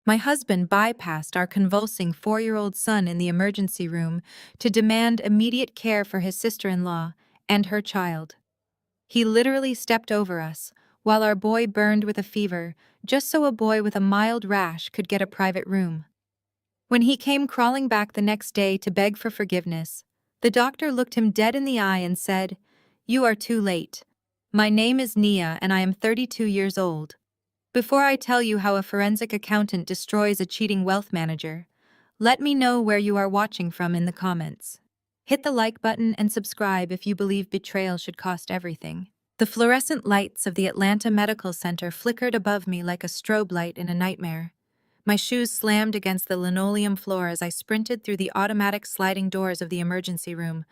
My husband bypassed our convulsing 4-year-old son in the emergency room to demand immediate care for his sister-in-law and her child. He literally stepped over us, while our boy burned with a fever, just so a boy with a mild rash could get a private room. When he came crawling back the next day to beg for forgiveness, the doctor looked him dead in the eye and said, "You are too late. My name is Nia and I am 32 years old. Before I tell you how a forensic accountant destroys a cheating wealth manager, let me know where you are watching from in the comments. Hit the like button and subscribe if you believe betrayal should cost everything." The fluorescent lights of the Atlanta Medical Center flickered above me like a strobe light in a nightmare. My shoes slammed against the linoleum floor as I sprinted through the automatic sliding doors of the emergency room.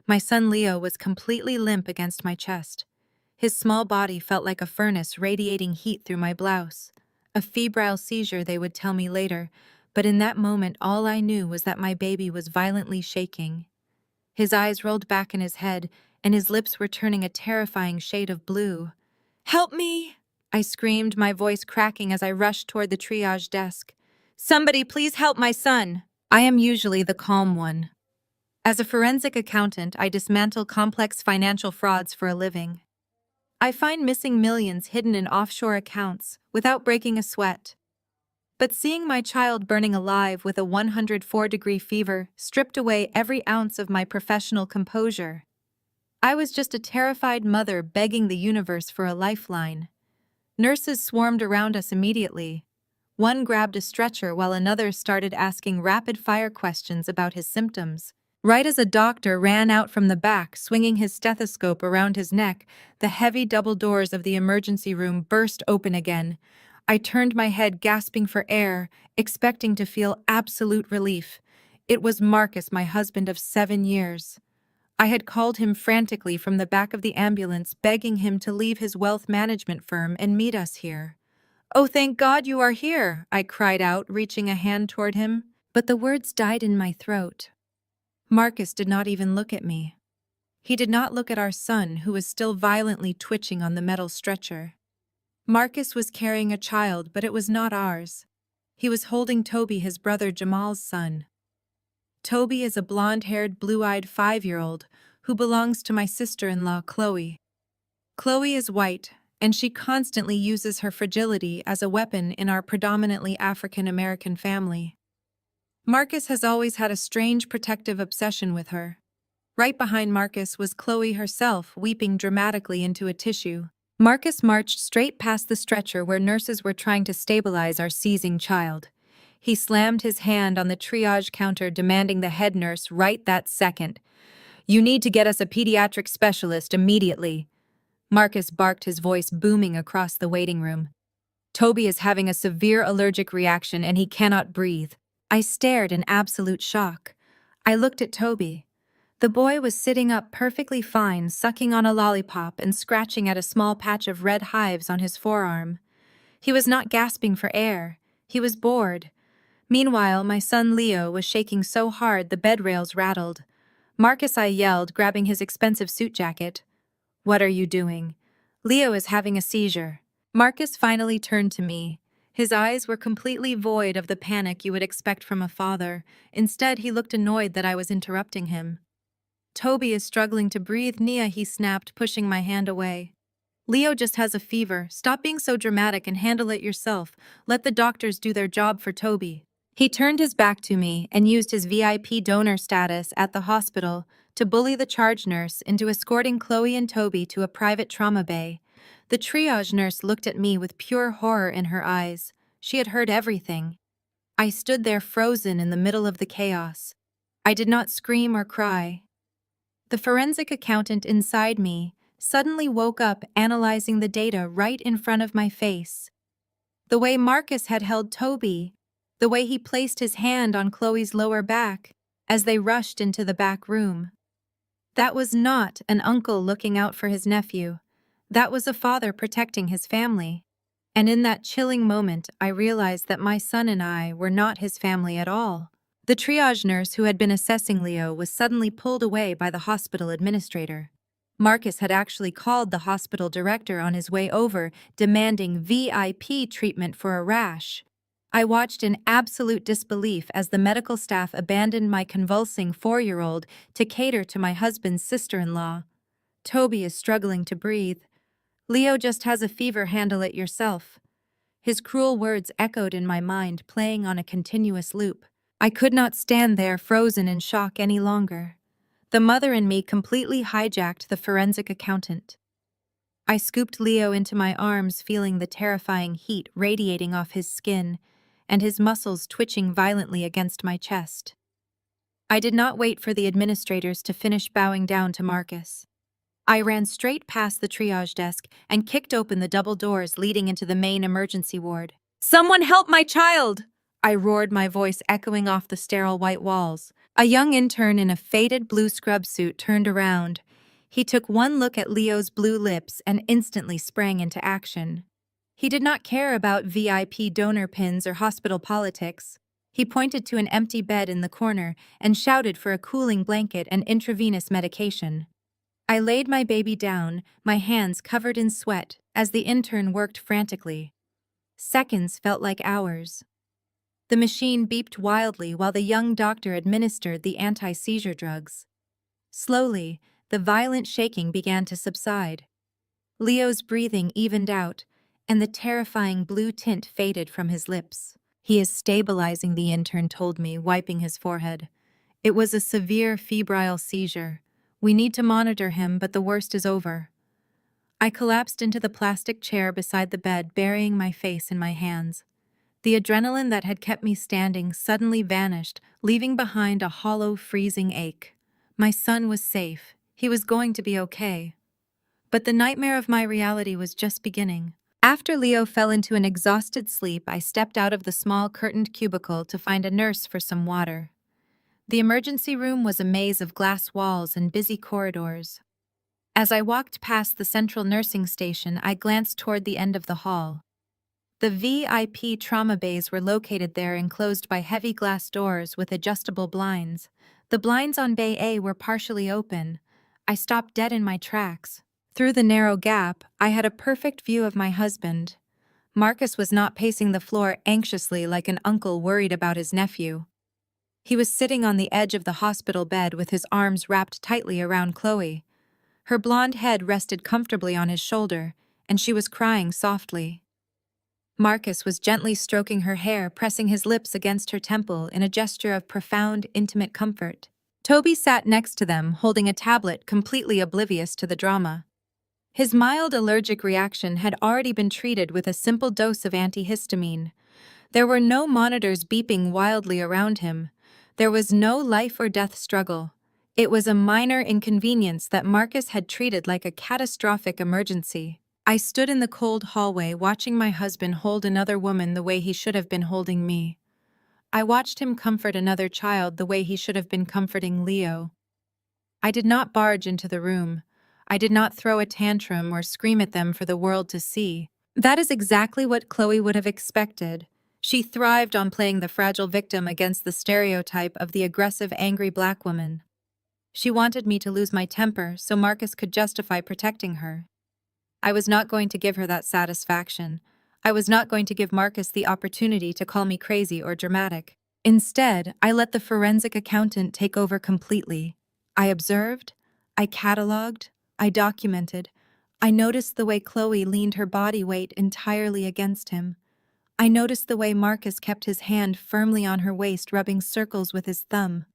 My son Leo was completely limp against my chest. His small body felt like a furnace radiating heat through my blouse. A febrile seizure, they would tell me later, but in that moment all I knew was that my baby was violently shaking. His eyes rolled back in his head, and his lips were turning a terrifying shade of blue. "Help me!" I screamed, my voice cracking as I rushed toward the triage desk. "Somebody please help my son!" I am usually the calm one. As a forensic accountant, I dismantle complex financial frauds for a living. I find missing millions hidden in offshore accounts without breaking a sweat. But seeing my child burning alive with a 104-degree fever stripped away every ounce of my professional composure. I was just a terrified mother begging the universe for a lifeline. Nurses swarmed around us immediately. One grabbed a stretcher while another started asking rapid-fire questions about his symptoms. Right as a doctor ran out from the back, swinging his stethoscope around his neck, the heavy double doors of the emergency room burst open again. I turned my head, gasping for air, expecting to feel absolute relief. It was Marcus, my husband of 7 years. I had called him frantically from the back of the ambulance, begging him to leave his wealth management firm and meet us here. "Oh, thank God you are here," I cried out, reaching a hand toward him. But the words died in my throat. Marcus did not even look at me. He did not look at our son, who was still violently twitching on the metal stretcher. Marcus was carrying a child, but it was not ours. He was holding Toby, his brother Jamal's son. Toby is a blonde-haired, blue-eyed 5-year-old who belongs to my sister-in-law, Chloe. Chloe is white, and she constantly uses her fragility as a weapon in our predominantly African-American family. Marcus has always had a strange protective obsession with her. Right behind Marcus was Chloe herself, weeping dramatically into a tissue. Marcus marched straight past the stretcher where nurses were trying to stabilize our seizing child. He slammed his hand on the triage counter, demanding the head nurse right that second. "You need to get us a pediatric specialist immediately." Marcus barked, his voice booming across the waiting room. "Toby is having a severe allergic reaction and he cannot breathe." I stared in absolute shock. I looked at Toby. The boy was sitting up perfectly fine, sucking on a lollipop and scratching at a small patch of red hives on his forearm. He was not gasping for air. He was bored. Meanwhile, my son Leo was shaking so hard the bed rails rattled. "Marcus," I yelled, grabbing his expensive suit jacket. "What are you doing?" "Leo is having a seizure." Marcus finally turned to me. His eyes were completely void of the panic you would expect from a father. Instead, he looked annoyed that I was interrupting him. "Toby is struggling to breathe, Nia," he snapped, pushing my hand away. "Leo just has a fever. Stop being so dramatic and handle it yourself. Let the doctors do their job for Toby." He turned his back to me and used his VIP donor status at the hospital to bully the charge nurse into escorting Chloe and Toby to a private trauma bay. The triage nurse looked at me with pure horror in her eyes. She had heard everything. I stood there frozen in the middle of the chaos. I did not scream or cry. The forensic accountant inside me suddenly woke up, analyzing the data right in front of my face. The way Marcus had held Toby, the way he placed his hand on Chloe's lower back as they rushed into the back room. That was not an uncle looking out for his nephew. That was a father protecting his family. And in that chilling moment, I realized that my son and I were not his family at all. The triage nurse who had been assessing Leo was suddenly pulled away by the hospital administrator. Marcus had actually called the hospital director on his way over, demanding VIP treatment for a rash. I watched in absolute disbelief as the medical staff abandoned my convulsing 4-year-old to cater to my husband's sister-in-law. Toby is struggling to breathe. Leo just has a fever, handle it yourself. His cruel words echoed in my mind, playing on a continuous loop. I could not stand there frozen in shock any longer. The mother in me completely hijacked the forensic accountant. I scooped Leo into my arms, feeling the terrifying heat radiating off his skin and his muscles twitching violently against my chest. I did not wait for the administrators to finish bowing down to Marcus. I ran straight past the triage desk and kicked open the double doors leading into the main emergency ward. "Someone help my child!" I roared, my voice echoing off the sterile white walls. A young intern in a faded blue scrub suit turned around. He took one look at Leo's blue lips and instantly sprang into action. He did not care about VIP donor pins or hospital politics. He pointed to an empty bed in the corner and shouted for a cooling blanket and intravenous medication. I laid my baby down, my hands covered in sweat, as the intern worked frantically. Seconds felt like hours. The machine beeped wildly while the young doctor administered the anti-seizure drugs. Slowly, the violent shaking began to subside. Leo's breathing evened out, and the terrifying blue tint faded from his lips. "He is stabilizing," the intern told me, wiping his forehead. "It was a severe febrile seizure. We need to monitor him, but the worst is over." I collapsed into the plastic chair beside the bed, burying my face in my hands. The adrenaline that had kept me standing suddenly vanished, leaving behind a hollow, freezing ache. My son was safe. He was going to be okay. But the nightmare of my reality was just beginning. After Leo fell into an exhausted sleep, I stepped out of the small curtained cubicle to find a nurse for some water. The emergency room was a maze of glass walls and busy corridors. As I walked past the central nursing station, I glanced toward the end of the hall. The VIP trauma bays were located there, enclosed by heavy glass doors with adjustable blinds. The blinds on Bay A were partially open. I stopped dead in my tracks. Through the narrow gap, I had a perfect view of my husband. Marcus was not pacing the floor anxiously like an uncle worried about his nephew. He was sitting on the edge of the hospital bed with his arms wrapped tightly around Chloe. Her blonde head rested comfortably on his shoulder, and she was crying softly. Marcus was gently stroking her hair, pressing his lips against her temple in a gesture of profound, intimate comfort. Toby sat next to them, holding a tablet, completely oblivious to the drama. His mild allergic reaction had already been treated with a simple dose of antihistamine. There were no monitors beeping wildly around him. There was no life or death struggle. It was a minor inconvenience that Marcus had treated like a catastrophic emergency. I stood in the cold hallway, watching my husband hold another woman the way he should have been holding me. I watched him comfort another child the way he should have been comforting Leo. I did not barge into the room. I did not throw a tantrum or scream at them for the world to see. That is exactly what Chloe would have expected. She thrived on playing the fragile victim against the stereotype of the aggressive, angry black woman. She wanted me to lose my temper so Marcus could justify protecting her. I was not going to give her that satisfaction. I was not going to give Marcus the opportunity to call me crazy or dramatic. Instead, I let the forensic accountant take over completely. I observed, I cataloged, I documented. I noticed the way Chloe leaned her body weight entirely against him. I noticed the way Marcus kept his hand firmly on her waist, rubbing circles with his thumb.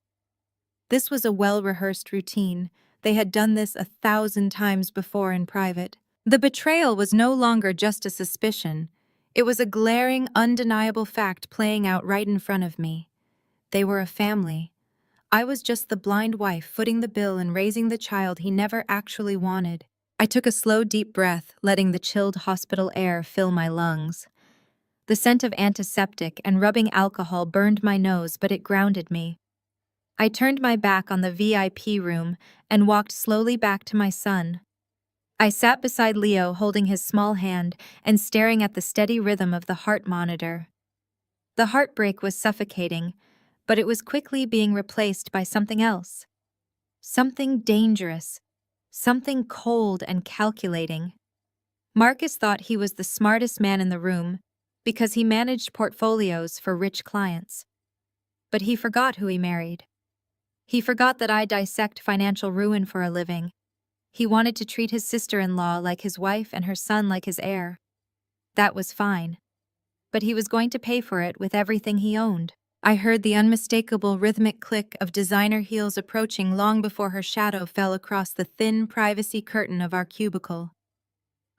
This was a well-rehearsed routine. They had done this 1,000 times before in private. The betrayal was no longer just a suspicion. It was a glaring, undeniable fact playing out right in front of me. They were a family. I was just the blind wife footing the bill and raising the child he never actually wanted. I took a slow, deep breath, letting the chilled hospital air fill my lungs. The scent of antiseptic and rubbing alcohol burned my nose, but it grounded me. I turned my back on the VIP room and walked slowly back to my son. I sat beside Leo, holding his small hand and staring at the steady rhythm of the heart monitor. The heartbreak was suffocating, but it was quickly being replaced by something else. Something dangerous. Something cold and calculating. Marcus thought he was the smartest man in the room, because he managed portfolios for rich clients. But he forgot who he married. He forgot that I dissect financial ruin for a living. He wanted to treat his sister-in-law like his wife and her son like his heir. That was fine. But he was going to pay for it with everything he owned. I heard the unmistakable rhythmic click of designer heels approaching long before her shadow fell across the thin privacy curtain of our cubicle.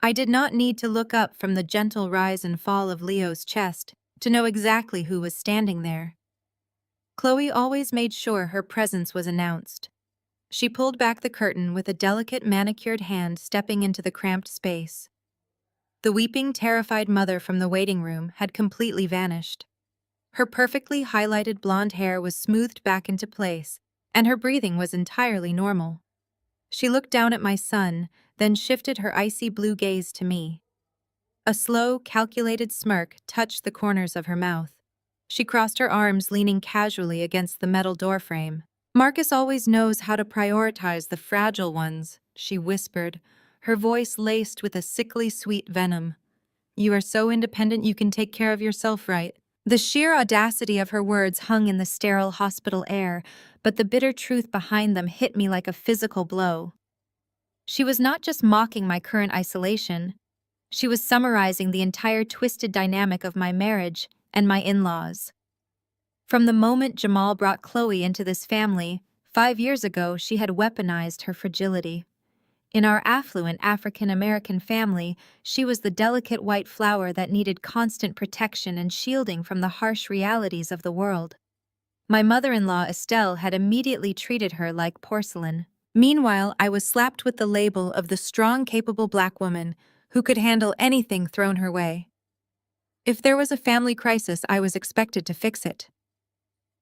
I did not need to look up from the gentle rise and fall of Leo's chest to know exactly who was standing there. Chloe always made sure her presence was announced. She pulled back the curtain with a delicate manicured hand, stepping into the cramped space. The weeping, terrified mother from the waiting room had completely vanished. Her perfectly highlighted blonde hair was smoothed back into place, and her breathing was entirely normal. She looked down at my son, then shifted her icy blue gaze to me. A slow, calculated smirk touched the corners of her mouth. She crossed her arms, leaning casually against the metal doorframe. "Marcus always knows how to prioritize the fragile ones," she whispered, her voice laced with a sickly sweet venom. "You are so independent you can take care of yourself, right?" The sheer audacity of her words hung in the sterile hospital air, but the bitter truth behind them hit me like a physical blow. She was not just mocking my current isolation. She was summarizing the entire twisted dynamic of my marriage and my in-laws. From the moment Jamal brought Chloe into this family, 5 years ago, she had weaponized her fragility. In our affluent African-American family, she was the delicate white flower that needed constant protection and shielding from the harsh realities of the world. My mother-in-law Estelle had immediately treated her like porcelain. Meanwhile, I was slapped with the label of the strong, capable black woman who could handle anything thrown her way. If there was a family crisis, I was expected to fix it.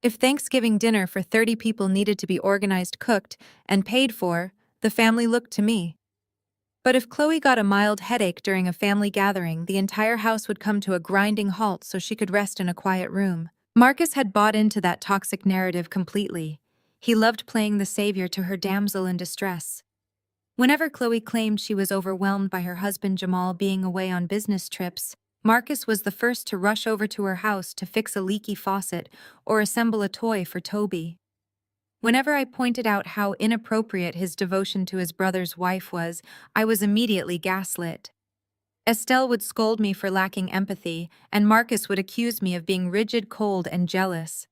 If Thanksgiving dinner for 30 people needed to be organized, cooked, and paid for, the family looked to me. But if Chloe got a mild headache during a family gathering, the entire house would come to a grinding halt so she could rest in a quiet room. Marcus had bought into that toxic narrative completely. He loved playing the savior to her damsel in distress. Whenever Chloe claimed she was overwhelmed by her husband Jamal being away on business trips, Marcus was the first to rush over to her house to fix a leaky faucet or assemble a toy for Toby. Whenever I pointed out how inappropriate his devotion to his brother's wife was, I was immediately gaslit. Estelle would scold me for lacking empathy, and Marcus would accuse me of being rigid, cold, and jealous.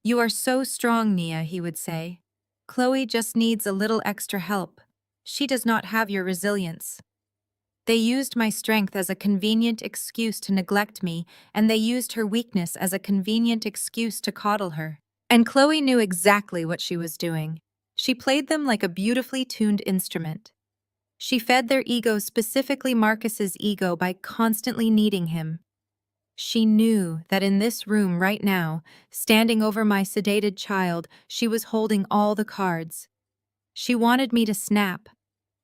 "You are so strong, Nia," he would say. "Chloe just needs a little extra help. She does not have your resilience." They used my strength as a convenient excuse to neglect me, and they used her weakness as a convenient excuse to coddle her. And Chloe knew exactly what she was doing. She played them like a beautifully tuned instrument. She fed their ego, specifically Marcus's ego, by constantly needing him. She knew that in this room right now, standing over my sedated child, she was holding all the cards. She wanted me to snap.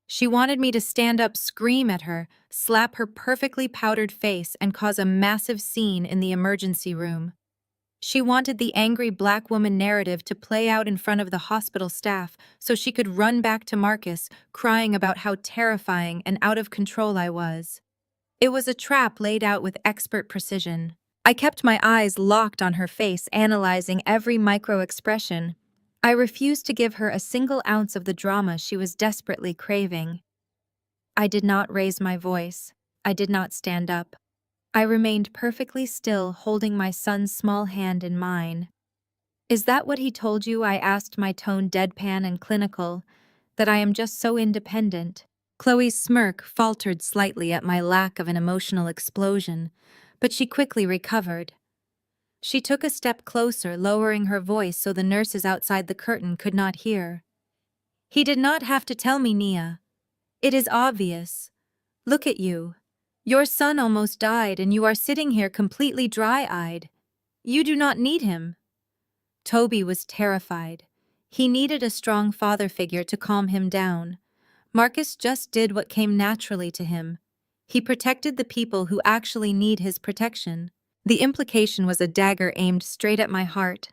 She wanted me to stand up, scream at her, slap her perfectly powdered face, and cause a massive scene in the emergency room. She wanted the angry black woman narrative to play out in front of the hospital staff so she could run back to Marcus, crying about how terrifying and out of control I was. It was a trap laid out with expert precision. I kept my eyes locked on her face, analyzing every micro-expression. I refused to give her a single ounce of the drama she was desperately craving. I did not raise my voice. I did not stand up. I remained perfectly still, holding my son's small hand in mine. "Is that what he told you?" I asked, my tone deadpan and clinical. "That I am just so independent?" Chloe's smirk faltered slightly at my lack of an emotional explosion, but she quickly recovered. She took a step closer, lowering her voice so the nurses outside the curtain could not hear. "He did not have to tell me, Nia. It is obvious. Look at you. Your son almost died, and you are sitting here completely dry-eyed. You do not need him." Toby was terrified. He needed a strong father figure to calm him down. Marcus just did what came naturally to him. He protected the people who actually need his protection. The implication was a dagger aimed straight at my heart.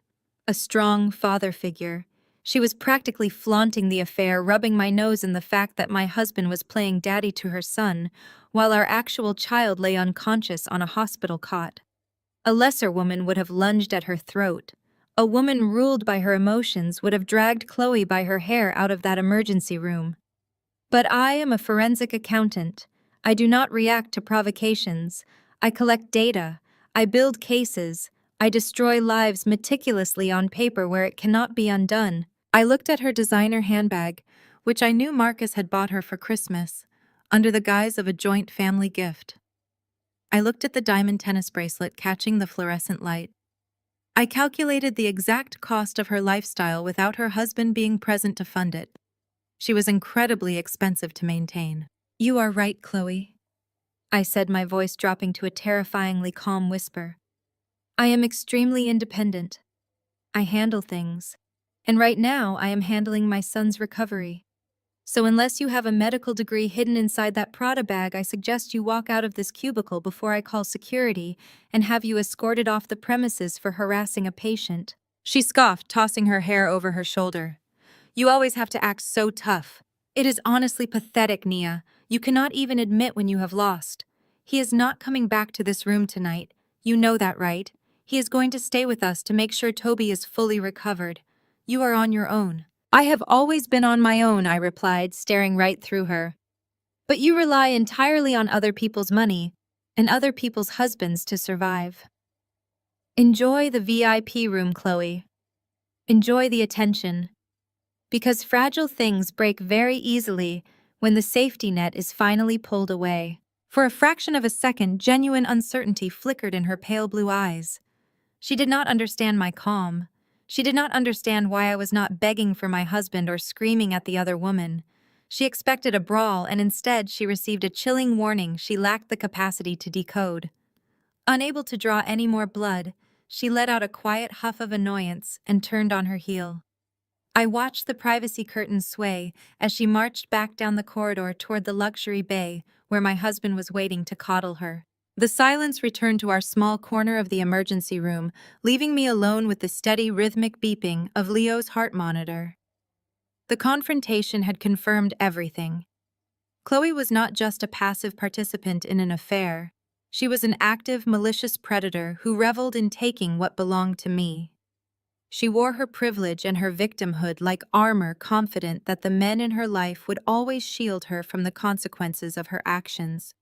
A strong father figure. She was practically flaunting the affair, rubbing my nose in the fact that my husband was playing daddy to her son, while our actual child lay unconscious on a hospital cot. A lesser woman would have lunged at her throat. A woman ruled by her emotions would have dragged Chloe by her hair out of that emergency room. But I am a forensic accountant. I do not react to provocations. I collect data. I build cases. I destroy lives meticulously on paper where it cannot be undone. I looked at her designer handbag, which I knew Marcus had bought her for Christmas, under the guise of a joint family gift. I looked at the diamond tennis bracelet catching the fluorescent light. I calculated the exact cost of her lifestyle without her husband being present to fund it. She was incredibly expensive to maintain. "You are right, Chloe," I said, my voice dropping to a terrifyingly calm whisper. "I am extremely independent. I handle things. And right now I am handling my son's recovery. So unless you have a medical degree hidden inside that Prada bag, I suggest you walk out of this cubicle before I call security and have you escorted off the premises for harassing a patient." She scoffed, tossing her hair over her shoulder. "You always have to act so tough. It is honestly pathetic, Nia. You cannot even admit when you have lost. He is not coming back to this room tonight. You know that, right? He is going to stay with us to make sure Toby is fully recovered. You are on your own." "I have always been on my own," I replied, staring right through her. "But you rely entirely on other people's money and other people's husbands to survive. Enjoy the VIP room, Chloe. Enjoy the attention. Because fragile things break very easily when the safety net is finally pulled away." For a fraction of a second, genuine uncertainty flickered in her pale blue eyes. She did not understand my calm. She did not understand why I was not begging for my husband or screaming at the other woman. She expected a brawl, and instead she received a chilling warning she lacked the capacity to decode. Unable to draw any more blood, she let out a quiet huff of annoyance and turned on her heel. I watched the privacy curtains sway as she marched back down the corridor toward the luxury bay where my husband was waiting to coddle her. The silence returned to our small corner of the emergency room, leaving me alone with the steady rhythmic beeping of Leo's heart monitor. The confrontation had confirmed everything. Chloe was not just a passive participant in an affair. She was an active, malicious predator who reveled in taking what belonged to me. She wore her privilege and her victimhood like armor, confident that the men in her life would always shield her from the consequences of her actions.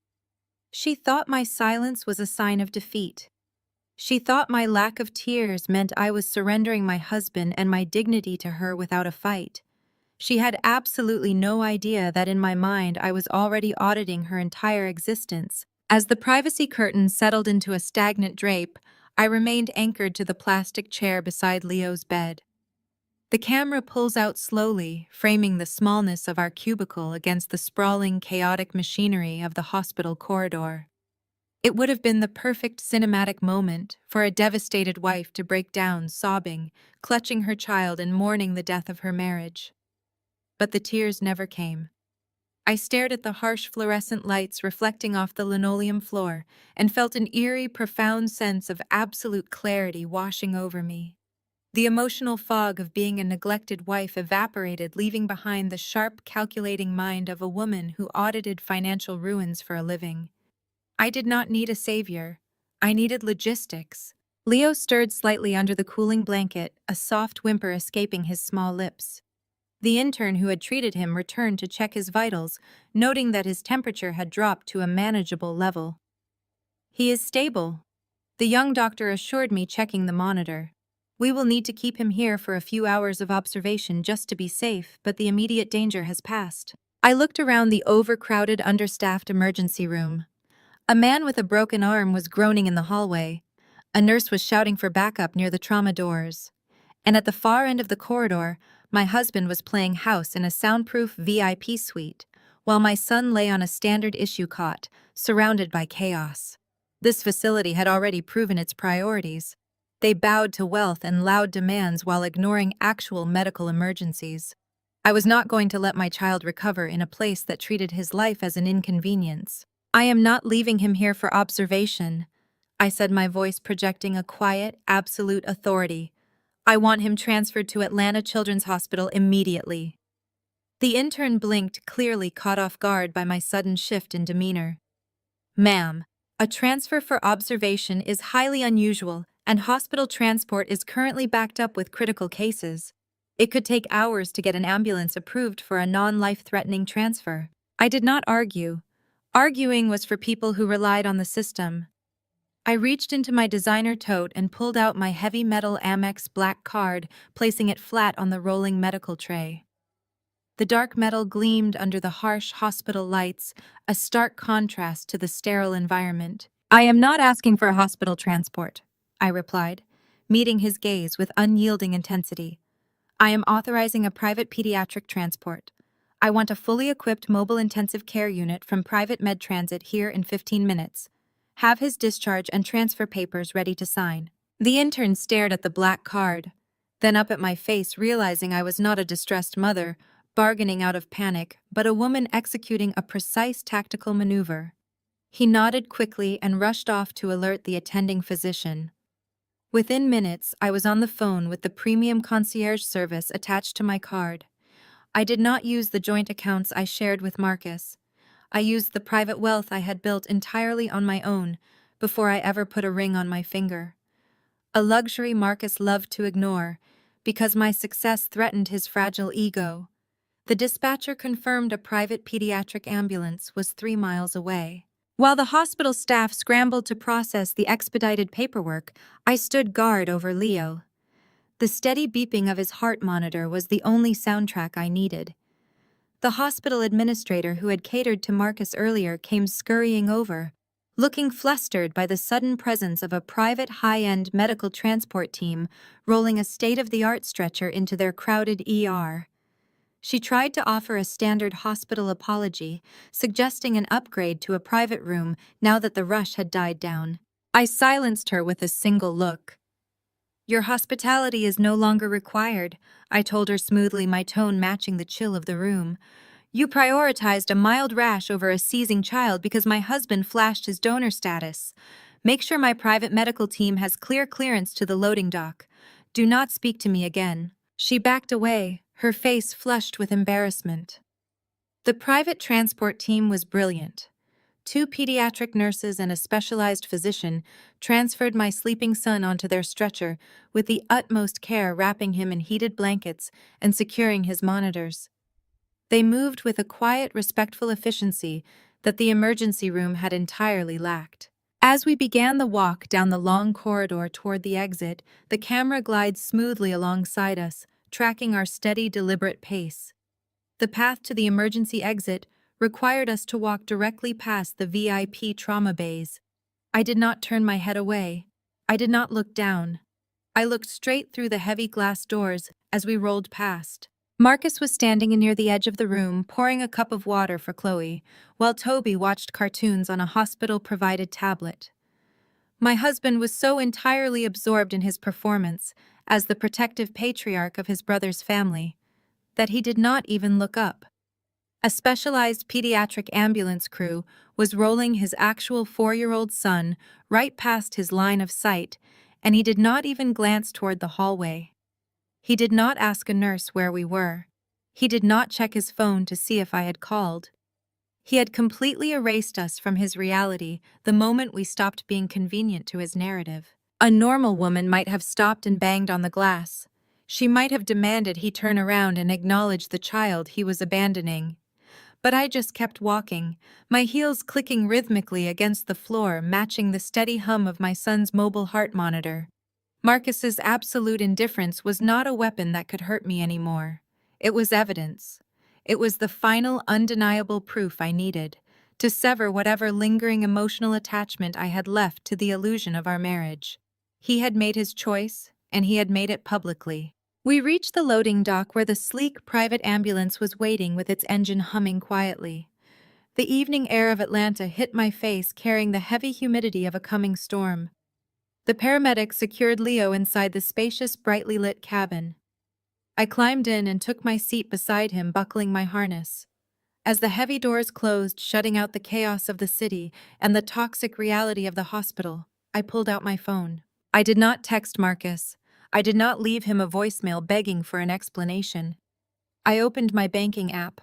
She thought my silence was a sign of defeat. She thought my lack of tears meant I was surrendering my husband and my dignity to her without a fight. She had absolutely no idea that in my mind I was already auditing her entire existence. As the privacy curtain settled into a stagnant drape, I remained anchored to the plastic chair beside Leo's bed. The camera pulls out slowly, framing the smallness of our cubicle against the sprawling, chaotic machinery of the hospital corridor. It would have been the perfect cinematic moment for a devastated wife to break down, sobbing, clutching her child and mourning the death of her marriage. But the tears never came. I stared at the harsh fluorescent lights reflecting off the linoleum floor and felt an eerie, profound sense of absolute clarity washing over me. The emotional fog of being a neglected wife evaporated, leaving behind the sharp, calculating mind of a woman who audited financial ruins for a living. I did not need a savior. I needed logistics. Leo stirred slightly under the cooling blanket, a soft whimper escaping his small lips. The intern who had treated him returned to check his vitals, noting that his temperature had dropped to a manageable level. "He is stable," the young doctor assured me, checking the monitor. "We will need to keep him here for a few hours of observation just to be safe, but the immediate danger has passed." I looked around the overcrowded, understaffed emergency room. A man with a broken arm was groaning in the hallway. A nurse was shouting for backup near the trauma doors. And at the far end of the corridor, my husband was playing house in a soundproof VIP suite, while my son lay on a standard issue cot, surrounded by chaos. This facility had already proven its priorities. They bowed to wealth and loud demands while ignoring actual medical emergencies. I was not going to let my child recover in a place that treated his life as an inconvenience. "I am not leaving him here for observation," I said, my voice projecting a quiet, absolute authority. I want him transferred to Atlanta Children's Hospital immediately. The intern blinked, clearly caught off guard by my sudden shift in demeanor. Ma'am, a transfer for observation is highly unusual, and hospital transport is currently backed up with critical cases. It could take hours to get an ambulance approved for a non-life-threatening transfer. I did not argue. Arguing was for people who relied on the system. I reached into my designer tote and pulled out my heavy metal Amex black card, placing it flat on the rolling medical tray. The dark metal gleamed under the harsh hospital lights, a stark contrast to the sterile environment. I am not asking for a hospital transport, I replied, meeting his gaze with unyielding intensity. I am authorizing a private pediatric transport. I want a fully equipped mobile intensive care unit from Private Med Transit here in 15 minutes. Have his discharge and transfer papers ready to sign. The intern stared at the black card, then up at my face, realizing I was not a distressed mother, bargaining out of panic, but a woman executing a precise tactical maneuver. He nodded quickly and rushed off to alert the attending physician. Within minutes, I was on the phone with the premium concierge service attached to my card. I did not use the joint accounts I shared with Marcus. I used the private wealth I had built entirely on my own before I ever put a ring on my finger. A luxury Marcus loved to ignore, because my success threatened his fragile ego. The dispatcher confirmed a private pediatric ambulance was 3 miles away. While the hospital staff scrambled to process the expedited paperwork, I stood guard over Leo. The steady beeping of his heart monitor was the only soundtrack I needed. The hospital administrator who had catered to Marcus earlier came scurrying over, looking flustered by the sudden presence of a private high-end medical transport team rolling a state-of-the-art stretcher into their crowded ER. She tried to offer a standard hospital apology, suggesting an upgrade to a private room now that the rush had died down. I silenced her with a single look. Your hospitality is no longer required, I told her smoothly, my tone matching the chill of the room. You prioritized a mild rash over a seizing child because my husband flashed his donor status. Make sure my private medical team has clear clearance to the loading dock. Do not speak to me again. She backed away, her face flushed with embarrassment. The private transport team was brilliant. 2 pediatric nurses and a specialized physician transferred my sleeping son onto their stretcher with the utmost care, wrapping him in heated blankets and securing his monitors. They moved with a quiet, respectful efficiency that the emergency room had entirely lacked. As we began the walk down the long corridor toward the exit, the camera glides smoothly alongside us, tracking our steady, deliberate pace. The path to the emergency exit required us to walk directly past the VIP trauma bays. I did not turn my head away. I did not look down. I looked straight through the heavy glass doors as we rolled past. Marcus was standing near the edge of the room, pouring a cup of water for Chloe, while Toby watched cartoons on a hospital-provided tablet. My husband was so entirely absorbed in his performance, as the protective patriarch of his brother's family, that he did not even look up. A specialized pediatric ambulance crew was rolling his actual 4-year-old son right past his line of sight, and he did not even glance toward the hallway. He did not ask a nurse where we were. He did not check his phone to see if I had called. He had completely erased us from his reality the moment we stopped being convenient to his narrative. A normal woman might have stopped and banged on the glass. She might have demanded he turn around and acknowledge the child he was abandoning. But I just kept walking, my heels clicking rhythmically against the floor, matching the steady hum of my son's mobile heart monitor. Marcus's absolute indifference was not a weapon that could hurt me anymore. It was evidence. It was the final, undeniable proof I needed to sever whatever lingering emotional attachment I had left to the illusion of our marriage. He had made his choice, and he had made it publicly. We reached the loading dock where the sleek private ambulance was waiting with its engine humming quietly. The evening air of Atlanta hit my face, carrying the heavy humidity of a coming storm. The paramedics secured Leo inside the spacious, brightly lit cabin. I climbed in and took my seat beside him, buckling my harness. As the heavy doors closed, shutting out the chaos of the city and the toxic reality of the hospital, I pulled out my phone. I did not text Marcus. I did not leave him a voicemail begging for an explanation. I opened my banking app.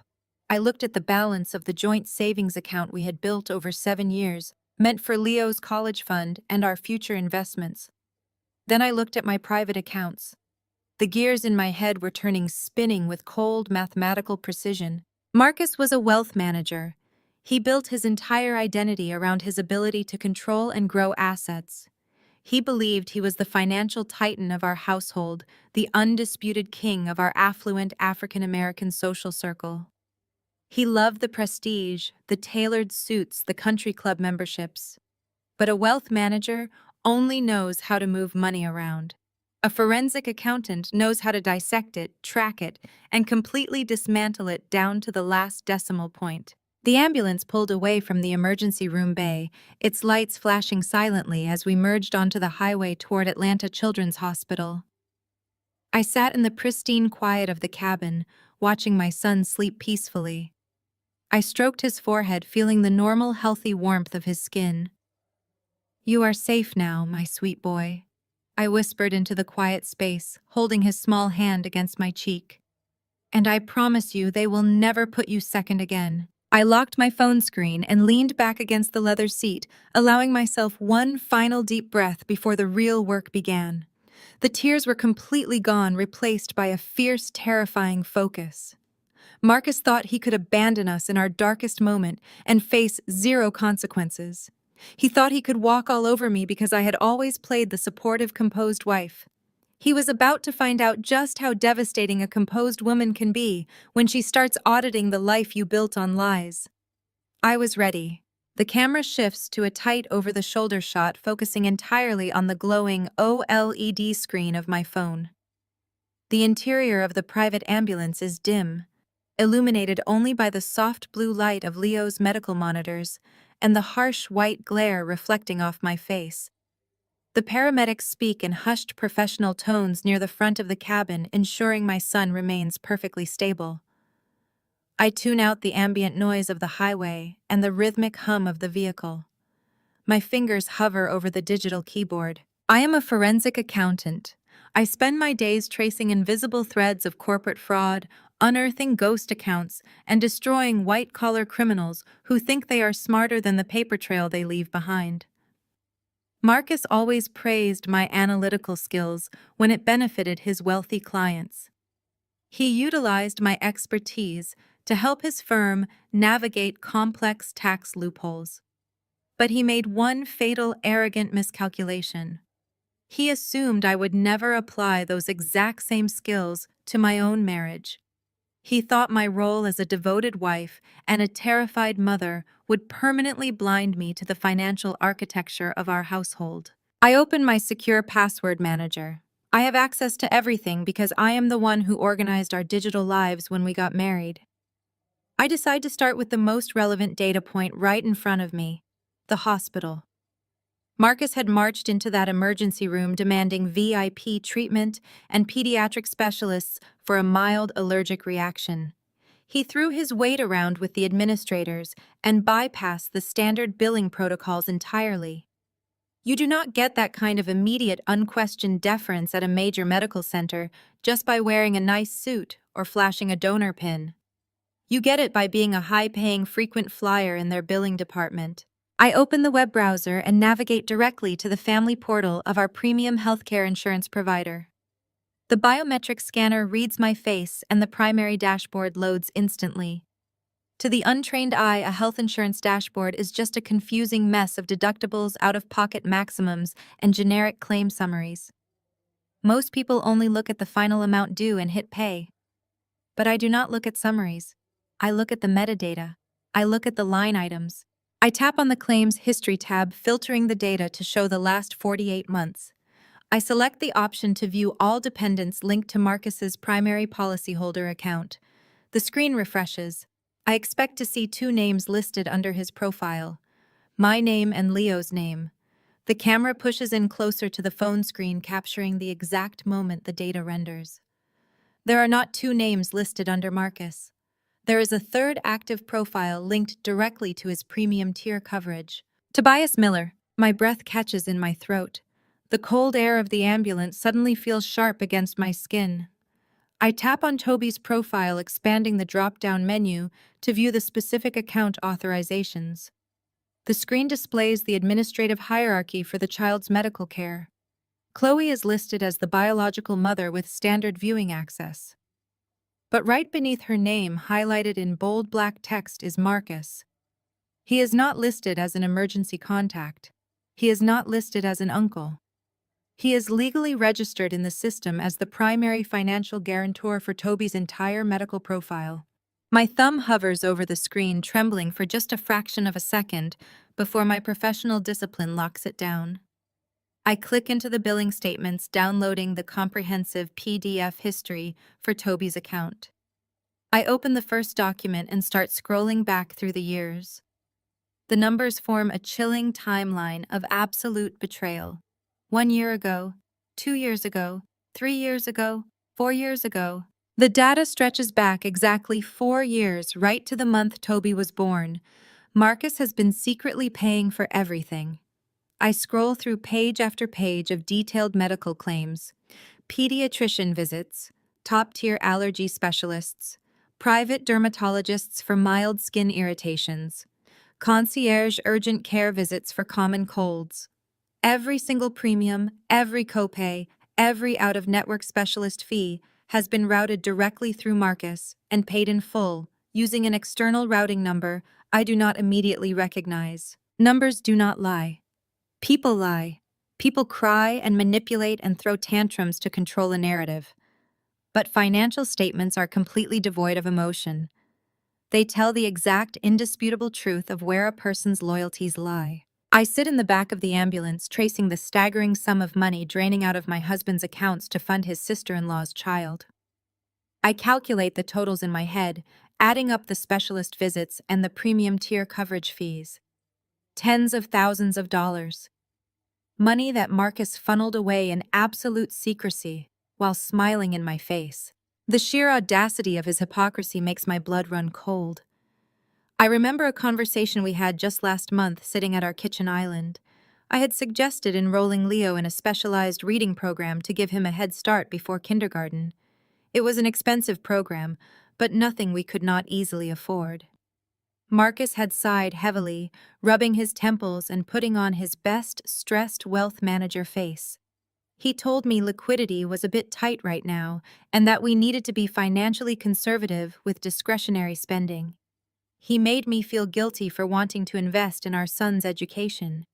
I looked at the balance of the joint savings account we had built over 7 years, meant for Leo's college fund and our future investments. Then I looked at my private accounts. The gears in my head were spinning with cold mathematical precision. Marcus was a wealth manager. He built his entire identity around his ability to control and grow assets. He believed he was the financial titan of our household, the undisputed king of our affluent African-American social circle. He loved the prestige, the tailored suits, the country club memberships. But a wealth manager only knows how to move money around. A forensic accountant knows how to dissect it, track it, and completely dismantle it down to the last decimal point. The ambulance pulled away from the emergency room bay, its lights flashing silently as we merged onto the highway toward Atlanta Children's Hospital. I sat in the pristine quiet of the cabin, watching my son sleep peacefully. I stroked his forehead, feeling the normal, healthy warmth of his skin. "You are safe now, my sweet boy," I whispered into the quiet space, holding his small hand against my cheek. "And I promise you they will never put you second again." I locked my phone screen and leaned back against the leather seat, allowing myself one final deep breath before the real work began. The tears were completely gone, replaced by a fierce, terrifying focus. Marcus thought he could abandon us in our darkest moment and face zero consequences. He thought he could walk all over me because I had always played the supportive, composed wife. He was about to find out just how devastating a composed woman can be when she starts auditing the life you built on lies. I was ready. The camera shifts to a tight over-the-shoulder shot focusing entirely on the glowing OLED screen of my phone. The interior of the private ambulance is dim, illuminated only by the soft blue light of Leo's medical monitors and the harsh white glare reflecting off my face. The paramedics speak in hushed professional tones near the front of the cabin, ensuring my son remains perfectly stable. I tune out the ambient noise of the highway and the rhythmic hum of the vehicle. My fingers hover over the digital keyboard. I am a forensic accountant. I spend my days tracing invisible threads of corporate fraud, unearthing ghost accounts, and destroying white-collar criminals who think they are smarter than the paper trail they leave behind. Marcus always praised my analytical skills when it benefited his wealthy clients. He utilized my expertise to help his firm navigate complex tax loopholes. But he made one fatal, arrogant miscalculation. He assumed I would never apply those exact same skills to my own marriage. He thought my role as a devoted wife and a terrified mother would permanently blind me to the financial architecture of our household. I opened my secure password manager. I have access to everything because I am the one who organized our digital lives when we got married. I decide to start with the most relevant data point right in front of me, the hospital. Marcus had marched into that emergency room demanding VIP treatment and pediatric specialists for a mild allergic reaction. He threw his weight around with the administrators and bypassed the standard billing protocols entirely. You do not get that kind of immediate, unquestioned deference at a major medical center just by wearing a nice suit or flashing a donor pin. You get it by being a high-paying frequent flyer in their billing department. I open the web browser and navigate directly to the family portal of our premium healthcare insurance provider. The biometric scanner reads my face and the primary dashboard loads instantly. To the untrained eye, a health insurance dashboard is just a confusing mess of deductibles, out-of-pocket maximums, and generic claim summaries. Most people only look at the final amount due and hit pay. But I do not look at summaries. I look at the metadata. I look at the line items. I tap on the Claims History tab, filtering the data to show the last 48 months. I select the option to view all dependents linked to Marcus's primary policyholder account. The screen refreshes. I expect to see 2 names listed under his profile, my name and Leo's name. The camera pushes in closer to the phone screen, capturing the exact moment the data renders. There are not 2 names listed under Marcus. There is a third active profile linked directly to his premium tier coverage. Tobias Miller. My breath catches in my throat. The cold air of the ambulance suddenly feels sharp against my skin. I tap on Toby's profile, expanding the drop-down menu to view the specific account authorizations. The screen displays the administrative hierarchy for the child's medical care. Chloe is listed as the biological mother with standard viewing access. But right beneath her name, highlighted in bold black text, is Marcus. He is not listed as an emergency contact. He is not listed as an uncle. He is legally registered in the system as the primary financial guarantor for Toby's entire medical profile. My thumb hovers over the screen, trembling for just a fraction of a second before my professional discipline locks it down. I click into the billing statements, downloading the comprehensive PDF history for Toby's account. I open the first document and start scrolling back through the years. The numbers form a chilling timeline of absolute betrayal. 1 year ago, 2 years ago, 3 years ago, 4 years ago. The data stretches back exactly 4 years, right to the month Toby was born. Marcus has been secretly paying for everything. I scroll through page after page of detailed medical claims, pediatrician visits, top-tier allergy specialists, private dermatologists for mild skin irritations, concierge urgent care visits for common colds. Every single premium, every copay, every out-of-network specialist fee has been routed directly through Marcus and paid in full, using an external routing number I do not immediately recognize. Numbers do not lie. People lie. People cry and manipulate and throw tantrums to control a narrative. But financial statements are completely devoid of emotion. They tell the exact, indisputable truth of where a person's loyalties lie. I sit in the back of the ambulance, tracing the staggering sum of money draining out of my husband's accounts to fund his sister-in-law's child. I calculate the totals in my head, adding up the specialist visits and the premium tier coverage fees. Tens of thousands of dollars. Money that Marcus funneled away in absolute secrecy while smiling in my face. The sheer audacity of his hypocrisy makes my blood run cold. I remember a conversation we had just last month sitting at our kitchen island. I had suggested enrolling Leo in a specialized reading program to give him a head start before kindergarten. It was an expensive program, but nothing we could not easily afford. Marcus had sighed heavily, rubbing his temples and putting on his best stressed wealth manager face. He told me liquidity was a bit tight right now and that we needed to be financially conservative with discretionary spending. He made me feel guilty for wanting to invest in our son's education.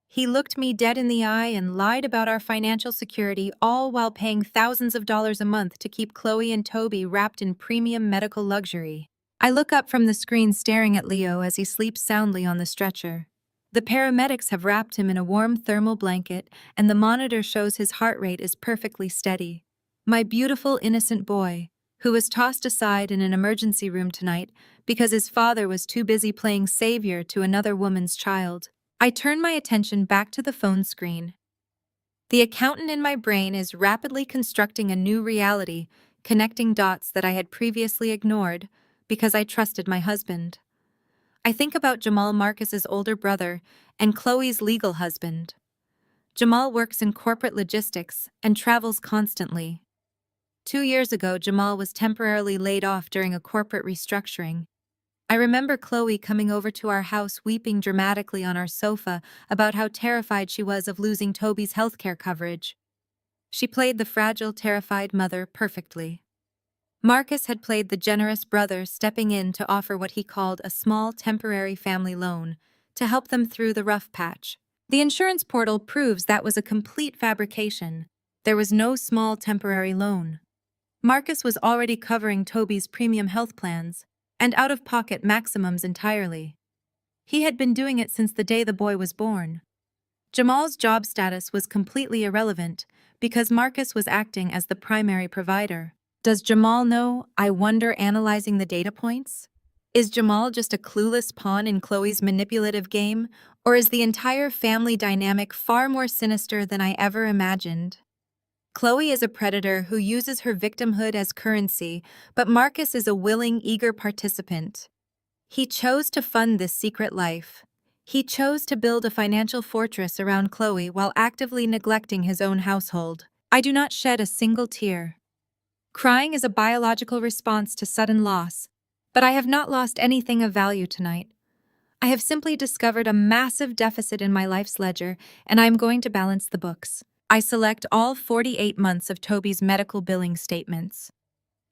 He looked me dead in the eye and lied about our financial security, all while paying thousands of dollars a month to keep Chloe and Toby wrapped in premium medical luxury. I look up from the screen, staring at Leo as he sleeps soundly on the stretcher. The paramedics have wrapped him in a warm thermal blanket, and the monitor shows his heart rate is perfectly steady. My beautiful, innocent boy, who was tossed aside in an emergency room tonight because his father was too busy playing savior to another woman's child. I turn my attention back to the phone screen. The accountant in my brain is rapidly constructing a new reality, connecting dots that I had previously ignored because I trusted my husband. I think about Jamal, Marcus's older brother, and Chloe's legal husband. Jamal works in corporate logistics and travels constantly. 2 years ago, Jamal was temporarily laid off during a corporate restructuring. I remember Chloe coming over to our house, weeping dramatically on our sofa about how terrified she was of losing Toby's healthcare coverage. She played the fragile, terrified mother perfectly. Marcus had played the generous brother, stepping in to offer what he called a small temporary family loan to help them through the rough patch. The insurance portal proves that was a complete fabrication. There was no small temporary loan. Marcus was already covering Toby's premium health plans and out-of-pocket maximums entirely. He had been doing it since the day the boy was born. Jamal's job status was completely irrelevant because Marcus was acting as the primary provider. Does Jamal know, I wonder, analyzing the data points? Is Jamal just a clueless pawn in Chloe's manipulative game, or is the entire family dynamic far more sinister than I ever imagined? Chloe is a predator who uses her victimhood as currency, but Marcus is a willing, eager participant. He chose to fund this secret life. He chose to build a financial fortress around Chloe while actively neglecting his own household. I do not shed a single tear. Crying is a biological response to sudden loss, but I have not lost anything of value tonight. I have simply discovered a massive deficit in my life's ledger, and I am going to balance the books. I select all 48 months of Toby's medical billing statements.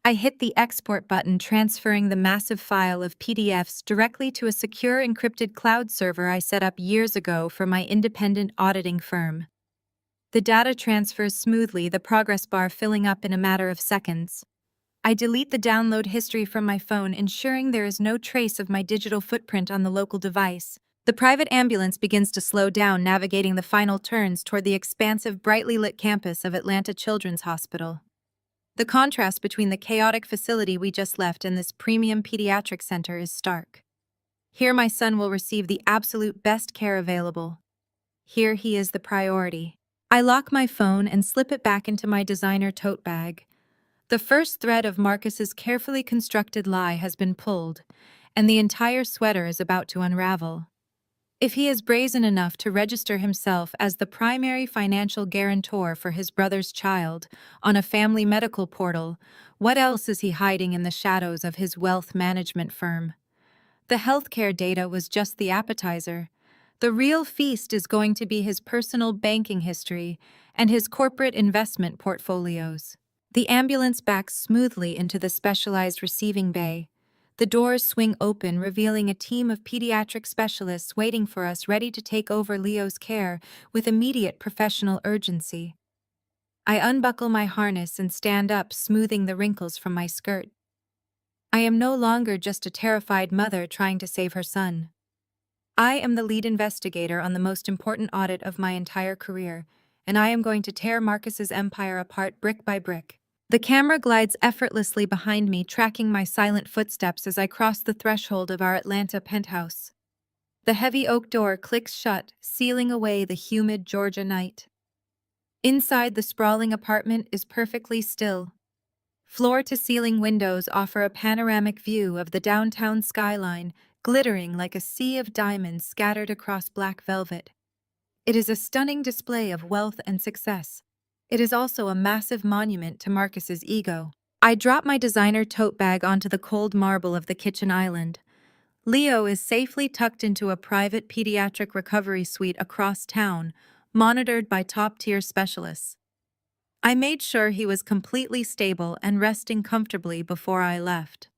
I hit the export button, transferring the massive file of PDFs directly to a secure encrypted cloud server I set up years ago for my independent auditing firm. The data transfers smoothly, the progress bar filling up in a matter of seconds. I delete the download history from my phone, ensuring there is no trace of my digital footprint on the local device. The private ambulance begins to slow down, navigating the final turns toward the expansive, brightly lit campus of Atlanta Children's Hospital. The contrast between the chaotic facility we just left and this premium pediatric center is stark. Here my son will receive the absolute best care available. Here he is the priority. I lock my phone and slip it back into my designer tote bag. The first thread of Marcus's carefully constructed lie has been pulled, and the entire sweater is about to unravel. If he is brazen enough to register himself as the primary financial guarantor for his brother's child on a family medical portal, what else is he hiding in the shadows of his wealth management firm? The healthcare data was just the appetizer. The real feast is going to be his personal banking history and his corporate investment portfolios. The ambulance backs smoothly into the specialized receiving bay. The doors swing open, revealing a team of pediatric specialists waiting for us, ready to take over Leo's care with immediate professional urgency. I unbuckle my harness and stand up, smoothing the wrinkles from my skirt. I am no longer just a terrified mother trying to save her son. I am the lead investigator on the most important audit of my entire career, and I am going to tear Marcus's empire apart brick by brick. The camera glides effortlessly behind me, tracking my silent footsteps as I cross the threshold of our Atlanta penthouse. The heavy oak door clicks shut, sealing away the humid Georgia night. Inside, the sprawling apartment is perfectly still. Floor-to-ceiling windows offer a panoramic view of the downtown skyline, glittering like a sea of diamonds scattered across black velvet. It is a stunning display of wealth and success. It is also a massive monument to Marcus's ego. I drop my designer tote bag onto the cold marble of the kitchen island. Leo is safely tucked into a private pediatric recovery suite across town, monitored by top-tier specialists. I made sure he was completely stable and resting comfortably before I left.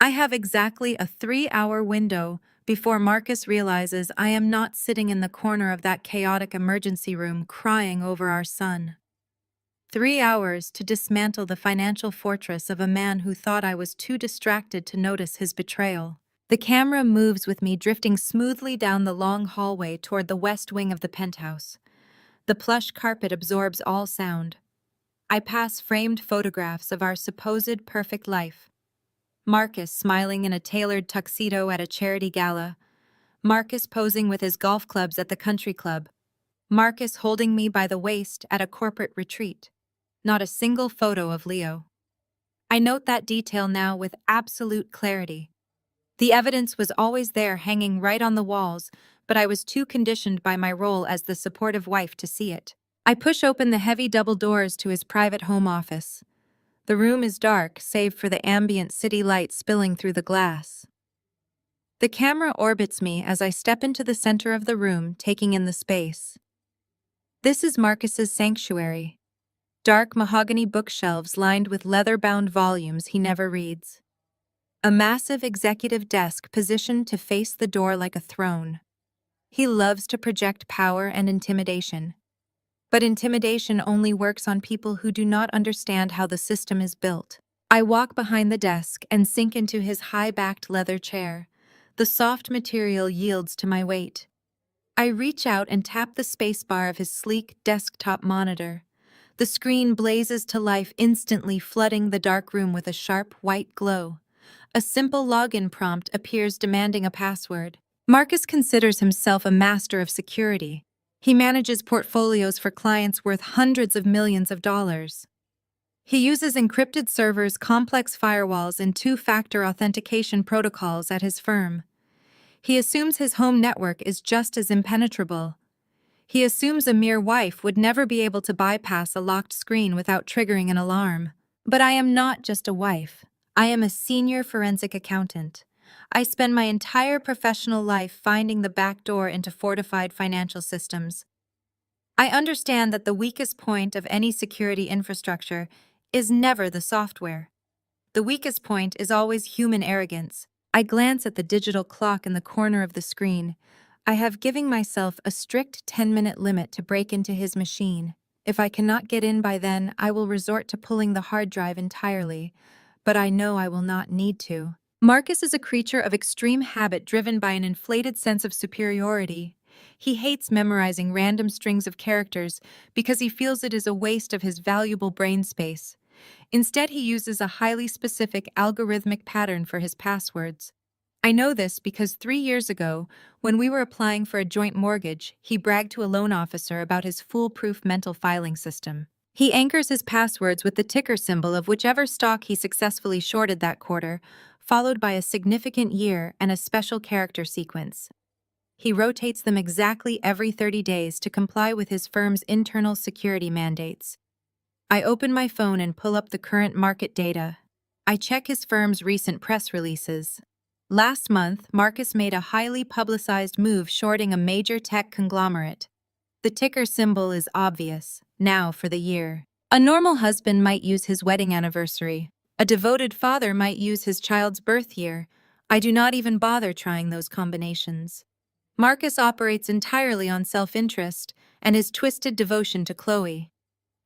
I have exactly a 3-hour window before Marcus realizes I am not sitting in the corner of that chaotic emergency room crying over our son. 3 hours to dismantle the financial fortress of a man who thought I was too distracted to notice his betrayal. The camera moves with me, drifting smoothly down the long hallway toward the west wing of the penthouse. The plush carpet absorbs all sound. I pass framed photographs of our supposed perfect life. Marcus smiling in a tailored tuxedo at a charity gala. Marcus posing with his golf clubs at the country club. Marcus holding me by the waist at a corporate retreat. Not a single photo of Leo. I note that detail now with absolute clarity. The evidence was always there, hanging right on the walls, but I was too conditioned by my role as the supportive wife to see it. I push open the heavy double doors to his private home office. The room is dark, save for the ambient city light spilling through the glass. The camera orbits me as I step into the center of the room, taking in the space. This is Marcus's sanctuary. Dark mahogany bookshelves lined with leather-bound volumes he never reads. A massive executive desk positioned to face the door like a throne. He loves to project power and intimidation. But intimidation only works on people who do not understand how the system is built. I walk behind the desk and sink into his high-backed leather chair. The soft material yields to my weight. I reach out and tap the spacebar of his sleek desktop monitor. The screen blazes to life, instantly flooding the dark room with a sharp white glow. A simple login prompt appears, demanding a password. Marcus considers himself a master of security. He manages portfolios for clients worth hundreds of millions of dollars. He uses encrypted servers, complex firewalls, and two-factor authentication protocols at his firm. He assumes his home network is just as impenetrable. He assumes a mere wife would never be able to bypass a locked screen without triggering an alarm. But I am not just a wife. I am a senior forensic accountant. I spend my entire professional life finding the back door into fortified financial systems. I understand that the weakest point of any security infrastructure is never the software. The weakest point is always human arrogance. I glance at the digital clock in the corner of the screen. I have given myself a strict 10-minute limit to break into his machine. If I cannot get in by then, I will resort to pulling the hard drive entirely, but I know I will not need to. Marcus is a creature of extreme habit driven by an inflated sense of superiority. He hates memorizing random strings of characters because he feels it is a waste of his valuable brain space. Instead, he uses a highly specific algorithmic pattern for his passwords. I know this because 3 years ago, when we were applying for a joint mortgage, he bragged to a loan officer about his foolproof mental filing system. He anchors his passwords with the ticker symbol of whichever stock he successfully shorted that quarter, followed by a significant year and a special character sequence. He rotates them exactly every 30 days to comply with his firm's internal security mandates. I open my phone and pull up the current market data. I check his firm's recent press releases. Last month, Marcus made a highly publicized move shorting a major tech conglomerate. The ticker symbol is obvious, now for the year. A normal husband might use his wedding anniversary. A devoted father might use his child's birth year. I do not even bother trying those combinations. Marcus operates entirely on self-interest and his twisted devotion to Chloe.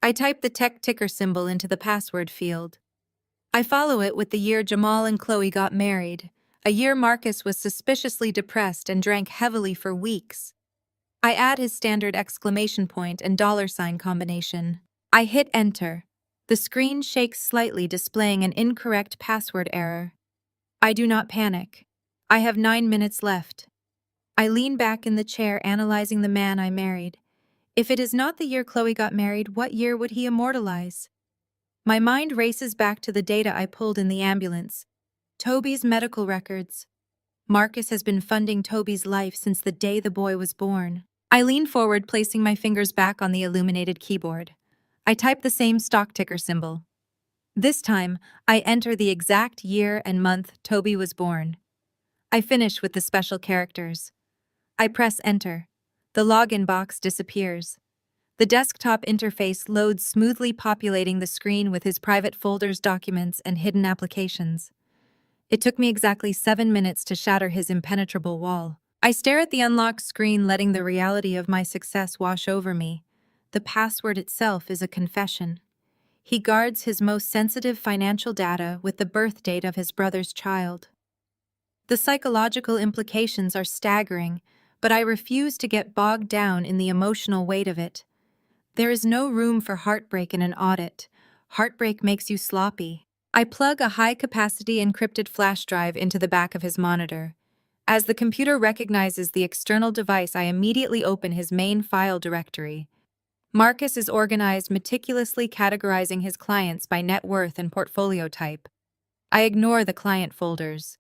I type the tech ticker symbol into the password field. I follow it with the year Jamal and Chloe got married, a year Marcus was suspiciously depressed and drank heavily for weeks. I add his standard exclamation point and dollar sign combination. I hit enter. The screen shakes slightly, displaying an incorrect password error. I do not panic. I have 9 minutes left. I lean back in the chair, analyzing the man I married. If it is not the year Chloe got married, what year would he immortalize? My mind races back to the data I pulled in the ambulance. Toby's medical records. Marcus has been funding Toby's life since the day the boy was born. I lean forward, placing my fingers back on the illuminated keyboard. I type the same stock ticker symbol. This time, I enter the exact year and month Toby was born. I finish with the special characters. I press enter. The login box disappears. The desktop interface loads smoothly, populating the screen with his private folders, documents, and hidden applications. It took me exactly 7 minutes to shatter his impenetrable wall. I stare at the unlocked screen, letting the reality of my success wash over me. The password itself is a confession. He guards his most sensitive financial data with the birth date of his brother's child. The psychological implications are staggering, but I refuse to get bogged down in the emotional weight of it. There is no room for heartbreak in an audit. Heartbreak makes you sloppy. I plug a high-capacity encrypted flash drive into the back of his monitor. As the computer recognizes the external device, I immediately open his main file directory. Marcus is organized, meticulously categorizing his clients by net worth and portfolio type. I ignore the client folders.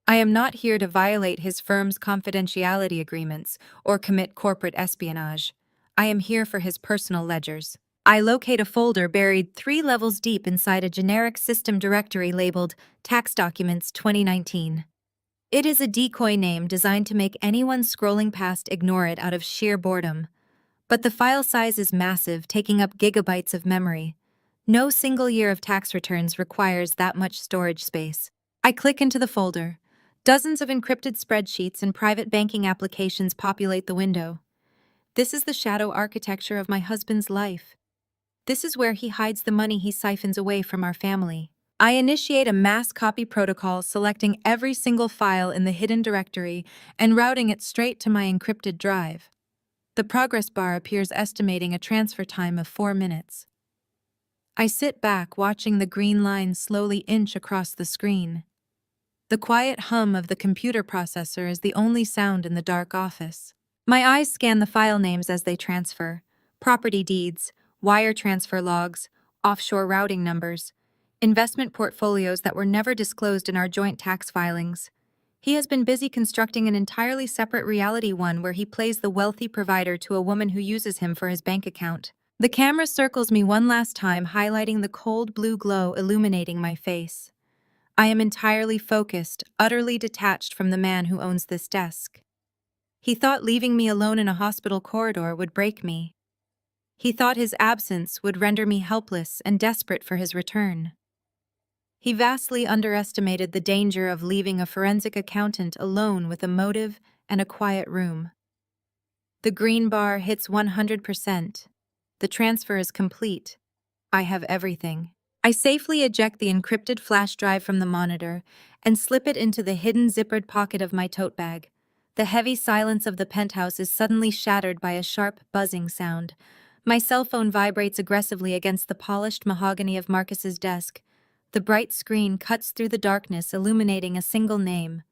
I am not here to violate his firm's confidentiality agreements or commit corporate espionage. I am here for his personal ledgers. I locate a folder buried 3 levels deep inside a generic system directory labeled Tax Documents 2019. It is a decoy name designed to make anyone scrolling past ignore it out of sheer boredom. But the file size is massive, taking up gigabytes of memory. No single year of tax returns requires that much storage space. I click into the folder. Dozens of encrypted spreadsheets and private banking applications populate the window. This is the shadow architecture of my husband's life. This is where he hides the money he siphons away from our family. I initiate a mass copy protocol, selecting every single file in the hidden directory and routing it straight to my encrypted drive. The progress bar appears, estimating a transfer time of 4 minutes. I sit back, watching the green line slowly inch across the screen. The quiet hum of the computer processor is the only sound in the dark office. My eyes scan the file names as they transfer: property deeds, wire transfer logs, offshore routing numbers, investment portfolios that were never disclosed in our joint tax filings. He has been busy constructing an entirely separate reality one where he plays the wealthy provider to a woman who uses him for his bank account. The camera circles me one last time, highlighting the cold blue glow illuminating my face. I am entirely focused, utterly detached from the man who owns this desk. He thought leaving me alone in a hospital corridor would break me. He thought his absence would render me helpless and desperate for his return. He vastly underestimated the danger of leaving a forensic accountant alone with a motive and a quiet room. The green bar hits 100%. The transfer is complete. I have everything. I safely eject the encrypted flash drive from the monitor and slip it into the hidden zippered pocket of my tote bag. The heavy silence of the penthouse is suddenly shattered by a sharp, buzzing sound. My cell phone vibrates aggressively against the polished mahogany of Marcus's desk. The bright screen cuts through the darkness, illuminating a single name: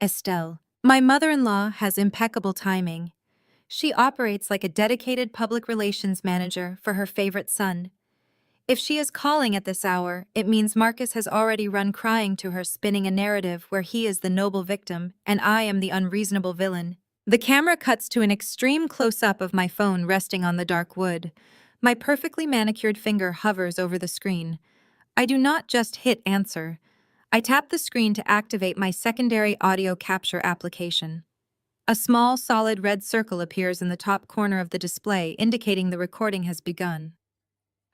Estelle. My mother-in-law has impeccable timing. She operates like a dedicated public relations manager for her favorite son. If she is calling at this hour, it means Marcus has already run crying to her, spinning a narrative where he is the noble victim and I am the unreasonable villain. The camera cuts to an extreme close-up of my phone resting on the dark wood. My perfectly manicured finger hovers over the screen. I do not just hit answer. I tap the screen to activate my secondary audio capture application. A small, solid red circle appears in the top corner of the display, indicating the recording has begun.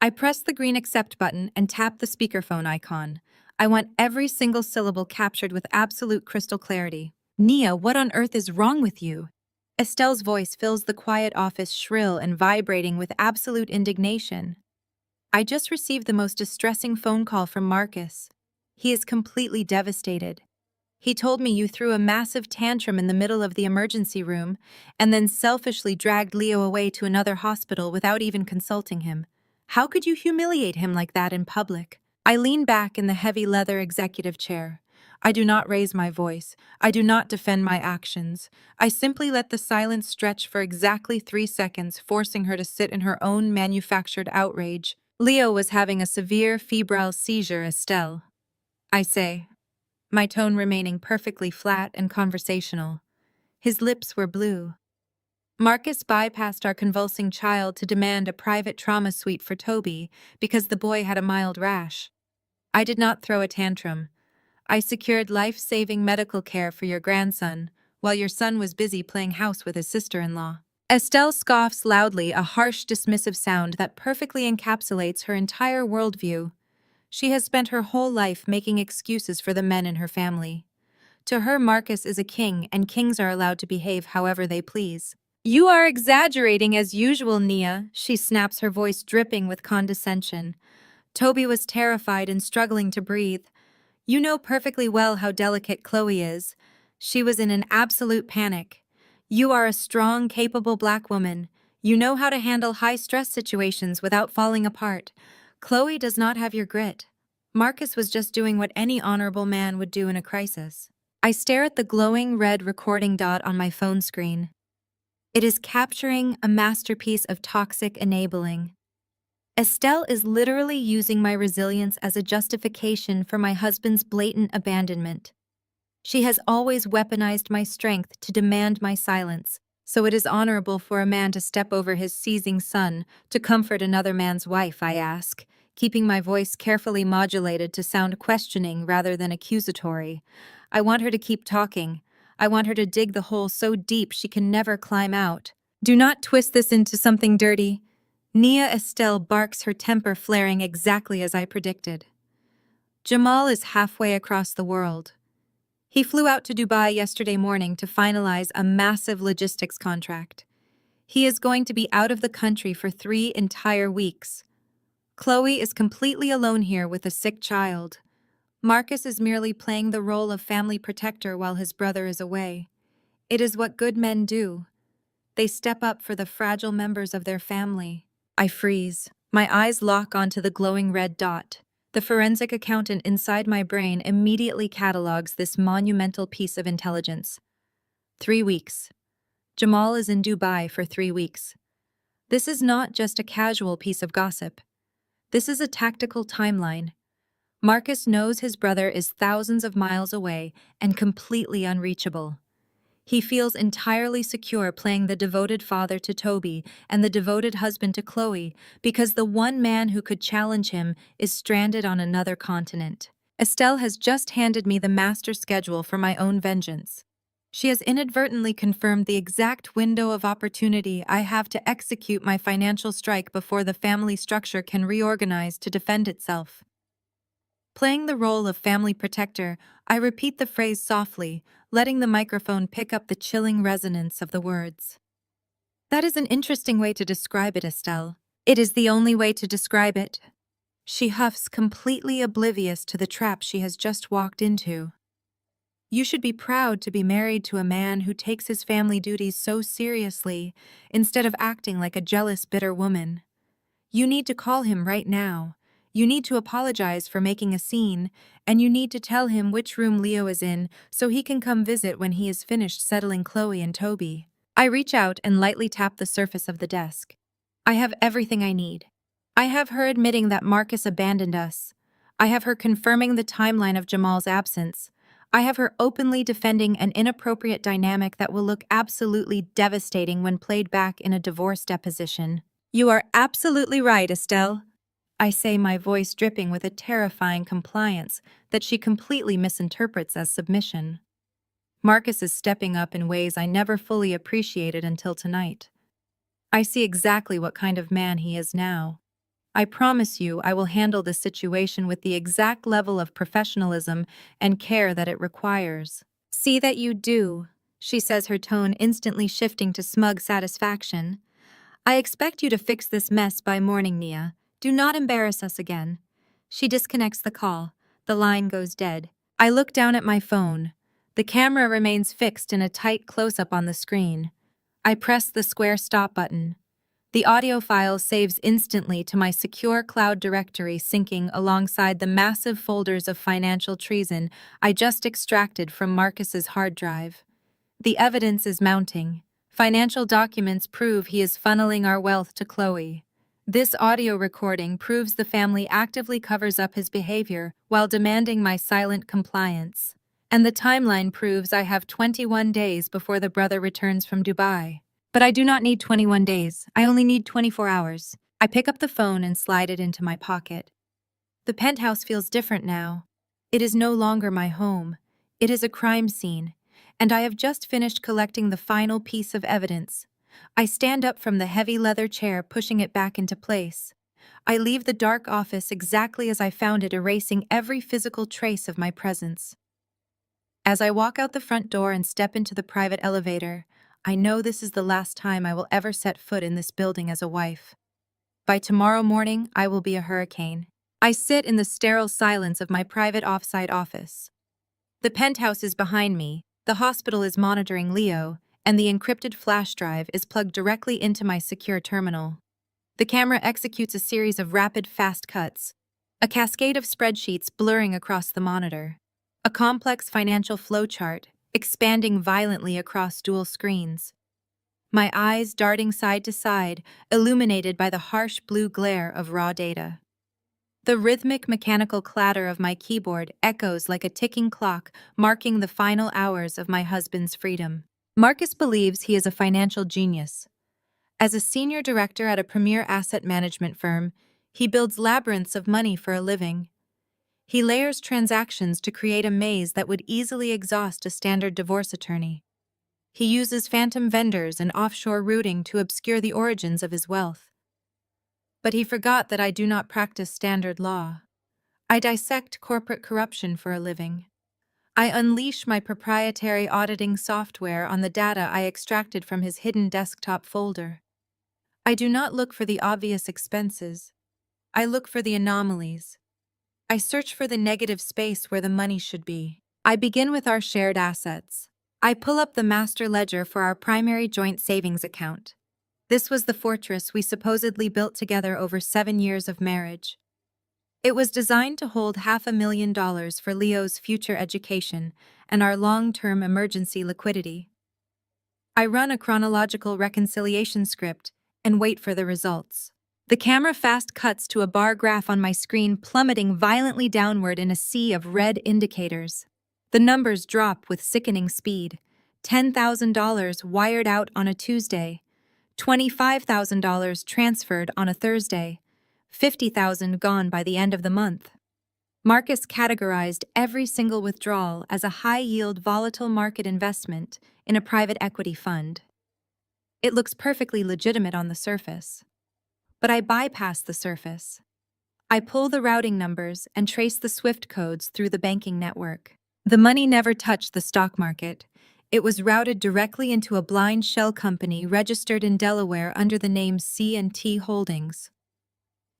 I press the green accept button and tap the speakerphone icon. I want every single syllable captured with absolute crystal clarity. Nia, what on earth is wrong with you? Estelle's voice fills the quiet office, shrill and vibrating with absolute indignation. I just received the most distressing phone call from Marcus. He is completely devastated. He told me you threw a massive tantrum in the middle of the emergency room and then selfishly dragged Leo away to another hospital without even consulting him. How could you humiliate him like that in public? I lean back in the heavy leather executive chair. I do not raise my voice. I do not defend my actions. I simply let the silence stretch for exactly 3 seconds, forcing her to sit in her own manufactured outrage. Leo was having a severe febrile seizure, Estelle. I say, my tone remaining perfectly flat and conversational. His lips were blue. Marcus bypassed our convulsing child to demand a private trauma suite for Toby because the boy had a mild rash. I did not throw a tantrum. I secured life-saving medical care for your grandson while your son was busy playing house with his sister-in-law. Estelle scoffs loudly, a harsh, dismissive sound that perfectly encapsulates her entire worldview. She has spent her whole life making excuses for the men in her family. To her, Marcus is a king, and kings are allowed to behave however they please. You are exaggerating as usual, Nia, she snaps, her voice dripping with condescension. Toby was terrified and struggling to breathe. You know perfectly well how delicate Chloe is. She was in an absolute panic. You are a strong, capable black woman. You know how to handle high-stress situations without falling apart. Chloe does not have your grit. Marcus was just doing what any honorable man would do in a crisis. I stare at the glowing red recording dot on my phone screen. It is capturing a masterpiece of toxic enabling. Estelle is literally using my resilience as a justification for my husband's blatant abandonment. She has always weaponized my strength to demand my silence, so it is honorable for a man to step over his seizing son to comfort another man's wife, I ask, keeping my voice carefully modulated to sound questioning rather than accusatory. I want her to keep talking. I want her to dig the hole so deep she can never climb out. Do not twist this into something dirty. Nia Estelle barks, her temper flaring exactly as I predicted. Jamal is halfway across the world. He flew out to Dubai yesterday morning to finalize a massive logistics contract. He is going to be out of the country for 3 entire weeks. Chloe is completely alone here with a sick child. Marcus is merely playing the role of family protector while his brother is away. It is what good men do. They step up for the fragile members of their family. I freeze. My eyes lock onto the glowing red dot. The forensic accountant inside my brain immediately catalogs this monumental piece of intelligence. 3 weeks. Jamal is in Dubai for 3 weeks. This is not just a casual piece of gossip. This is a tactical timeline. Marcus knows his brother is thousands of miles away and completely unreachable. He feels entirely secure playing the devoted father to Toby and the devoted husband to Chloe because the one man who could challenge him is stranded on another continent. Estelle has just handed me the master schedule for my own vengeance. She has inadvertently confirmed the exact window of opportunity I have to execute my financial strike before the family structure can reorganize to defend itself. Playing the role of family protector, I repeat the phrase softly, letting the microphone pick up the chilling resonance of the words. That is an interesting way to describe it, Estelle. It is the only way to describe it. She huffs, completely oblivious to the trap she has just walked into. You should be proud to be married to a man who takes his family duties so seriously, instead of acting like a jealous, bitter woman. You need to call him right now. You need to apologize for making a scene, and you need to tell him which room Leo is in so he can come visit when he is finished settling Chloe and Toby. I reach out and lightly tap the surface of the desk. I have everything I need. I have her admitting that Marcus abandoned us. I have her confirming the timeline of Jamal's absence. I have her openly defending an inappropriate dynamic that will look absolutely devastating when played back in a divorce deposition. You are absolutely right, Estelle. I say, my voice dripping with a terrifying compliance that she completely misinterprets as submission. Marcus is stepping up in ways I never fully appreciated until tonight. I see exactly what kind of man he is now. I promise you I will handle this situation with the exact level of professionalism and care that it requires. See that you do, she says, her tone instantly shifting to smug satisfaction. I expect you to fix this mess by morning, Nia. Do not embarrass us again. She disconnects the call. The line goes dead. I look down at my phone. The camera remains fixed in a tight close-up on the screen. I press the square stop button. The audio file saves instantly to my secure cloud directory, syncing alongside the massive folders of financial treason I just extracted from Marcus's hard drive. The evidence is mounting. Financial documents prove he is funneling our wealth to Chloe. This audio recording proves the family actively covers up his behavior while demanding my silent compliance. And the timeline proves I have 21 days before the brother returns from Dubai. But I do not need 21 days. I only need 24 hours. I pick up the phone and slide it into my pocket. The penthouse feels different now. It is no longer my home. It is a crime scene, and I have just finished collecting the final piece of evidence. I stand up from the heavy leather chair, pushing it back into place. I leave the dark office exactly as I found it, erasing every physical trace of my presence. As I walk out the front door and step into the private elevator, I know this is the last time I will ever set foot in this building as a wife. By tomorrow morning, I will be a hurricane. I sit in the sterile silence of my private offsite office. The penthouse is behind me, the hospital is monitoring Leo, and the encrypted flash drive is plugged directly into my secure terminal. The camera executes a series of rapid, fast cuts, a cascade of spreadsheets blurring across the monitor, a complex financial flowchart expanding violently across dual screens. My eyes darting side to side, illuminated by the harsh blue glare of raw data. The rhythmic mechanical clatter of my keyboard echoes like a ticking clock, marking the final hours of my husband's freedom. Marcus believes he is a financial genius. As a senior director at a premier asset management firm, he builds labyrinths of money for a living. He layers transactions to create a maze that would easily exhaust a standard divorce attorney. He uses phantom vendors and offshore routing to obscure the origins of his wealth. But he forgot that I do not practice standard law. I dissect corporate corruption for a living. I unleash my proprietary auditing software on the data I extracted from his hidden desktop folder. I do not look for the obvious expenses. I look for the anomalies. I search for the negative space where the money should be. I begin with our shared assets. I pull up the master ledger for our primary joint savings account. This was the fortress we supposedly built together over 7 years of marriage. It was designed to hold $500,000 for Leo's future education and our long-term emergency liquidity. I run a chronological reconciliation script and wait for the results. The camera fast cuts to a bar graph on my screen plummeting violently downward in a sea of red indicators. The numbers drop with sickening speed. $10,000 wired out on a Tuesday, $25,000 transferred on a Thursday, $50,000 gone by the end of the month. Marcus categorized every single withdrawal as a high-yield volatile market investment in a private equity fund. It looks perfectly legitimate on the surface. But I bypass the surface. I pull the routing numbers and trace the SWIFT codes through the banking network. The money never touched the stock market. It was routed directly into a blind shell company registered in Delaware under the name C&T Holdings.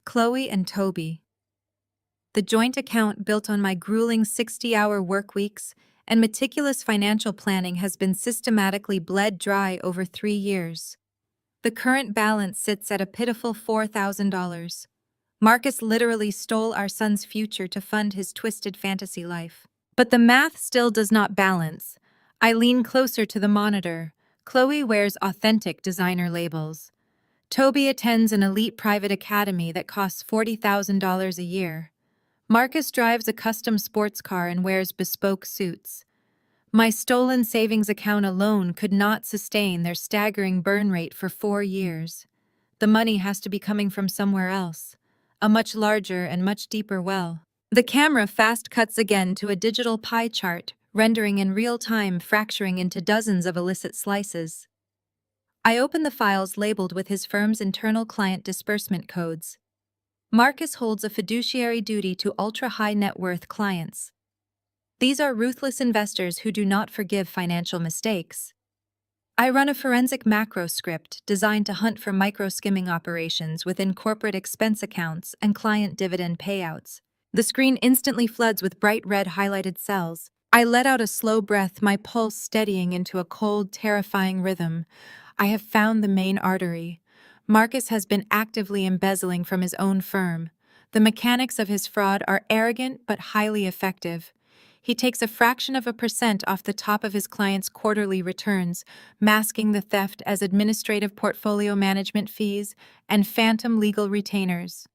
Chloe and Toby. The joint account built on my grueling 60-hour work weeks and meticulous financial planning has been systematically bled dry over 3 years. The current balance sits at a pitiful $4,000. Marcus literally stole our son's future to fund his twisted fantasy life. But the math still does not balance. I lean closer to the monitor. Chloe wears authentic designer labels. Toby attends an elite private academy that costs $40,000 a year. Marcus drives a custom sports car and wears bespoke suits. My stolen savings account alone could not sustain their staggering burn rate for 4 years. The money has to be coming from somewhere else, a much larger and much deeper well. The camera fast cuts again to a digital pie chart, rendering in real time, fracturing into dozens of illicit slices. I open the files labeled with his firm's internal client disbursement codes. Marcus holds a fiduciary duty to ultra-high net worth clients. These are ruthless investors who do not forgive financial mistakes. I run a forensic macro script designed to hunt for micro-skimming operations within corporate expense accounts and client dividend payouts. The screen instantly floods with bright red highlighted cells. I let out a slow breath, my pulse steadying into a cold, terrifying rhythm. I have found the main artery. Marcus has been actively embezzling from his own firm. The mechanics of his fraud are arrogant but highly effective. He takes a fraction of a percent off the top of his clients' quarterly returns, masking the theft as administrative portfolio management fees and phantom legal retainers.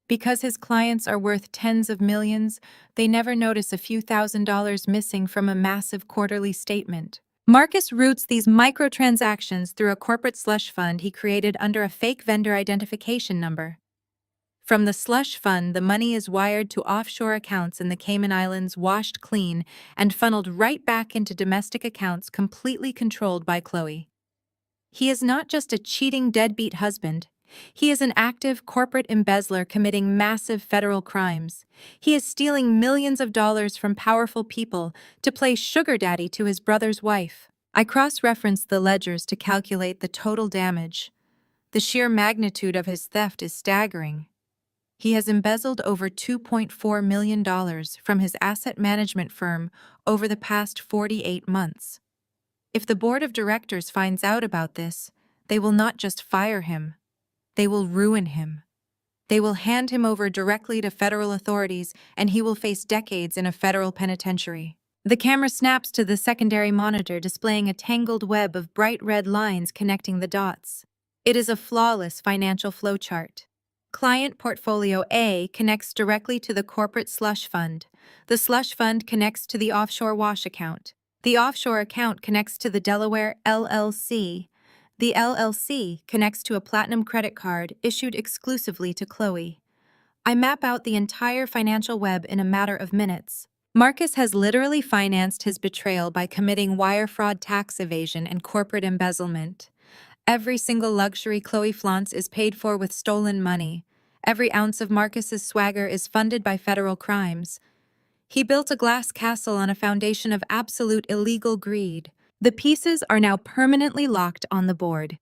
Because his clients are worth tens of millions, they never notice a few $1,000s missing from a massive quarterly statement. Marcus routes these microtransactions through a corporate slush fund he created under a fake vendor identification number. From the slush fund, the money is wired to offshore accounts in the Cayman Islands, washed clean, and funneled right back into domestic accounts completely controlled by Chloe. He is not just a cheating deadbeat husband. He is an active corporate embezzler committing massive federal crimes. He is stealing millions of dollars from powerful people to play sugar daddy to his brother's wife. I cross-reference the ledgers to calculate the total damage. The sheer magnitude of his theft is staggering. He has embezzled over $2.4 million from his asset management firm over the past 48 months. If the board of directors finds out about this, they will not just fire him. They will ruin him. They will hand him over directly to federal authorities, and he will face decades in a federal penitentiary. The camera snaps to the secondary monitor, displaying a tangled web of bright red lines connecting the dots. It is a flawless financial flowchart. Client Portfolio A connects directly to the corporate slush fund. The slush fund connects to the offshore wash account. The offshore account connects to the Delaware LLC. The LLC connects to a platinum credit card issued exclusively to Chloe. I map out the entire financial web in a matter of minutes. Marcus has literally financed his betrayal by committing wire fraud, tax evasion, and corporate embezzlement. Every single luxury Chloe flaunts is paid for with stolen money. Every ounce of Marcus's swagger is funded by federal crimes. He built a glass castle on a foundation of absolute illegal greed. The pieces are now permanently locked on the board.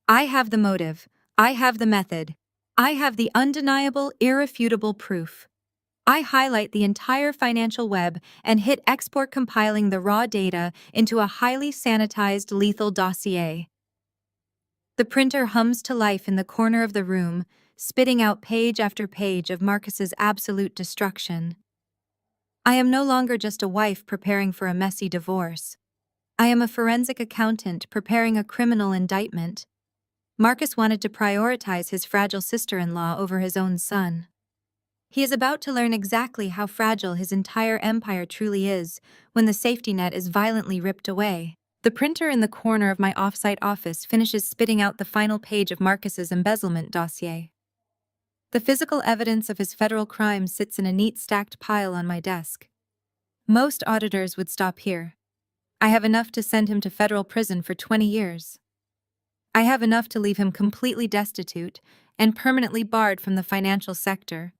I have the motive. I have the method. I have the undeniable, irrefutable proof. I highlight the entire financial web and hit export, compiling the raw data into a highly sanitized, lethal dossier. The printer hums to life in the corner of the room, spitting out page after page of Marcus's absolute destruction. I am no longer just a wife preparing for a messy divorce. I am a forensic accountant preparing a criminal indictment. Marcus wanted to prioritize his fragile sister-in-law over his own son. He is about to learn exactly how fragile his entire empire truly is when the safety net is violently ripped away. The printer in the corner of my off-site office finishes spitting out the final page of Marcus's embezzlement dossier. The physical evidence of his federal crime sits in a neat stacked pile on my desk. Most auditors would stop here. I have enough to send him to federal prison for 20 years. I have enough to leave him completely destitute and permanently barred from the financial sector.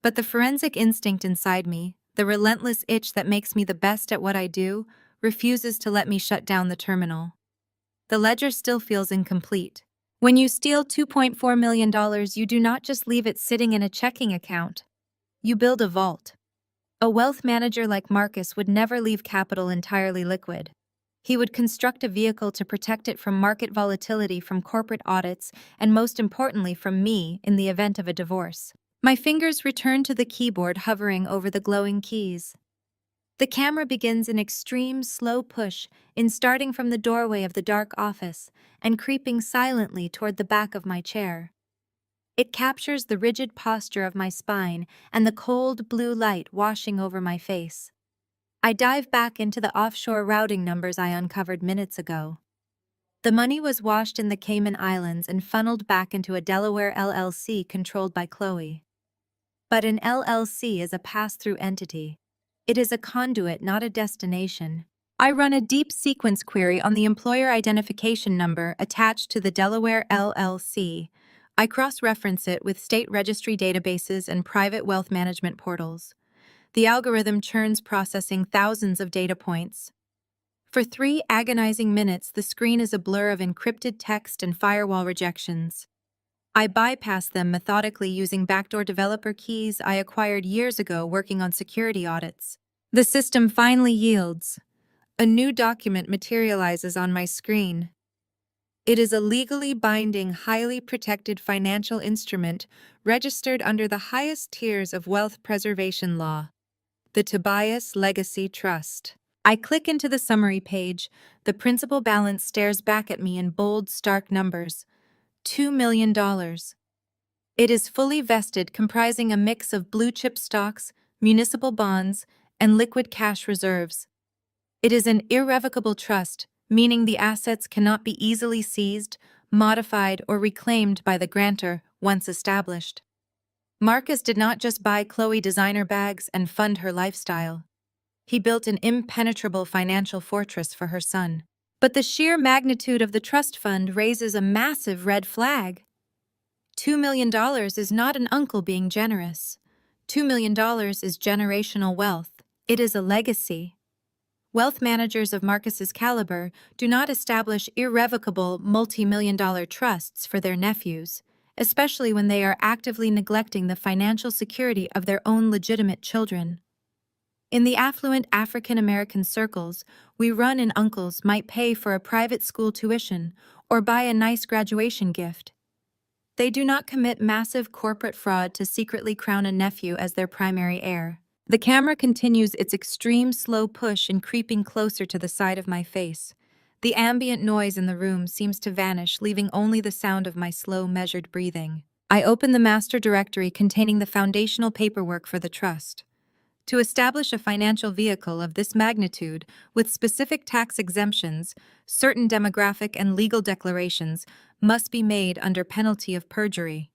But the forensic instinct inside me, the relentless itch that makes me the best at what I do, refuses to let me shut down the terminal. The ledger still feels incomplete. When you steal $2.4 million, you do not just leave it sitting in a checking account. You build a vault. A wealth manager like Marcus would never leave capital entirely liquid. He would construct a vehicle to protect it from market volatility, from corporate audits, and most importantly from me in the event of a divorce. My fingers return to the keyboard, hovering over the glowing keys. The camera begins an extreme, slow push in starting from the doorway of the dark office and creeping silently toward the back of my chair. It captures the rigid posture of my spine and the cold blue light washing over my face. I dive back into the offshore routing numbers I uncovered minutes ago. The money was washed in the Cayman Islands and funneled back into a Delaware LLC controlled by Chloe. But an LLC is a pass-through entity. It is a conduit, not a destination. I run a deep sequence query on the employer identification number attached to the Delaware LLC. I cross-reference it with state registry databases and private wealth management portals. The algorithm churns, processing thousands of data points. For 3 agonizing minutes, the screen is a blur of encrypted text and firewall rejections. I bypass them methodically using backdoor developer keys I acquired years ago working on security audits. The system finally yields. A new document materializes on my screen. It is a legally binding, highly protected financial instrument registered under the highest tiers of wealth preservation law, the Tobias Legacy Trust. I click into the summary page. The principal balance stares back at me in bold, stark numbers. $2 million. It is fully vested, comprising a mix of blue-chip stocks, municipal bonds, and liquid cash reserves. It is an irrevocable trust, meaning the assets cannot be easily seized, modified, or reclaimed by the grantor once established. Marcus did not just buy Chloe designer bags and fund her lifestyle. He built an impenetrable financial fortress for her son. But the sheer magnitude of the trust fund raises a massive red flag. $2 million is not an uncle being generous. $2 million is generational wealth. It is a legacy. Wealth managers of Marcus's caliber do not establish irrevocable multi-million-dollar trusts for their nephews, especially when they are actively neglecting the financial security of their own legitimate children. In the affluent African-American circles we run in, uncles might pay for a private school tuition or buy a nice graduation gift. They do not commit massive corporate fraud to secretly crown a nephew as their primary heir. The camera continues its extreme slow push in creeping closer to the side of my face. The ambient noise in the room seems to vanish, leaving only the sound of my slow, measured breathing. I open the master directory containing the foundational paperwork for the trust. To establish a financial vehicle of this magnitude, with specific tax exemptions, certain demographic and legal declarations must be made under penalty of perjury.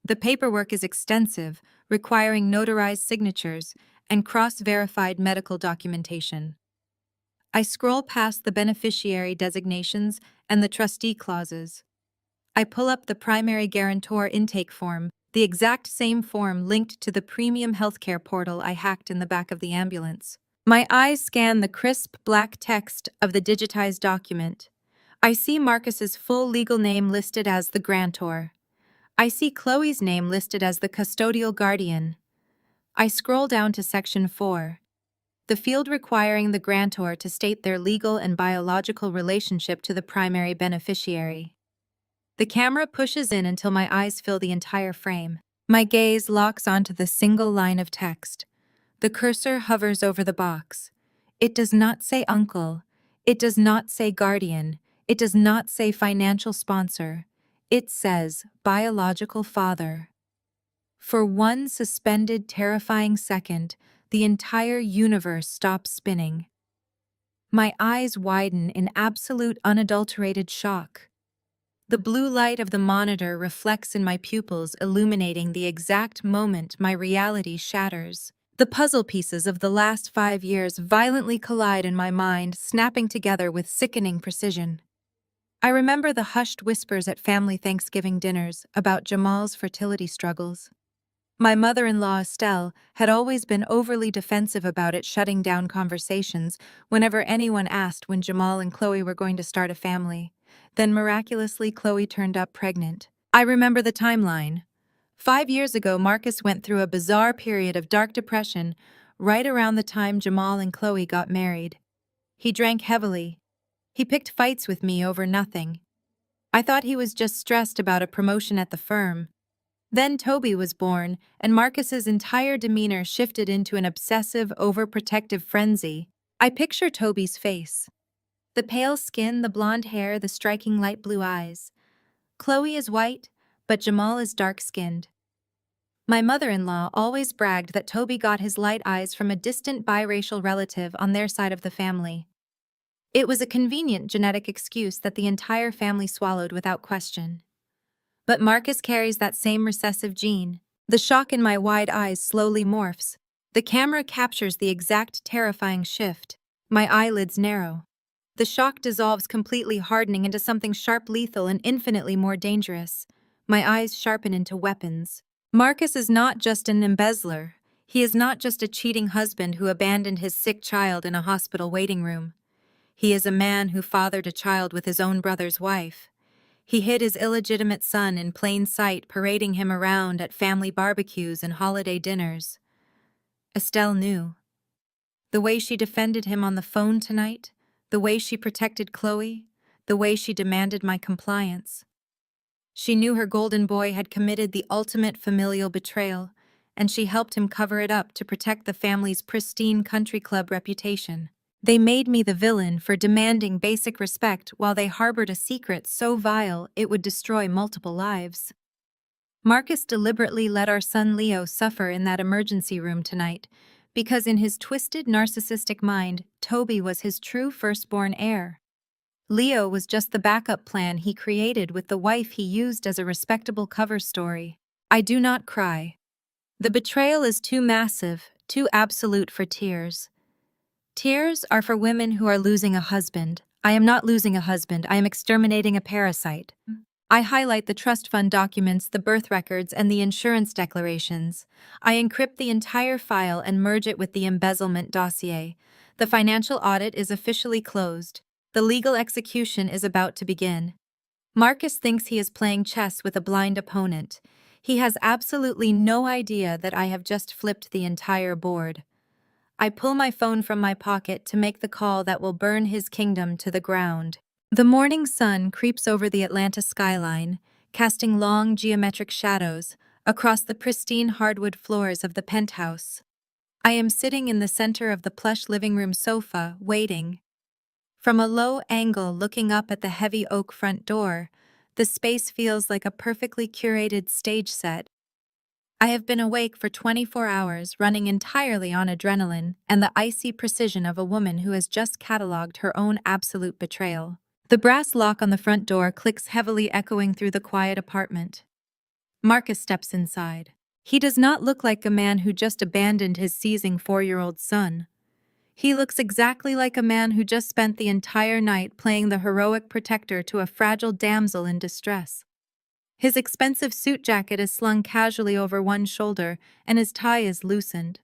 The paperwork is extensive, requiring notarized signatures and cross-verified medical documentation. I scroll past the beneficiary designations and the trustee clauses. I pull up the primary guarantor intake form, the exact same form linked to the premium healthcare portal I hacked in the back of the ambulance. My eyes scan the crisp black text of the digitized document. I see Marcus's full legal name listed as the grantor. I see Chloe's name listed as the custodial guardian. I scroll down to Section 4, the field requiring the grantor to state their legal and biological relationship to the primary beneficiary. The camera pushes in until my eyes fill the entire frame. My gaze locks onto the single line of text. The cursor hovers over the box. It does not say uncle. It does not say guardian. It does not say financial sponsor. It says, biological father. For one suspended, terrifying second, the entire universe stops spinning. My eyes widen in absolute unadulterated shock. The blue light of the monitor reflects in my pupils, illuminating the exact moment my reality shatters. The puzzle pieces of the last 5 years violently collide in my mind, snapping together with sickening precision. I remember the hushed whispers at family Thanksgiving dinners about Jamal's fertility struggles. My mother-in-law, Estelle, had always been overly defensive about it, shutting down conversations whenever anyone asked when Jamal and Chloe were going to start a family. Then miraculously, Chloe turned up pregnant. I remember the timeline. 5 years ago, Marcus went through a bizarre period of dark depression right around the time Jamal and Chloe got married. He drank heavily. He picked fights with me over nothing. I thought he was just stressed about a promotion at the firm. Then Toby was born, and Marcus's entire demeanor shifted into an obsessive, overprotective frenzy. I picture Toby's face. The pale skin, the blonde hair, the striking light blue eyes. Chloe is white, but Jamal is dark-skinned. My mother-in-law always bragged that Toby got his light eyes from a distant biracial relative on their side of the family. It was a convenient genetic excuse that the entire family swallowed without question. But Marcus carries that same recessive gene. The shock in my wide eyes slowly morphs. The camera captures the exact terrifying shift. My eyelids narrow. The shock dissolves completely, hardening into something sharp, lethal, and infinitely more dangerous. My eyes sharpen into weapons. Marcus is not just an embezzler. He is not just a cheating husband who abandoned his sick child in a hospital waiting room. He is a man who fathered a child with his own brother's wife. He hid his illegitimate son in plain sight, parading him around at family barbecues and holiday dinners. Estelle knew. The way she defended him on the phone tonight, the way she protected Chloe, the way she demanded my compliance. She knew her golden boy had committed the ultimate familial betrayal, and she helped him cover it up to protect the family's pristine country club reputation. They made me the villain for demanding basic respect while they harbored a secret so vile it would destroy multiple lives. Marcus deliberately let our son Leo suffer in that emergency room tonight, because in his twisted, narcissistic mind, Toby was his true firstborn heir. Leo was just the backup plan he created with the wife he used as a respectable cover story. I do not cry. The betrayal is too massive, too absolute for tears. Tears are for women who are losing a husband. I am not losing a husband, I am exterminating a parasite. I highlight the trust fund documents, the birth records, and the insurance declarations. I encrypt the entire file and merge it with the embezzlement dossier. The financial audit is officially closed. The legal execution is about to begin. Marcus thinks he is playing chess with a blind opponent. He has absolutely no idea that I have just flipped the entire board. I pull my phone from my pocket to make the call that will burn his kingdom to the ground. The morning sun creeps over the Atlanta skyline, casting long geometric shadows across the pristine hardwood floors of the penthouse. I am sitting in the center of the plush living room sofa, waiting. From a low angle looking up at the heavy oak front door, the space feels like a perfectly curated stage set. I have been awake for 24 hours, running entirely on adrenaline and the icy precision of a woman who has just cataloged her own absolute betrayal. The brass lock on the front door clicks heavily, echoing through the quiet apartment. Marcus steps inside. He does not look like a man who just abandoned his seizing 4-year-old son. He looks exactly like a man who just spent the entire night playing the heroic protector to a fragile damsel in distress. His expensive suit jacket is slung casually over one shoulder, and his tie is loosened.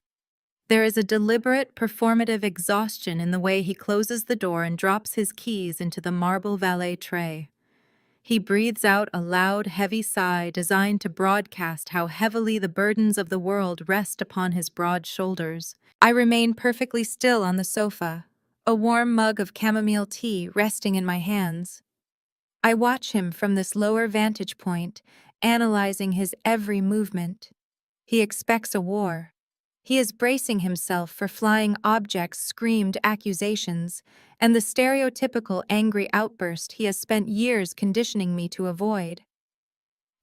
There is a deliberate, performative exhaustion in the way he closes the door and drops his keys into the marble valet tray. He breathes out a loud, heavy sigh designed to broadcast how heavily the burdens of the world rest upon his broad shoulders. I remain perfectly still on the sofa, a warm mug of chamomile tea resting in my hands. I watch him from this lower vantage point, analyzing his every movement. He expects a war. He is bracing himself for flying objects, screamed accusations, and the stereotypical angry outburst he has spent years conditioning me to avoid.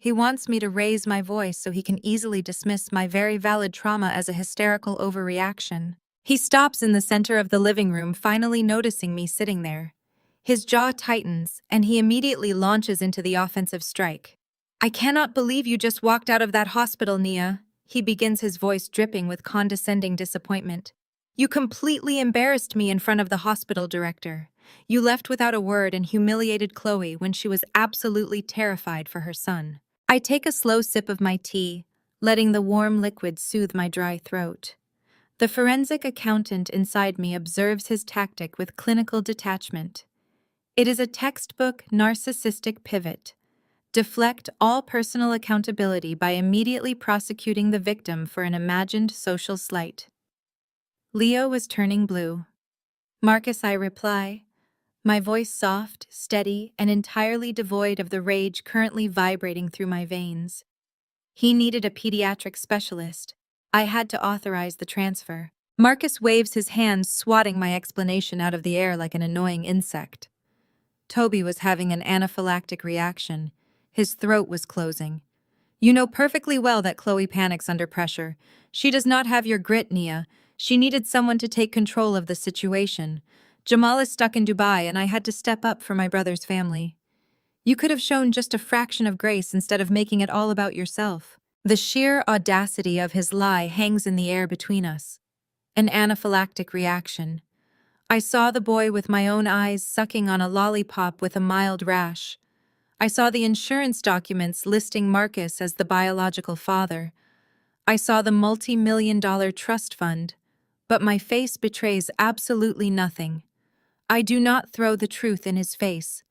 He wants me to raise my voice so he can easily dismiss my very valid trauma as a hysterical overreaction. He stops in the center of the living room, finally noticing me sitting there. His jaw tightens, and he immediately launches into the offensive strike. "I cannot believe you just walked out of that hospital, Nia," he begins, his voice dripping with condescending disappointment. "You completely embarrassed me in front of the hospital director. You left without a word and humiliated Chloe when she was absolutely terrified for her son." I take a slow sip of my tea, letting the warm liquid soothe my dry throat. The forensic accountant inside me observes his tactic with clinical detachment. It is a textbook narcissistic pivot. Deflect all personal accountability by immediately prosecuting the victim for an imagined social slight. Leo was turning blue. "Marcus," I reply, my voice soft, steady, and entirely devoid of the rage currently vibrating through my veins. "He needed a pediatric specialist. I had to authorize the transfer." Marcus waves his hand, swatting my explanation out of the air like an annoying insect. Toby was having an anaphylactic reaction. His throat was closing. "You know perfectly well that Chloe panics under pressure. She does not have your grit, Nia. She needed someone to take control of the situation. Jamal is stuck in Dubai, and I had to step up for my brother's family. You could have shown just a fraction of grace instead of making it all about yourself." The sheer audacity of his lie hangs in the air between us. An anaphylactic reaction. I saw the boy with my own eyes sucking on a lollipop with a mild rash. I saw the insurance documents listing Marcus as the biological father. I saw the multi-million-dollar trust fund, but my face betrays absolutely nothing. I do not throw the truth in his face.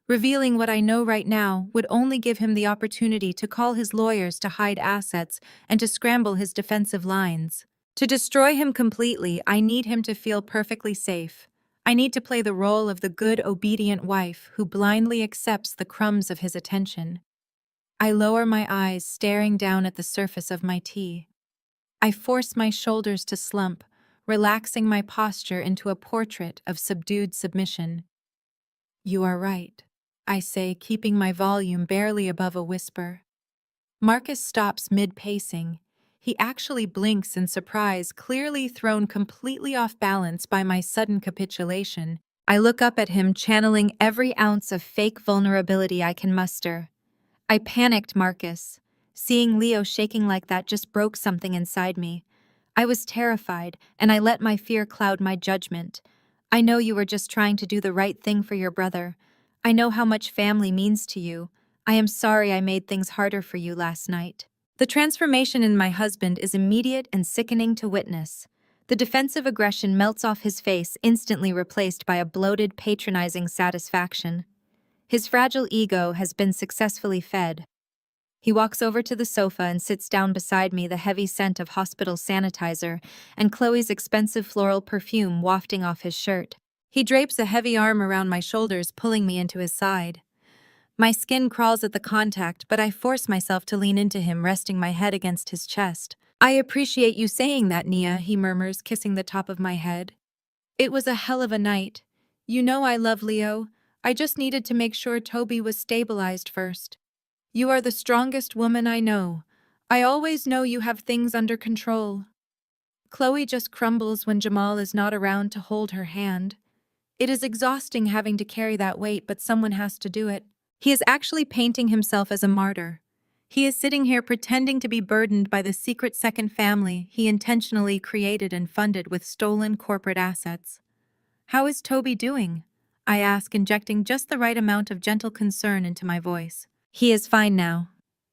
Revealing what I know right now would only give him the opportunity to call his lawyers to hide assets and to scramble his defensive lines. To destroy him completely, I need him to feel perfectly safe. I need to play the role of the good, obedient wife who blindly accepts the crumbs of his attention. I lower my eyes, staring down at the surface of my tea. I force my shoulders to slump, relaxing my posture into a portrait of subdued submission. "You are right," I say, keeping my volume barely above a whisper. Marcus stops mid-pacing. He actually blinks in surprise, clearly thrown completely off balance by my sudden capitulation. I look up at him, channeling every ounce of fake vulnerability I can muster. "I panicked, Marcus. Seeing Leo shaking like that just broke something inside me. I was terrified, and I let my fear cloud my judgment. I know you were just trying to do the right thing for your brother. I know how much family means to you. I am sorry I made things harder for you last night." The transformation in my husband is immediate and sickening to witness. The defensive aggression melts off his face, instantly replaced by a bloated, patronizing satisfaction. His fragile ego has been successfully fed. He walks over to the sofa and sits down beside me, the heavy scent of hospital sanitizer and Chloe's expensive floral perfume wafting off his shirt. He drapes a heavy arm around my shoulders, pulling me into his side. My skin crawls at the contact, but I force myself to lean into him, resting my head against his chest. "I appreciate you saying that, Nia," he murmurs, kissing the top of my head. "It was a hell of a night. You know I love Leo. I just needed to make sure Toby was stabilized first. You are the strongest woman I know. I always know you have things under control." Chloe just crumbles when Jamal is not around to hold her hand. It is exhausting having to carry that weight, but someone has to do it. He is actually painting himself as a martyr. He is sitting here pretending to be burdened by the secret second family he intentionally created and funded with stolen corporate assets. "How is Toby doing?" I ask, injecting just the right amount of gentle concern into my voice. "He is fine now."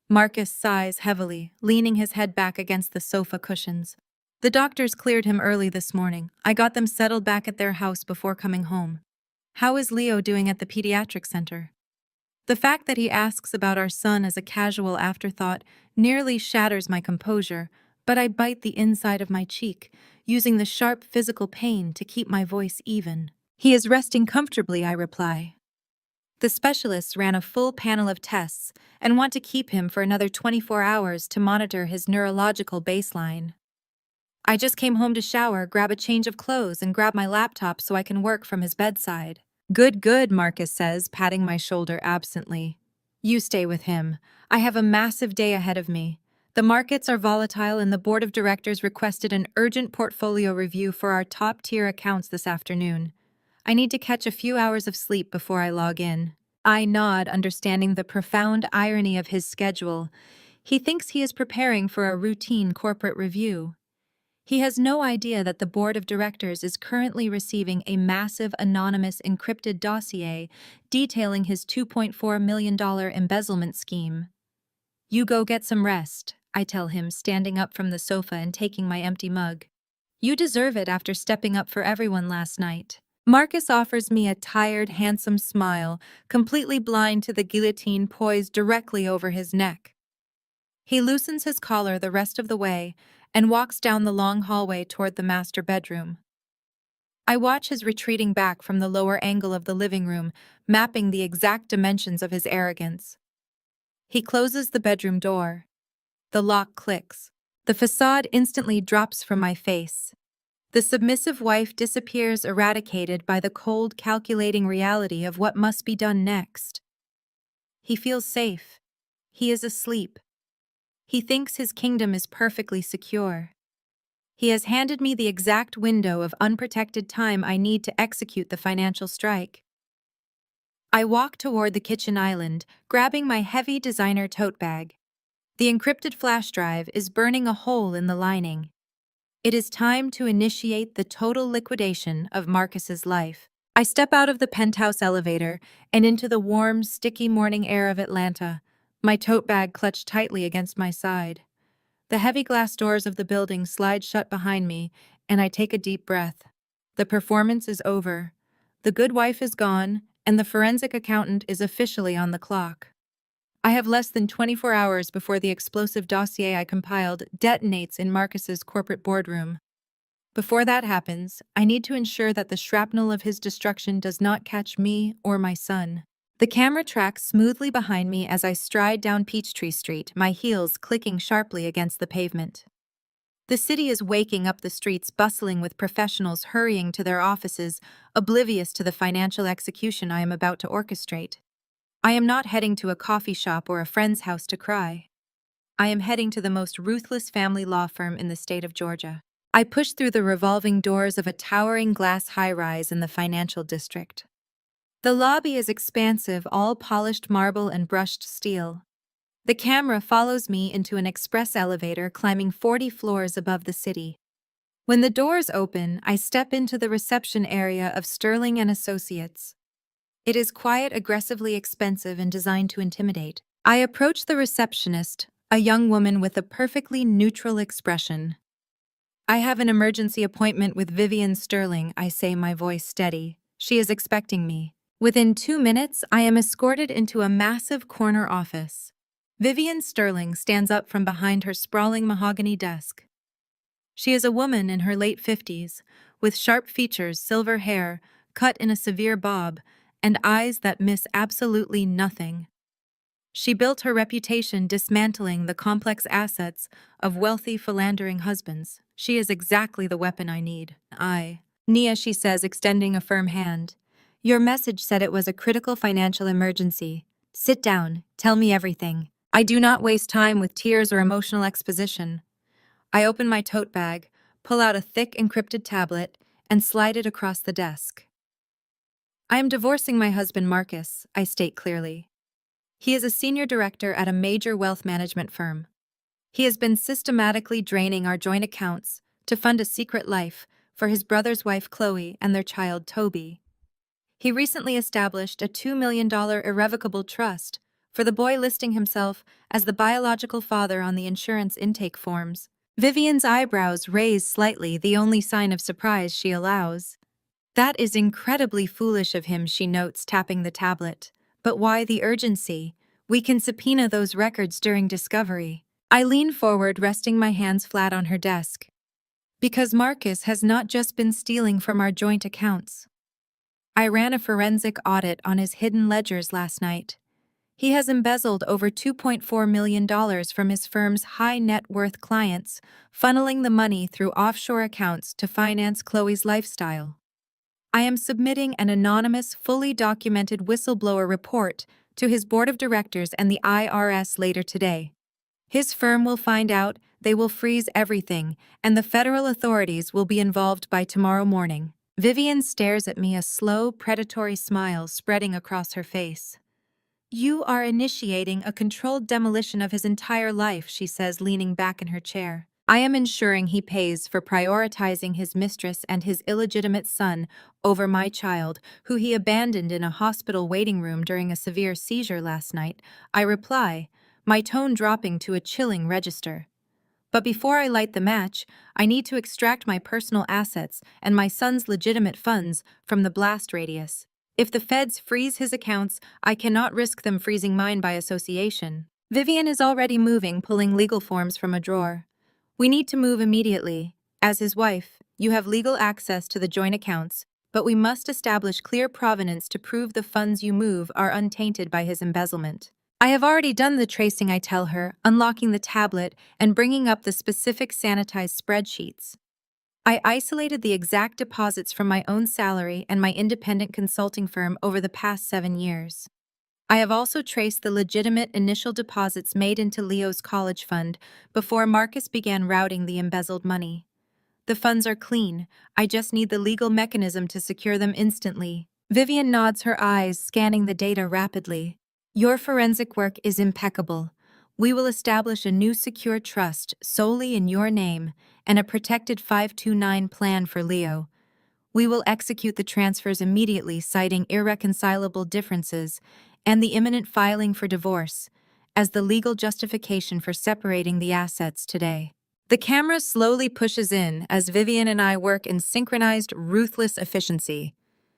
Marcus sighs heavily, leaning his head back against the sofa cushions. "The doctors cleared him early this morning. I got them settled back at their house before coming home." "How is Leo doing at the pediatric center?" The fact that he asks about our son as a casual afterthought nearly shatters my composure, but I bite the inside of my cheek, using the sharp physical pain to keep my voice even. "He is resting comfortably," I reply. "The specialists ran a full panel of tests and want to keep him for another 24 hours to monitor his neurological baseline. I just came home to shower, grab a change of clothes, and grab my laptop so I can work from his bedside." "Good, good," Marcus says, patting my shoulder absently. You stay with him. I have a massive day ahead of me. The markets are volatile and the board of directors requested an urgent portfolio review for our top-tier accounts this afternoon. I need to catch a few hours of sleep before I log in. I nod, understanding the profound irony of his schedule. He thinks he is preparing for a routine corporate review. He has no idea that the board of directors is currently receiving a massive anonymous encrypted dossier detailing his $2.4 million embezzlement scheme. You go get some rest, I tell him, standing up from the sofa and taking my empty mug. You deserve it after stepping up for everyone last night. Marcus offers me a tired, handsome smile, completely blind to the guillotine poised directly over his neck. He loosens his collar the rest of the way and walks down the long hallway toward the master bedroom. I watch his retreating back from the lower angle of the living room, mapping the exact dimensions of his arrogance. He closes the bedroom door. The lock clicks. The facade instantly drops from my face. The submissive wife disappears, eradicated by the cold, calculating reality of what must be done next. He feels safe. He is asleep. He thinks his kingdom is perfectly secure. He has handed me the exact window of unprotected time I need to execute the financial strike. I walk toward the kitchen island, grabbing my heavy designer tote bag. The encrypted flash drive is burning a hole in the lining. It is time to initiate the total liquidation of Marcus's life. I step out of the penthouse elevator and into the warm, sticky morning air of Atlanta, my tote bag clutched tightly against my side. The heavy glass doors of the building slide shut behind me, and I take a deep breath. The performance is over. The good wife is gone, and the forensic accountant is officially on the clock. I have less than 24 hours before the explosive dossier I compiled detonates in Marcus's corporate boardroom. Before that happens, I need to ensure that the shrapnel of his destruction does not catch me or my son. The camera tracks smoothly behind me as I stride down Peachtree Street, my heels clicking sharply against the pavement. The city is waking up, the streets bustling with professionals hurrying to their offices, oblivious to the financial execution I am about to orchestrate. I am not heading to a coffee shop or a friend's house to cry. I am heading to the most ruthless family law firm in the state of Georgia. I push through the revolving doors of a towering glass high-rise in the financial district. The lobby is expansive, all polished marble and brushed steel. The camera follows me into an express elevator climbing 40 floors above the city. When the doors open, I step into the reception area of Sterling & Associates. It is quiet, aggressively expensive, and designed to intimidate. I approach the receptionist, a young woman with a perfectly neutral expression. I have an emergency appointment with Vivian Sterling, I say, my voice steady. She is expecting me. Within 2 minutes, I am escorted into a massive corner office. Vivian Sterling stands up from behind her sprawling mahogany desk. She is a woman in her late 50s, with sharp features, silver hair, cut in a severe bob, and eyes that miss absolutely nothing. She built her reputation dismantling the complex assets of wealthy, philandering husbands. She is exactly the weapon I need. Nia, she says, extending a firm hand. Your message said it was a critical financial emergency. Sit down, tell me everything. I do not waste time with tears or emotional exposition. I open my tote bag, pull out a thick encrypted tablet, and slide it across the desk. I am divorcing my husband Marcus, I state clearly. He is a senior director at a major wealth management firm. He has been systematically draining our joint accounts to fund a secret life for his brother's wife Chloe and their child Toby. He recently established a $2 million irrevocable trust for the boy, listing himself as the biological father on the insurance intake forms. Vivian's eyebrows raise slightly, the only sign of surprise she allows. That is incredibly foolish of him, she notes, tapping the tablet. But why the urgency? We can subpoena those records during discovery. I lean forward, resting my hands flat on her desk. Because Marcus has not just been stealing from our joint accounts. I ran a forensic audit on his hidden ledgers last night. He has embezzled over $2.4 million from his firm's high-net-worth clients, funneling the money through offshore accounts to finance Chloe's lifestyle. I am submitting an anonymous, fully documented whistleblower report to his board of directors and the IRS later today. His firm will find out, they will freeze everything, and the federal authorities will be involved by tomorrow morning. Vivian stares at me, a slow, predatory smile spreading across her face. You are initiating a controlled demolition of his entire life, she says, leaning back in her chair. I am ensuring he pays for prioritizing his mistress and his illegitimate son over my child, who he abandoned in a hospital waiting room during a severe seizure last night. I reply, my tone dropping to a chilling register. But before I light the match, I need to extract my personal assets and my son's legitimate funds from the blast radius. If the feds freeze his accounts, I cannot risk them freezing mine by association. Vivian is already moving, pulling legal forms from a drawer. We need to move immediately. As his wife, you have legal access to the joint accounts, but we must establish clear provenance to prove the funds you move are untainted by his embezzlement. I have already done the tracing, I tell her, unlocking the tablet and bringing up the specific sanitized spreadsheets. I isolated the exact deposits from my own salary and my independent consulting firm over the past 7 years. I have also traced the legitimate initial deposits made into Leo's college fund before Marcus began routing the embezzled money. The funds are clean, I just need the legal mechanism to secure them instantly. Vivian nods her eyes, scanning the data rapidly. Your forensic work is impeccable. We will establish a new secure trust solely in your name and a protected 529 plan for Leo. We will execute the transfers immediately, citing irreconcilable differences and the imminent filing for divorce as the legal justification for separating the assets today. The camera slowly pushes in as Vivian and I work in synchronized, ruthless efficiency.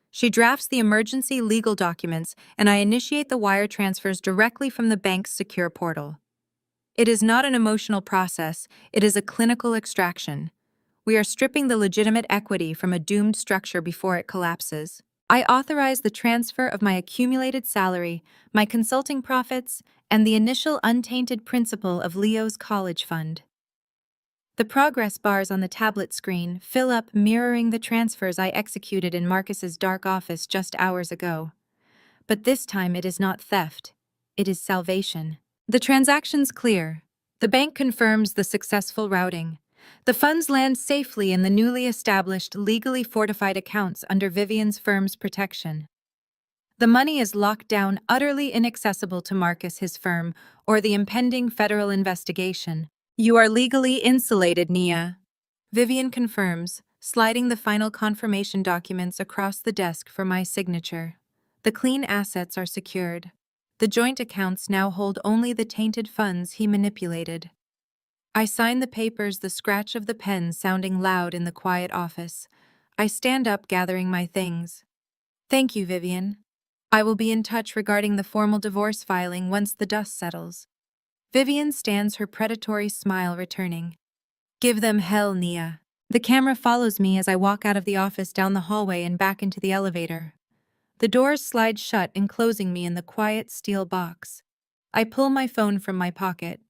She drafts the emergency legal documents, and I initiate the wire transfers directly from the bank's secure portal. It is not an emotional process, it is a clinical extraction. We are stripping the legitimate equity from a doomed structure before it collapses. I authorize the transfer of my accumulated salary, my consulting profits, and the initial untainted principal of Leo's college fund. The progress bars on the tablet screen fill up, mirroring the transfers I executed in Marcus's dark office just hours ago. But this time it is not theft, it is salvation. The transaction's clear. The bank confirms the successful routing. The funds land safely in the newly established, legally fortified accounts under Vivian's firm's protection. The money is locked down, utterly inaccessible to Marcus, his firm, or the impending federal investigation. You are legally insulated, Nia. Vivian confirms, sliding the final confirmation documents across the desk for my signature. The clean assets are secured. The joint accounts now hold only the tainted funds he manipulated. I sign the papers, the scratch of the pen sounding loud in the quiet office. I stand up, gathering my things. Thank you, Vivian. I will be in touch regarding the formal divorce filing once the dust settles. Vivian stands, her predatory smile returning. Give them hell, Nia. The camera follows me as I walk out of the office, down the hallway, and back into the elevator. The doors slide shut, enclosing me in the quiet steel box. I pull my phone from my pocket.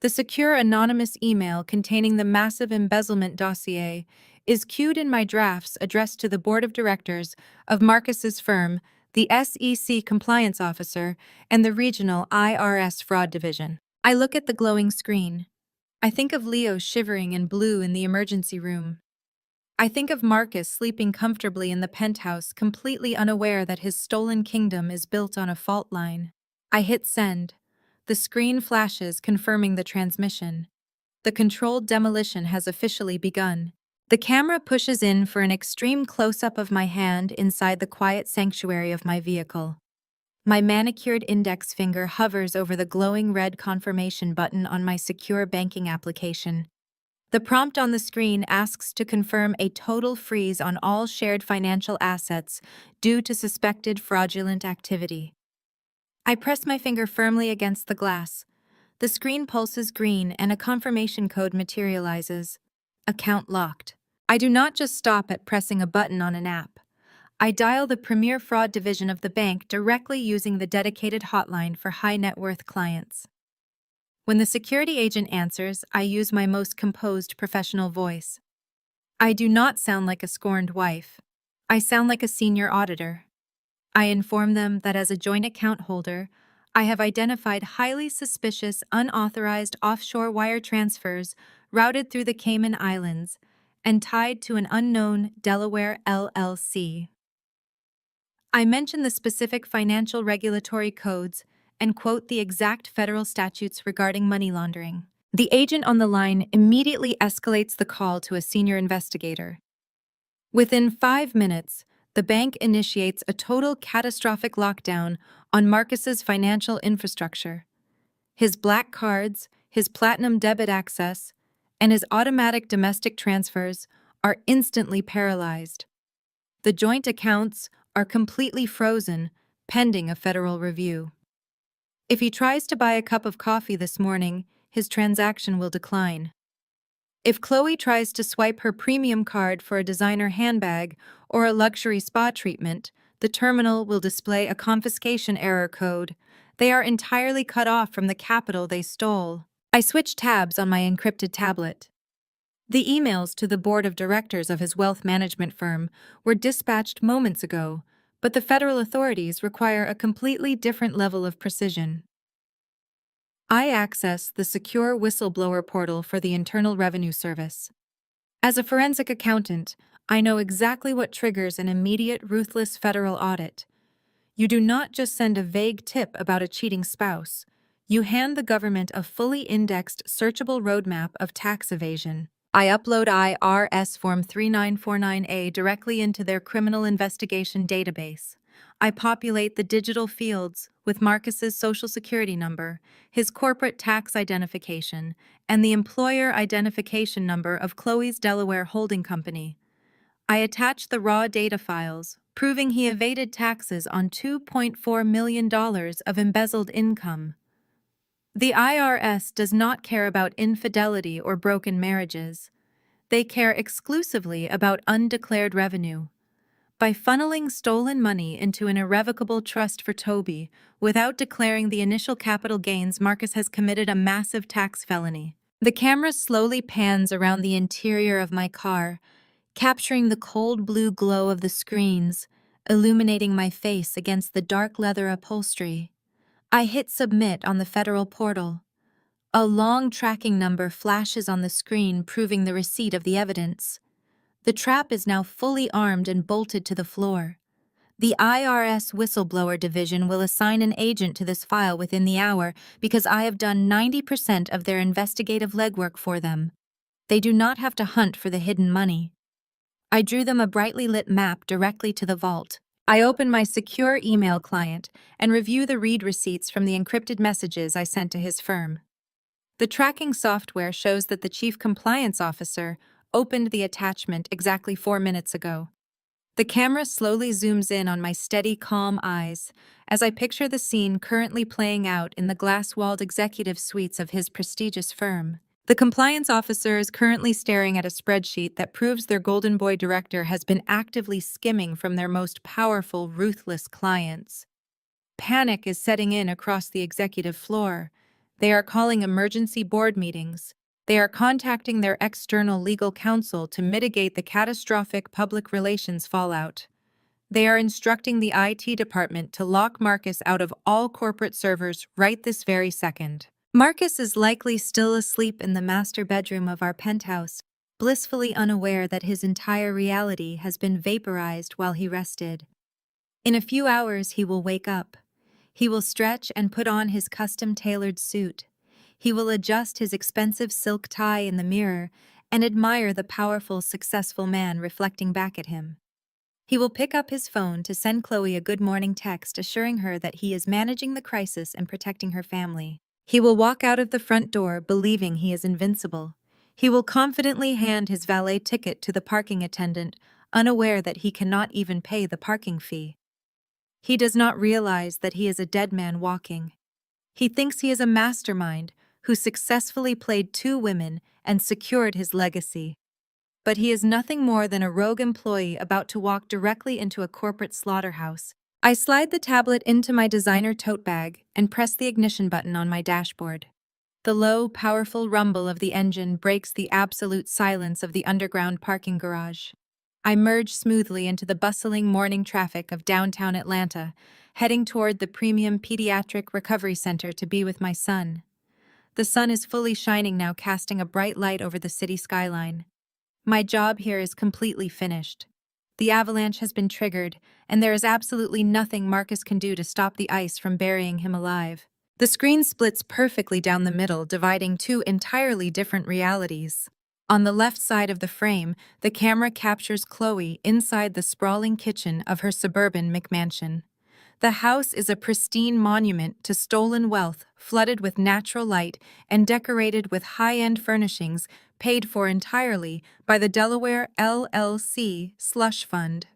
The secure anonymous email containing the massive embezzlement dossier is queued in my drafts, addressed to the board of directors of Marcus's firm, the SEC compliance officer, and the regional IRS fraud division. I look at the glowing screen. I think of Leo shivering in blue in the emergency room. I think of Marcus sleeping comfortably in the penthouse, completely unaware that his stolen kingdom is built on a fault line. I hit send. The screen flashes, confirming the transmission. The controlled demolition has officially begun. The camera pushes in for an extreme close-up of my hand inside the quiet sanctuary of my vehicle. My manicured index finger hovers over the glowing red confirmation button on my secure banking application. The prompt on the screen asks to confirm a total freeze on all shared financial assets due to suspected fraudulent activity. I press my finger firmly against the glass. The screen pulses green and a confirmation code materializes. Account locked. I do not just stop at pressing a button on an app. I dial the premier fraud division of the bank directly using the dedicated hotline for high-net-worth clients. When the security agent answers, I use my most composed professional voice. I do not sound like a scorned wife. I sound like a senior auditor. I inform them that as a joint account holder, I have identified highly suspicious unauthorized offshore wire transfers routed through the Cayman Islands and tied to an unknown Delaware LLC. I mention the specific financial regulatory codes and quote the exact federal statutes regarding money laundering. The agent on the line immediately escalates the call to a senior investigator. Within 5 minutes, the bank initiates a total catastrophic lockdown on Marcus's financial infrastructure. His black cards, his platinum debit access, and his automatic domestic transfers are instantly paralyzed. The joint accounts are completely frozen, pending a federal review. If he tries to buy a cup of coffee this morning, his transaction will decline. If Chloe tries to swipe her premium card for a designer handbag or a luxury spa treatment, the terminal will display a confiscation error code. They are entirely cut off from the capital they stole. I switch tabs on my encrypted tablet. The emails to the board of directors of his wealth management firm were dispatched moments ago, but the federal authorities require a completely different level of precision. I access the secure whistleblower portal for the Internal Revenue Service. As a forensic accountant, I know exactly what triggers an immediate, ruthless federal audit. You do not just send a vague tip about a cheating spouse. You hand the government a fully indexed, searchable roadmap of tax evasion. I upload IRS Form 3949A directly into their criminal investigation database. I populate the digital fields with Marcus's social security number, his corporate tax identification, and the employer identification number of Chloe's Delaware holding company. I attach the raw data files, proving he evaded taxes on $2.4 million of embezzled income. The IRS does not care about infidelity or broken marriages. They care exclusively about undeclared revenue. By funneling stolen money into an irrevocable trust for Toby, without declaring the initial capital gains, Marcus has committed a massive tax felony. The camera slowly pans around the interior of my car, capturing the cold blue glow of the screens, illuminating my face against the dark leather upholstery. I hit submit on the federal portal. A long tracking number flashes on the screen, proving the receipt of the evidence. The trap is now fully armed and bolted to the floor. The IRS Whistleblower Division will assign an agent to this file within the hour because I have done 90% of their investigative legwork for them. They do not have to hunt for the hidden money. I drew them a brightly lit map directly to the vault. I open my secure email client and review the read receipts from the encrypted messages I sent to his firm. The tracking software shows that the chief compliance officer opened the attachment exactly 4 minutes ago. The camera slowly zooms in on my steady, calm eyes as I picture the scene currently playing out in the glass-walled executive suites of his prestigious firm. The compliance officer is currently staring at a spreadsheet that proves their Golden Boy director has been actively skimming from their most powerful, ruthless clients. Panic is setting in across the executive floor. They are calling emergency board meetings. They are contacting their external legal counsel to mitigate the catastrophic public relations fallout. They are instructing the IT department to lock Marcus out of all corporate servers right this very second. Marcus is likely still asleep in the master bedroom of our penthouse, blissfully unaware that his entire reality has been vaporized while he rested. In a few hours, he will wake up. He will stretch and put on his custom-tailored suit. He will adjust his expensive silk tie in the mirror and admire the powerful, successful man reflecting back at him. He will pick up his phone to send Chloe a good morning text assuring her that he is managing the crisis and protecting her family. He will walk out of the front door believing he is invincible. He will confidently hand his valet ticket to the parking attendant, unaware that he cannot even pay the parking fee. He does not realize that he is a dead man walking. He thinks he is a mastermind who successfully played 2 women and secured his legacy. But he is nothing more than a rogue employee about to walk directly into a corporate slaughterhouse. I slide the tablet into my designer tote bag and press the ignition button on my dashboard. The low, powerful rumble of the engine breaks the absolute silence of the underground parking garage. I merge smoothly into the bustling morning traffic of downtown Atlanta, heading toward the premium pediatric recovery center to be with my son. The sun is fully shining now, casting a bright light over the city skyline. My job here is completely finished. The avalanche has been triggered, and there is absolutely nothing Marcus can do to stop the ice from burying him alive. The screen splits perfectly down the middle, dividing two entirely different realities. On the left side of the frame, the camera captures Chloe inside the sprawling kitchen of her suburban McMansion. The house is a pristine monument to stolen wealth, flooded with natural light and decorated with high-end furnishings paid for entirely by the Delaware LLC slush fund.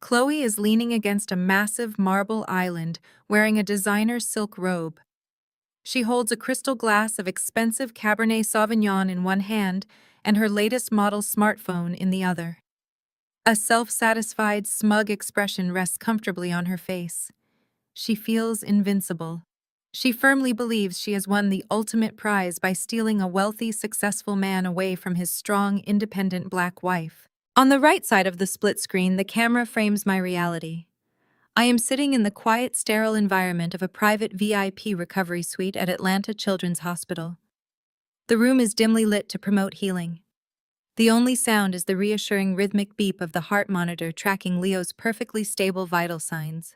Chloe is leaning against a massive marble island, wearing a designer silk robe. She holds a crystal glass of expensive Cabernet Sauvignon in one hand and her latest model smartphone in the other. A self-satisfied, smug expression rests comfortably on her face. She feels invincible. She firmly believes she has won the ultimate prize by stealing a wealthy, successful man away from his strong, independent black wife. On the right side of the split screen, the camera frames my reality. I am sitting in the quiet, sterile environment of a private VIP recovery suite at Atlanta Children's Hospital. The room is dimly lit to promote healing. The only sound is the reassuring rhythmic beep of the heart monitor tracking Leo's perfectly stable vital signs.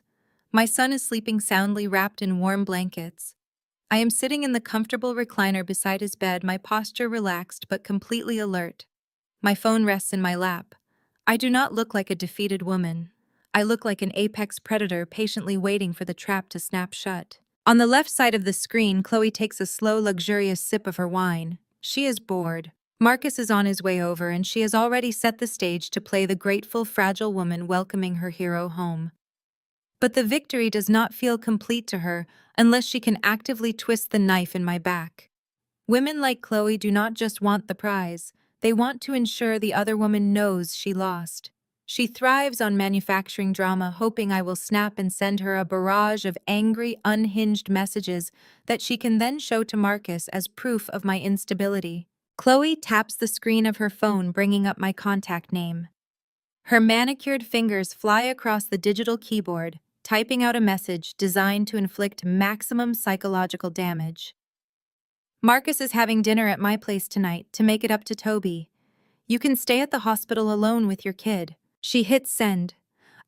My son is sleeping soundly, wrapped in warm blankets. I am sitting in the comfortable recliner beside his bed, my posture relaxed but completely alert. My phone rests in my lap. I do not look like a defeated woman. I look like an apex predator patiently waiting for the trap to snap shut. On the left side of the screen, Chloe takes a slow, luxurious sip of her wine. She is bored. Marcus is on his way over, and she has already set the stage to play the grateful, fragile woman welcoming her hero home. But the victory does not feel complete to her unless she can actively twist the knife in my back. Women like Chloe do not just want the prize, they want to ensure the other woman knows she lost. She thrives on manufacturing drama, hoping I will snap and send her a barrage of angry, unhinged messages that she can then show to Marcus as proof of my instability. Chloe taps the screen of her phone, bringing up my contact name. Her manicured fingers fly across the digital keyboard, typing out a message designed to inflict maximum psychological damage. Marcus is having dinner at my place tonight to make it up to Toby. You can stay at the hospital alone with your kid. She hits send.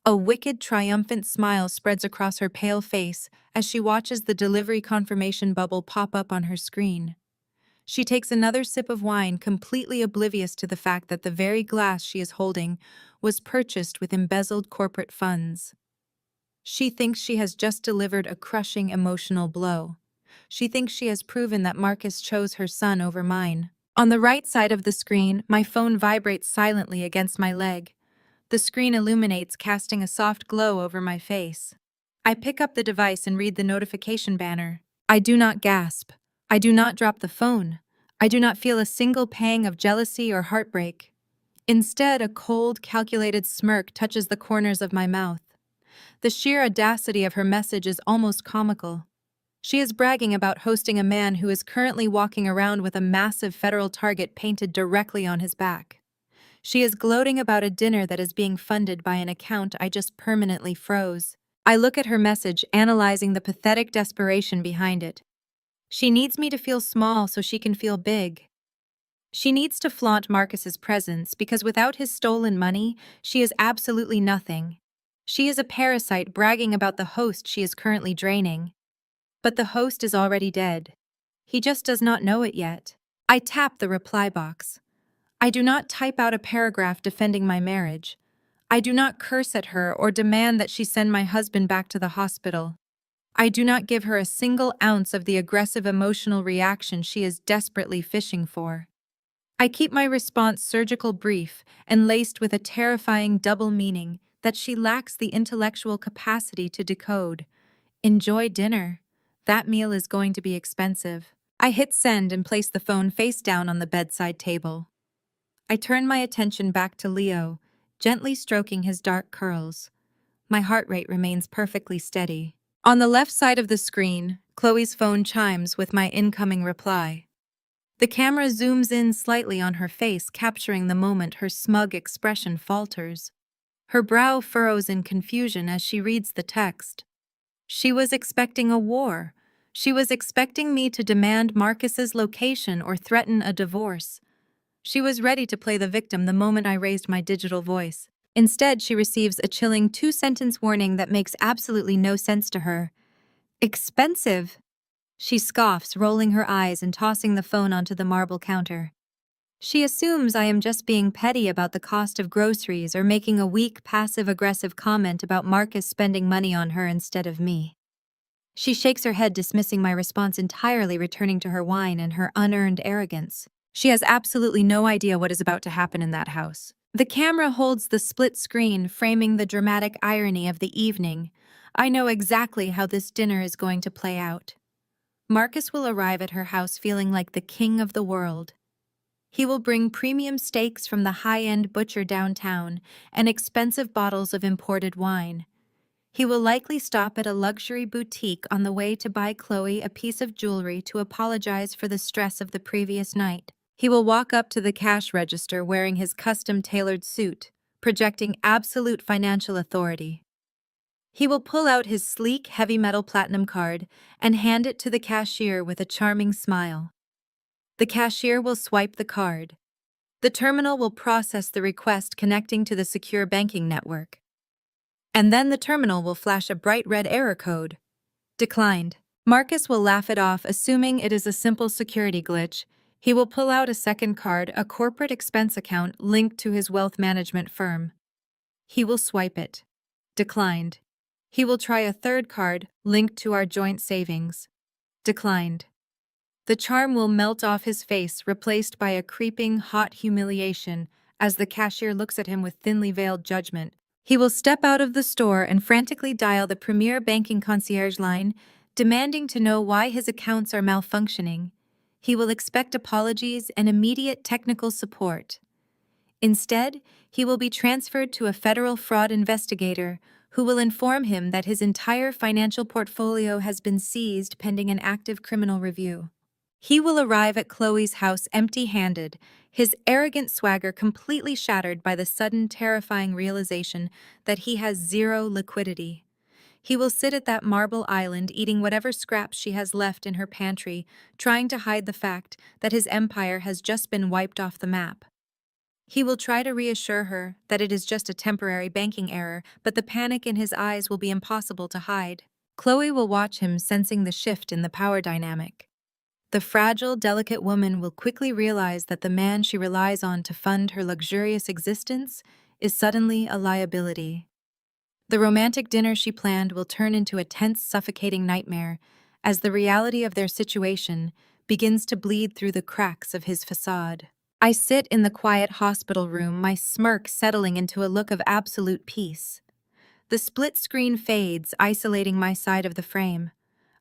A wicked, triumphant smile spreads across her pale face as she watches the delivery confirmation bubble pop up on her screen. She takes another sip of wine, completely oblivious to the fact that the very glass she is holding was purchased with embezzled corporate funds. She thinks she has just delivered a crushing emotional blow. She thinks she has proven that Marcus chose her son over mine. On the right side of the screen, my phone vibrates silently against my leg. The screen illuminates, casting a soft glow over my face. I pick up the device and read the notification banner. I do not gasp. I do not drop the phone. I do not feel a single pang of jealousy or heartbreak. Instead, a cold, calculated smirk touches the corners of my mouth. The sheer audacity of her message is almost comical. She is bragging about hosting a man who is currently walking around with a massive federal target painted directly on his back. She is gloating about a dinner that is being funded by an account I just permanently froze. I look at her message, analyzing the pathetic desperation behind it. She needs me to feel small so she can feel big. She needs to flaunt Marcus's presence because without his stolen money, she is absolutely nothing. She is a parasite bragging about the host she is currently draining. But the host is already dead. He just does not know it yet. I tap the reply box. I do not type out a paragraph defending my marriage. I do not curse at her or demand that she send my husband back to the hospital. I do not give her a single ounce of the aggressive emotional reaction she is desperately fishing for. I keep my response surgical, brief, and laced with a terrifying double meaning that she lacks the intellectual capacity to decode. Enjoy dinner. That meal is going to be expensive. I hit send and place the phone face down on the bedside table. I turn my attention back to Leo, gently stroking his dark curls. My heart rate remains perfectly steady. On the left side of the screen, Chloe's phone chimes with my incoming reply. The camera zooms in slightly on her face, capturing the moment her smug expression falters. Her brow furrows in confusion as she reads the text. She was expecting a war. She was expecting me to demand Marcus's location or threaten a divorce. She was ready to play the victim the moment I raised my digital voice. Instead, she receives a chilling two-sentence warning that makes absolutely no sense to her. Expensive. She scoffs, rolling her eyes and tossing the phone onto the marble counter. She assumes I am just being petty about the cost of groceries or making a weak, passive-aggressive comment about Marcus spending money on her instead of me. She shakes her head, dismissing my response entirely, returning to her wine and her unearned arrogance. She has absolutely no idea what is about to happen in that house. The camera holds the split screen, framing the dramatic irony of the evening. I know exactly how this dinner is going to play out. Marcus will arrive at her house feeling like the king of the world. He will bring premium steaks from the high-end butcher downtown and expensive bottles of imported wine. He will likely stop at a luxury boutique on the way to buy Chloe a piece of jewelry to apologize for the stress of the previous night. He will walk up to the cash register wearing his custom-tailored suit, projecting absolute financial authority. He will pull out his sleek, heavy-metal platinum card and hand it to the cashier with a charming smile. The cashier will swipe the card. The terminal will process the request, connecting to the secure banking network. And then the terminal will flash a bright red error code. Declined. Marcus will laugh it off, assuming it is a simple security glitch. He will pull out a second card, a corporate expense account linked to his wealth management firm. He will swipe it. Declined. He will try a third card linked to our joint savings. Declined. The charm will melt off his face, replaced by a creeping, hot humiliation as the cashier looks at him with thinly veiled judgment. He will step out of the store and frantically dial the premier banking concierge line, demanding to know why his accounts are malfunctioning. He will expect apologies and immediate technical support. Instead, he will be transferred to a federal fraud investigator who will inform him that his entire financial portfolio has been seized pending an active criminal review. He will arrive at Chloe's house empty-handed, his arrogant swagger completely shattered by the sudden, terrifying realization that he has zero liquidity. He will sit at that marble island eating whatever scraps she has left in her pantry, trying to hide the fact that his empire has just been wiped off the map. He will try to reassure her that it is just a temporary banking error, but the panic in his eyes will be impossible to hide. Chloe will watch him, sensing the shift in the power dynamic. The fragile, delicate woman will quickly realize that the man she relies on to fund her luxurious existence is suddenly a liability. The romantic dinner she planned will turn into a tense, suffocating nightmare as the reality of their situation begins to bleed through the cracks of his facade. I sit in the quiet hospital room, my smirk settling into a look of absolute peace. The split screen fades, isolating my side of the frame.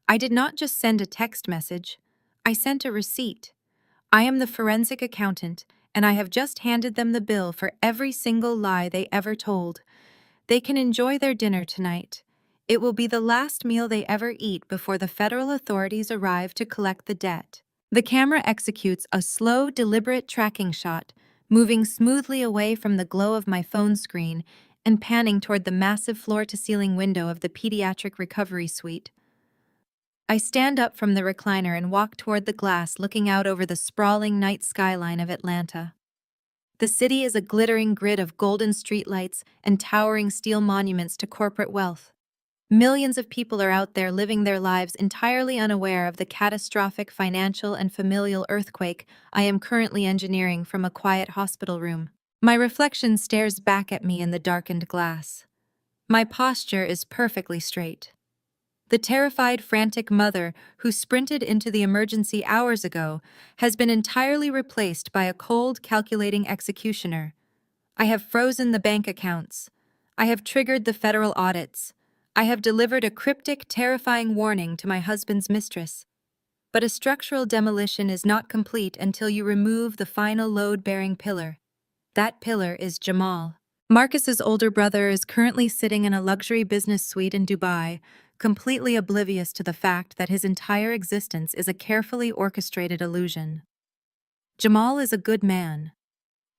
I did not just send a text message. I sent a receipt. I am the forensic accountant, and I have just handed them the bill for every single lie they ever told. They can enjoy their dinner tonight. It will be the last meal they ever eat before the federal authorities arrive to collect the debt. The camera executes a slow, deliberate tracking shot, moving smoothly away from the glow of my phone screen and panning toward the massive floor-to-ceiling window of the pediatric recovery suite. I stand up from the recliner and walk toward the glass, looking out over the sprawling night skyline of Atlanta. The city is a glittering grid of golden streetlights and towering steel monuments to corporate wealth. Millions of people are out there living their lives entirely unaware of the catastrophic financial and familial earthquake I am currently engineering from a quiet hospital room. My reflection stares back at me in the darkened glass. My posture is perfectly straight. The terrified, frantic mother who sprinted into the emergency hours ago has been entirely replaced by a cold, calculating executioner. I have frozen the bank accounts. I have triggered the federal audits. I have delivered a cryptic, terrifying warning to my husband's mistress. But a structural demolition is not complete until you remove the final load-bearing pillar. That pillar is Jamal. Marcus's older brother is currently sitting in a luxury business suite in Dubai, completely oblivious to the fact that his entire existence is a carefully orchestrated illusion. Jamal is a good man.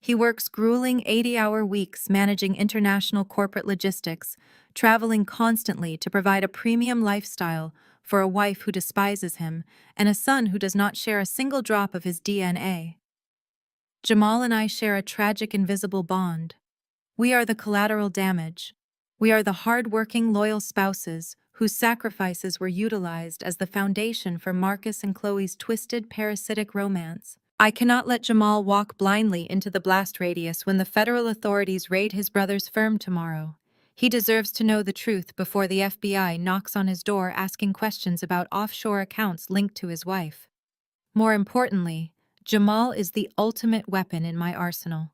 He works grueling 80-hour weeks managing international corporate logistics, traveling constantly to provide a premium lifestyle for a wife who despises him and a son who does not share a single drop of his DNA. Jamal and I share a tragic invisible bond. We are the collateral damage. We are the hard-working, loyal spouses whose sacrifices were utilized as the foundation for Marcus and Chloe's twisted, parasitic romance. I cannot let Jamal walk blindly into the blast radius when the federal authorities raid his brother's firm tomorrow. He deserves to know the truth before the FBI knocks on his door asking questions about offshore accounts linked to his wife. More importantly, Jamal is the ultimate weapon in my arsenal.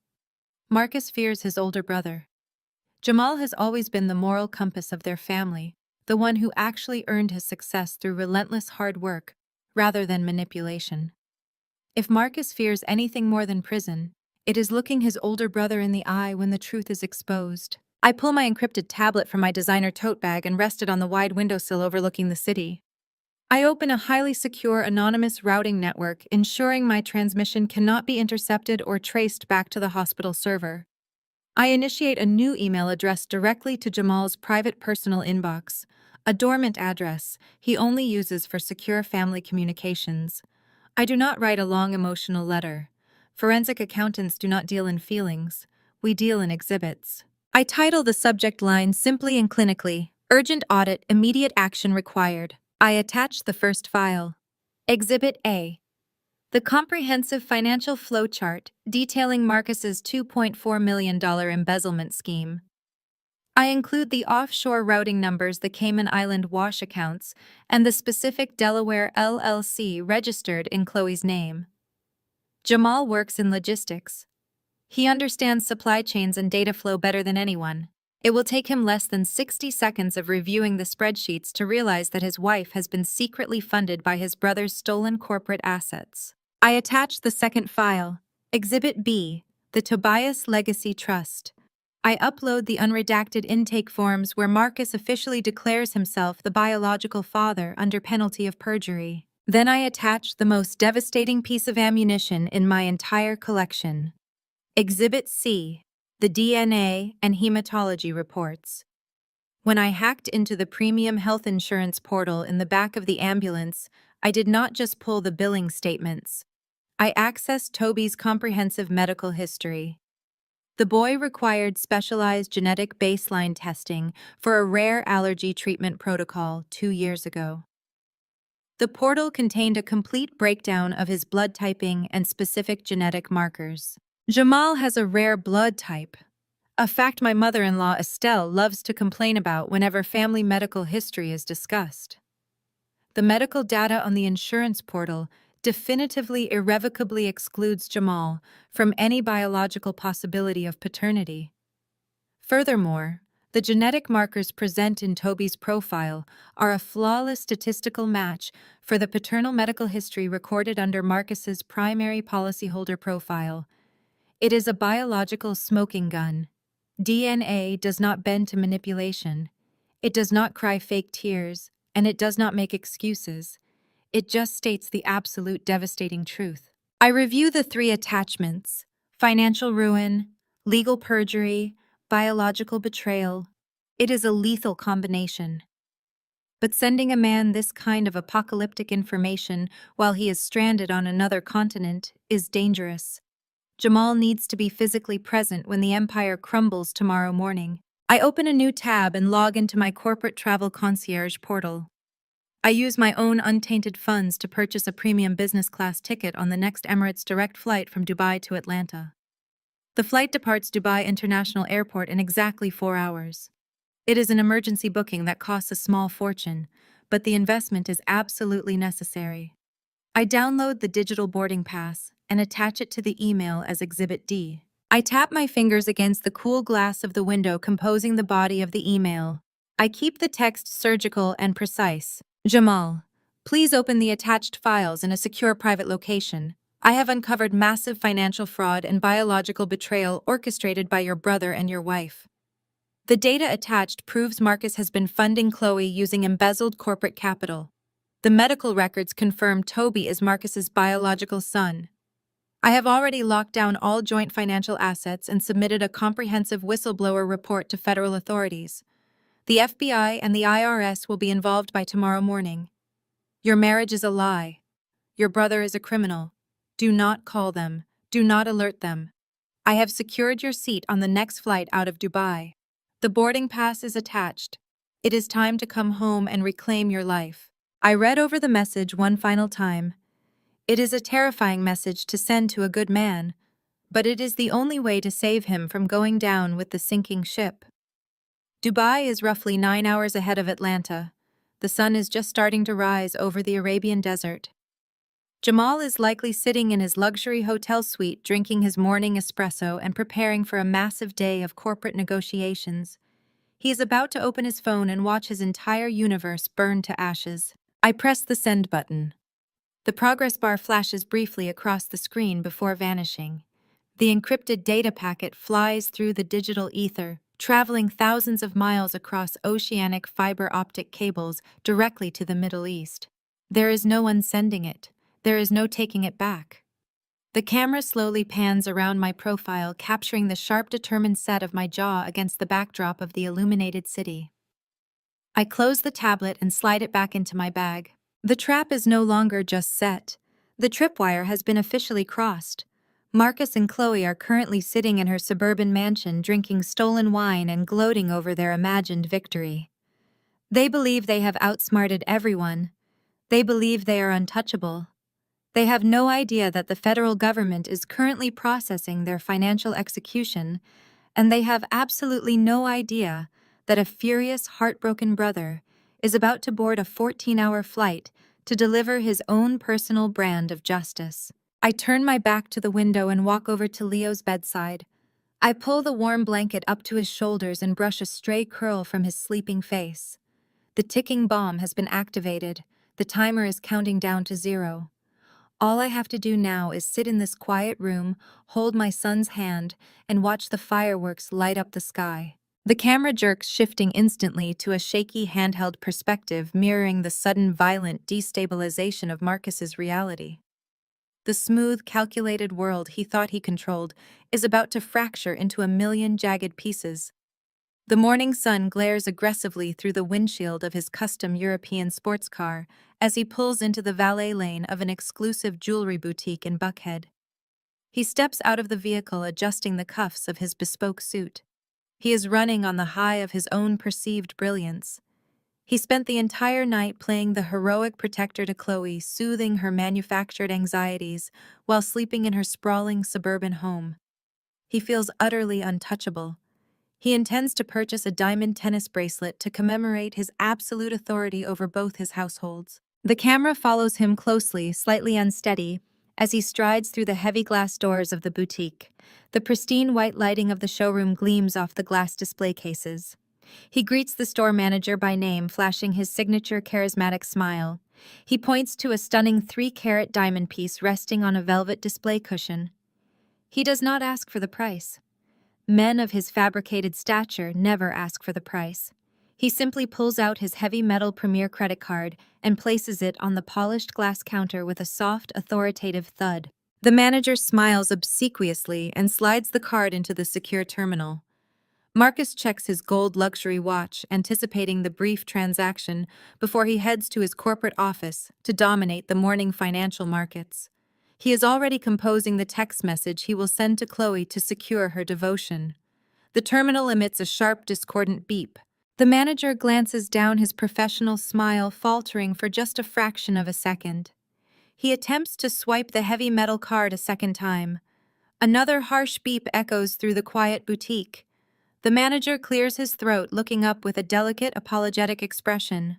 Marcus fears his older brother. Jamal has always been the moral compass of their family, the one who actually earned his success through relentless hard work rather than manipulation. If Marcus fears anything more than prison, it is looking his older brother in the eye when the truth is exposed. I pull my encrypted tablet from my designer tote bag and rest it on the wide windowsill overlooking the city. I open a highly secure anonymous routing network, ensuring my transmission cannot be intercepted or traced back to the hospital server. I initiate a new email addressed directly to Jamal's private personal inbox, a dormant address he only uses for secure family communications. I do not write a long emotional letter. Forensic accountants do not deal in feelings. We deal in exhibits. I title the subject line simply and clinically, Urgent Audit, Immediate Action Required. I attach the first file. Exhibit A. The comprehensive financial flowchart detailing Marcus's $2.4 million embezzlement scheme. I include the offshore routing numbers, the Cayman Island wash accounts, and the specific Delaware LLC registered in Chloe's name. Jamal works in logistics. He understands supply chains and data flow better than anyone. It will take him less than 60 seconds of reviewing the spreadsheets to realize that his wife has been secretly funded by his brother's stolen corporate assets. I attach the second file, Exhibit B, the Tobias Legacy Trust. I upload the unredacted intake forms where Marcus officially declares himself the biological father under penalty of perjury. Then I attach the most devastating piece of ammunition in my entire collection. Exhibit C, the DNA and hematology reports. When I hacked into the premium health insurance portal in the back of the ambulance, I did not just pull the billing statements. I accessed Toby's comprehensive medical history. The boy required specialized genetic baseline testing for a rare allergy treatment protocol 2 years ago. The portal contained a complete breakdown of his blood typing and specific genetic markers. Jamal has a rare blood type, a fact my mother-in-law Estelle loves to complain about whenever family medical history is discussed. The medical data on the insurance portal definitively irrevocably excludes Jamal from any biological possibility of paternity. Furthermore, the genetic markers present in Toby's profile are a flawless statistical match for the paternal medical history recorded under Marcus's primary policyholder profile. It is a biological smoking gun. DNA does not bend to manipulation. It does not cry fake tears, and it does not make excuses. It just states the absolute devastating truth. I review the 3 attachments: financial ruin, legal perjury, biological betrayal. It is a lethal combination. But sending a man this kind of apocalyptic information while he is stranded on another continent is dangerous. Jamal needs to be physically present when the empire crumbles tomorrow morning. I open a new tab and log into my corporate travel concierge portal. I use my own untainted funds to purchase a premium business class ticket on the next Emirates direct flight from Dubai to Atlanta. The flight departs Dubai International Airport in exactly 4 hours. It is an emergency booking that costs a small fortune, but the investment is absolutely necessary. I download the digital boarding pass and attach it to the email as Exhibit D. I tap my fingers against the cool glass of the window composing the body of the email. I keep the text surgical and precise. Jamal, please open the attached files in a secure private location. I have uncovered massive financial fraud and biological betrayal orchestrated by your brother and your wife. The data attached proves Marcus has been funding Chloe using embezzled corporate capital. The medical records confirm Toby is Marcus's biological son. I have already locked down all joint financial assets and submitted a comprehensive whistleblower report to federal authorities. The FBI and the IRS will be involved by tomorrow morning. Your marriage is a lie. Your brother is a criminal. Do not call them. Do not alert them. I have secured your seat on the next flight out of Dubai. The boarding pass is attached. It is time to come home and reclaim your life. I read over the message one final time. It is a terrifying message to send to a good man, but it is the only way to save him from going down with the sinking ship. Dubai is roughly 9 hours ahead of Atlanta. The sun is just starting to rise over the Arabian desert. Jamal is likely sitting in his luxury hotel suite drinking his morning espresso and preparing for a massive day of corporate negotiations. He is about to open his phone and watch his entire universe burn to ashes. I press the send button. The progress bar flashes briefly across the screen before vanishing. The encrypted data packet flies through the digital ether, traveling thousands of miles across oceanic fiber optic cables directly to the Middle East. There is no one sending it. There is no taking it back. The camera slowly pans around my profile, capturing the sharp, determined set of my jaw against the backdrop of the illuminated city. I close the tablet and slide it back into my bag. The trap is no longer just set. The tripwire has been officially crossed. Marcus and Chloe are currently sitting in her suburban mansion drinking stolen wine and gloating over their imagined victory. They believe they have outsmarted everyone. They believe they are untouchable. They have no idea that the federal government is currently processing their financial execution, and they have absolutely no idea that a furious, heartbroken brother is about to board a 14-hour flight to deliver his own personal brand of justice. I turn my back to the window and walk over to Leo's bedside. I pull the warm blanket up to his shoulders and brush a stray curl from his sleeping face. The ticking bomb has been activated. The timer is counting down to 0. All I have to do now is sit in this quiet room, hold my son's hand, and watch the fireworks light up the sky. The camera jerks, shifting instantly to a shaky handheld perspective mirroring the sudden violent destabilization of Marcus's reality. The smooth, calculated world he thought he controlled is about to fracture into a million jagged pieces. The morning sun glares aggressively through the windshield of his custom European sports car as he pulls into the valet lane of an exclusive jewelry boutique in Buckhead. He steps out of the vehicle, adjusting the cuffs of his bespoke suit. He is running on the high of his own perceived brilliance. He spent the entire night playing the heroic protector to Chloe, soothing her manufactured anxieties while sleeping in her sprawling suburban home. He feels utterly untouchable. He intends to purchase a diamond tennis bracelet to commemorate his absolute authority over both his households. The camera follows him closely, slightly unsteady, as he strides through the heavy glass doors of the boutique. The pristine white lighting of the showroom gleams off the glass display cases. He greets the store manager by name, flashing his signature charismatic smile. He points to a stunning 3-carat diamond piece resting on a velvet display cushion. He does not ask for the price. Men of his fabricated stature never ask for the price. He simply pulls out his heavy metal Premier credit card and places it on the polished glass counter with a soft, authoritative thud. The manager smiles obsequiously and slides the card into the secure terminal. Marcus checks his gold luxury watch, anticipating the brief transaction before he heads to his corporate office to dominate the morning financial markets. He is already composing the text message he will send to Chloe to secure her devotion. The terminal emits a sharp, discordant beep. The manager glances down, his professional smile faltering for just a fraction of a second. He attempts to swipe the heavy metal card a second time. Another harsh beep echoes through the quiet boutique. The manager clears his throat, looking up with a delicate, apologetic expression.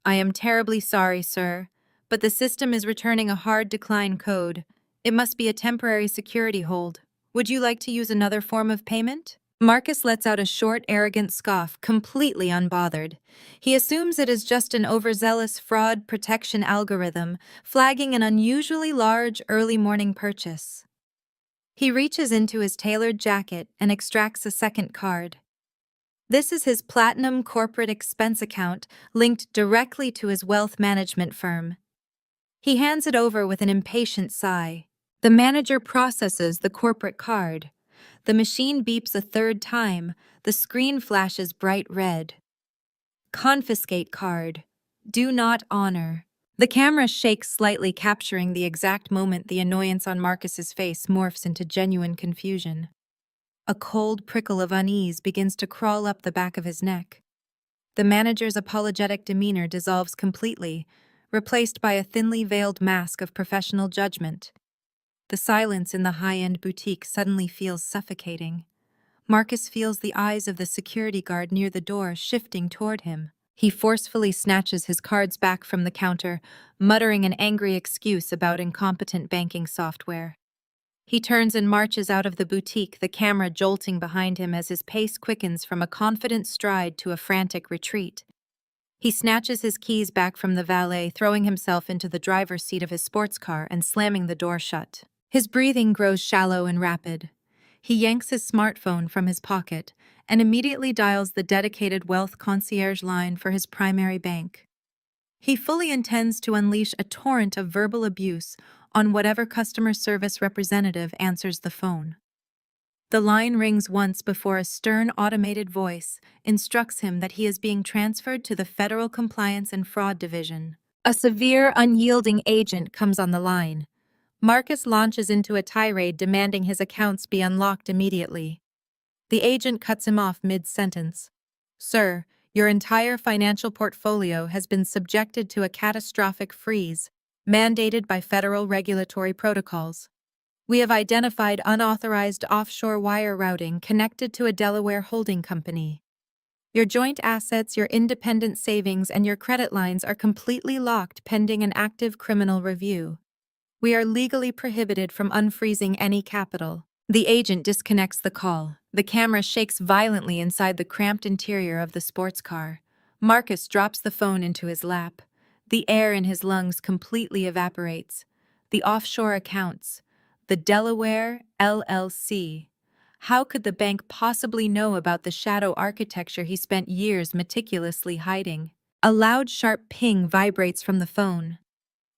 "I am terribly sorry, sir, but the system is returning a hard decline code. It must be a temporary security hold. Would you like to use another form of payment?" Marcus lets out a short, arrogant scoff, completely unbothered. He assumes it is just an overzealous fraud protection algorithm, flagging an unusually large early morning purchase. He reaches into his tailored jacket and extracts a second card. This is his platinum corporate expense account linked directly to his wealth management firm. He hands it over with an impatient sigh. The manager processes the corporate card. The machine beeps a third time. The screen flashes bright red. Confiscate card. Do not honor. The camera shakes slightly, capturing the exact moment the annoyance on Marcus's face morphs into genuine confusion. A cold prickle of unease begins to crawl up the back of his neck. The manager's apologetic demeanor dissolves completely, replaced by a thinly veiled mask of professional judgment. The silence in the high-end boutique suddenly feels suffocating. Marcus feels the eyes of the security guard near the door shifting toward him. He forcefully snatches his cards back from the counter, muttering an angry excuse about incompetent banking software. He turns and marches out of the boutique, the camera jolting behind him as his pace quickens from a confident stride to a frantic retreat. He snatches his keys back from the valet, throwing himself into the driver's seat of his sports car and slamming the door shut. His breathing grows shallow and rapid. He yanks his smartphone from his pocket and immediately dials the dedicated wealth concierge line for his primary bank. He fully intends to unleash a torrent of verbal abuse on whatever customer service representative answers the phone. The line rings once before a stern automated voice instructs him that he is being transferred to the Federal Compliance and Fraud Division. A severe, unyielding agent comes on the line. Marcus launches into a tirade demanding his accounts be unlocked immediately. The agent cuts him off mid-sentence. "Sir, your entire financial portfolio has been subjected to a catastrophic freeze, mandated by federal regulatory protocols. We have identified unauthorized offshore wire routing connected to a Delaware holding company. Your joint assets, your independent savings, and your credit lines are completely locked pending an active criminal review. We are legally prohibited from unfreezing any capital." The agent disconnects the call. The camera shakes violently inside the cramped interior of the sports car. Marcus drops the phone into his lap. The air in his lungs completely evaporates. The offshore accounts. The Delaware LLC. How could the bank possibly know about the shadow architecture he spent years meticulously hiding? A loud, sharp ping vibrates from the phone.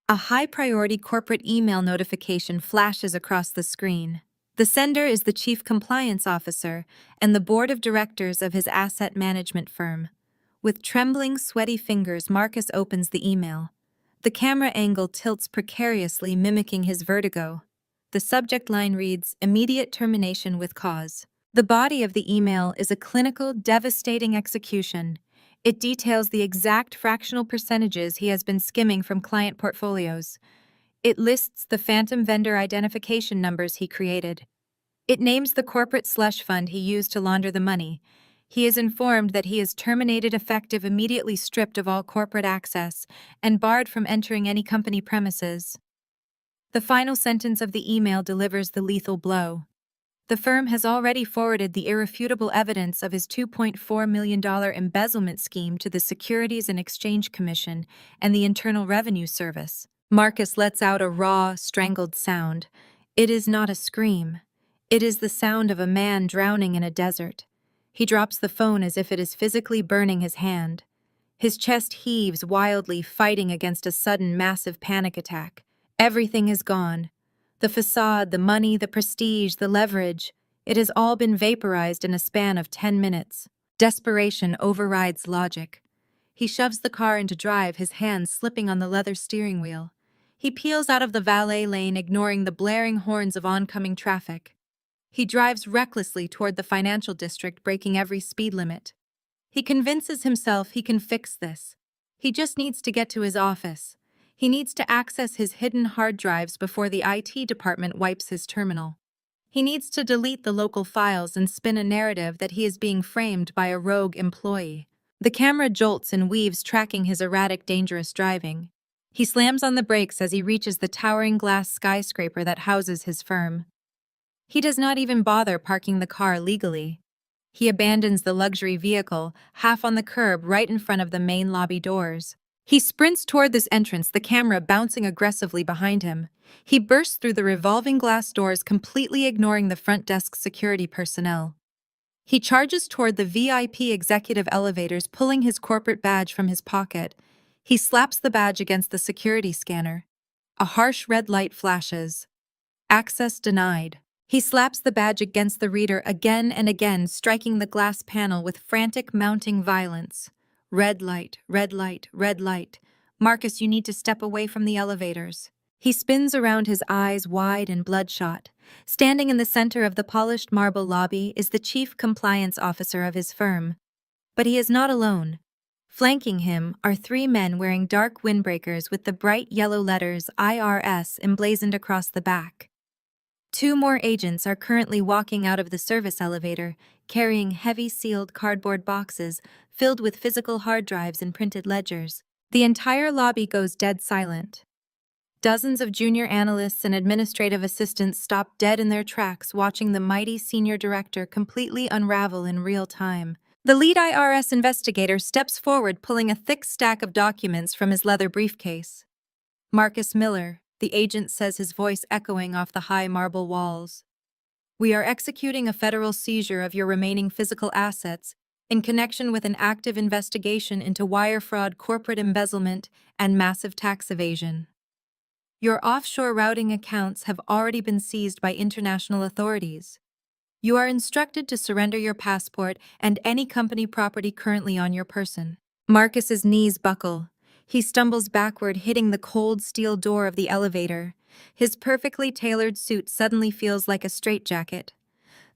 A high-priority corporate email notification flashes across the screen. The sender is the chief compliance officer and the board of directors of his asset management firm. With trembling, sweaty fingers, Marcus opens the email. The camera angle tilts precariously, mimicking his vertigo. The subject line reads, "Immediate termination with cause." The body of the email is a clinical, devastating execution. It details the exact fractional percentages he has been skimming from client portfolios. It lists the phantom vendor identification numbers he created. It names the corporate slush fund he used to launder the money. He is informed that he is terminated effective immediately, stripped of all corporate access, and barred from entering any company premises. The final sentence of the email delivers the lethal blow. The firm has already forwarded the irrefutable evidence of his $2.4 million embezzlement scheme to the Securities and Exchange Commission and the Internal Revenue Service. Marcus lets out a raw, strangled sound. It is not a scream. It is the sound of a man drowning in a desert. He drops the phone as if it is physically burning his hand. His chest heaves wildly, fighting against a sudden, massive panic attack. Everything is gone. The facade, the money, the prestige, the leverage. It has all been vaporized in a span of 10 minutes. Desperation overrides logic. He shoves the car into drive, his hands slipping on the leather steering wheel. He peels out of the valet lane, ignoring the blaring horns of oncoming traffic. He drives recklessly toward the financial district, breaking every speed limit. He convinces himself he can fix this. He just needs to get to his office. He needs to access his hidden hard drives before the IT department wipes his terminal. He needs to delete the local files and spin a narrative that he is being framed by a rogue employee. The camera jolts and weaves, tracking his erratic, dangerous driving. He slams on the brakes as he reaches the towering glass skyscraper that houses his firm. He does not even bother parking the car legally. He abandons the luxury vehicle, half on the curb right in front of the main lobby doors. He sprints toward this entrance, the camera bouncing aggressively behind him. He bursts through the revolving glass doors, completely ignoring the front desk security personnel. He charges toward the VIP executive elevators, pulling his corporate badge from his pocket. He slaps the badge against the security scanner. A harsh red light flashes. Access denied. He slaps the badge against the reader again and again, striking the glass panel with frantic mounting violence. Red light, red light, red light. Marcus, you need to step away from the elevators. He spins around, his eyes wide and bloodshot. Standing in the center of the polished marble lobby is the chief compliance officer of his firm. But he is not alone. Flanking him are three men wearing dark windbreakers with the bright yellow letters IRS emblazoned across the back. Two more agents are currently walking out of the service elevator, carrying heavy sealed cardboard boxes filled with physical hard drives and printed ledgers. The entire lobby goes dead silent. Dozens of junior analysts and administrative assistants stop dead in their tracks, watching the mighty senior director completely unravel in real time. The lead IRS investigator steps forward, pulling a thick stack of documents from his leather briefcase. Marcus Miller, the agent says, his voice echoing off the high marble walls. We are executing a federal seizure of your remaining physical assets in connection with an active investigation into wire fraud, corporate embezzlement, and massive tax evasion. Your offshore routing accounts have already been seized by international authorities. You are instructed to surrender your passport and any company property currently on your person. Marcus's knees buckle. He stumbles backward, hitting the cold steel door of the elevator. His perfectly tailored suit suddenly feels like a straitjacket.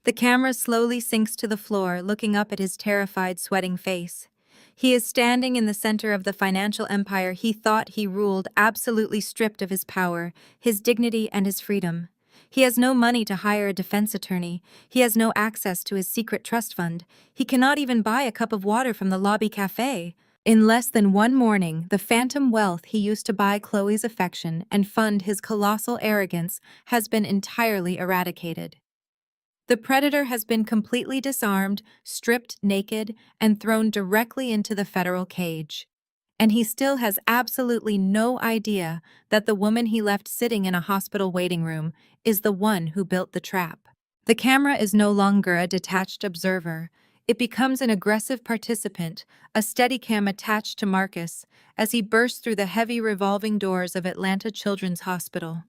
The camera slowly sinks to the floor, looking up at his terrified, sweating face. He is standing in the center of the financial empire he thought he ruled, absolutely stripped of his power, his dignity, and his freedom. He has no money to hire a defense attorney. He has no access to his secret trust fund. He cannot even buy a cup of water from the lobby cafe. In less than one morning, the phantom wealth he used to buy Chloe's affection and fund his colossal arrogance has been entirely eradicated. The predator has been completely disarmed, stripped naked, and thrown directly into the federal cage. And he still has absolutely no idea that the woman he left sitting in a hospital waiting room is the one who built the trap. The camera is no longer a detached observer. It becomes an aggressive participant, a Steadicam attached to Marcus as he bursts through the heavy revolving doors of Atlanta Children's Hospital.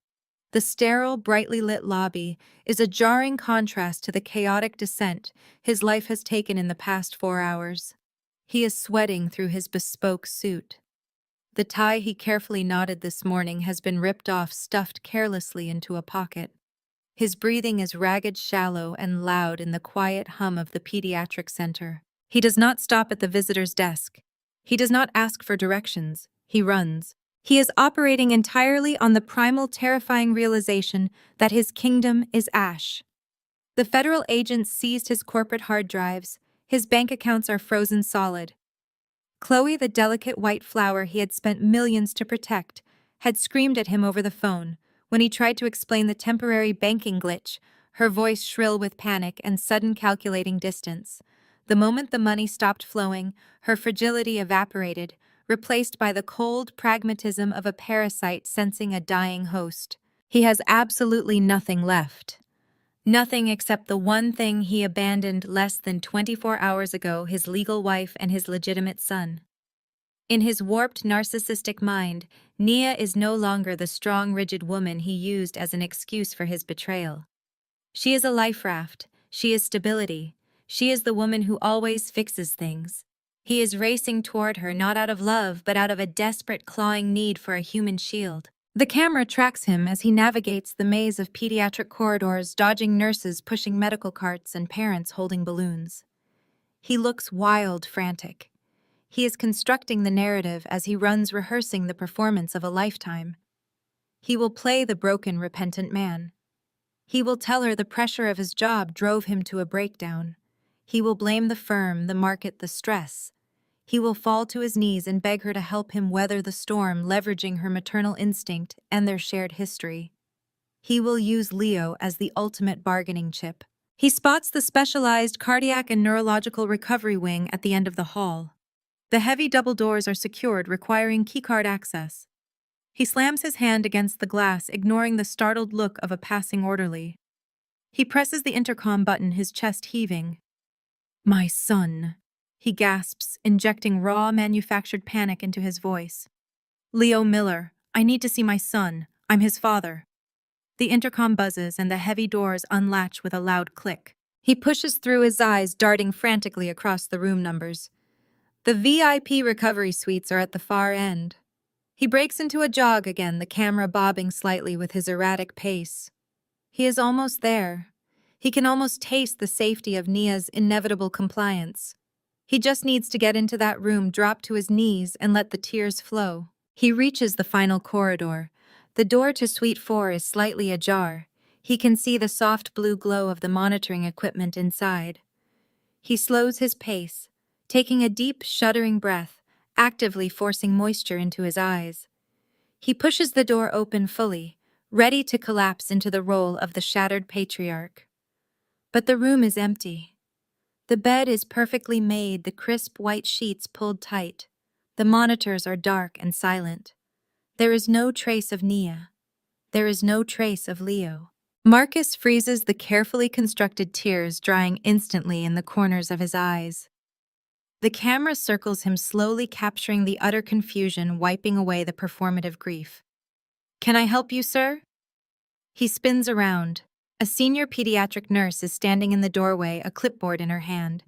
The sterile, brightly lit lobby is a jarring contrast to the chaotic descent his life has taken in the past 4 hours. He is sweating through his bespoke suit. The tie he carefully knotted this morning has been ripped off, stuffed carelessly into a pocket. His breathing is ragged, shallow, and loud in the quiet hum of the pediatric center. He does not stop at the visitor's desk. He does not ask for directions. He runs. He is operating entirely on the primal, terrifying realization that his kingdom is ash. The federal agents seized his corporate hard drives. His bank accounts are frozen solid. Chloe, the delicate white flower he had spent millions to protect, had screamed at him over the phone when he tried to explain the temporary banking glitch, her voice shrill with panic and sudden calculating distance. The moment the money stopped flowing, her fragility evaporated, replaced by the cold pragmatism of a parasite sensing a dying host. He has absolutely nothing left. Nothing except the one thing he abandoned less than 24 hours ago, his legal wife and his legitimate son. In his warped, narcissistic mind, Nia is no longer the strong, rigid woman he used as an excuse for his betrayal. She is a life raft. She is stability. She is the woman who always fixes things. He is racing toward her not out of love, but out of a desperate, clawing need for a human shield. The camera tracks him as he navigates the maze of pediatric corridors, dodging nurses pushing medical carts and parents holding balloons. He looks wild, frantic. He is constructing the narrative as he runs, rehearsing the performance of a lifetime. He will play the broken, repentant man. He will tell her the pressure of his job drove him to a breakdown. He will blame the firm, the market, the stress. He will fall to his knees and beg her to help him weather the storm, leveraging her maternal instinct and their shared history. He will use Leo as the ultimate bargaining chip. He spots the specialized cardiac and neurological recovery wing at the end of the hall. The heavy double doors are secured, requiring keycard access. He slams his hand against the glass, ignoring the startled look of a passing orderly. He presses the intercom button, his chest heaving. "My son," he gasps, injecting raw, manufactured panic into his voice. "Leo Miller, I need to see my son. I'm his father." The intercom buzzes and the heavy doors unlatch with a loud click. He pushes through, his eyes darting frantically across the room numbers. The VIP recovery suites are at the far end. He breaks into a jog again, the camera bobbing slightly with his erratic pace. He is almost there. He can almost taste the safety of Nia's inevitable compliance. He just needs to get into that room, drop to his knees, and let the tears flow. He reaches the final corridor. The door to Suite 4 is slightly ajar. He can see the soft blue glow of the monitoring equipment inside. He slows his pace, taking a deep, shuddering breath, actively forcing moisture into his eyes. He pushes the door open fully, ready to collapse into the role of the shattered patriarch. But the room is empty. The bed is perfectly made, the crisp white sheets pulled tight. The monitors are dark and silent. There is no trace of Nia. There is no trace of Leo. Marcus freezes, the carefully constructed tears drying instantly in the corners of his eyes. The camera circles him slowly, capturing the utter confusion, wiping away the performative grief. "Can I help you, sir?" He spins around. A senior pediatric nurse is standing in the doorway, a clipboard in her hand.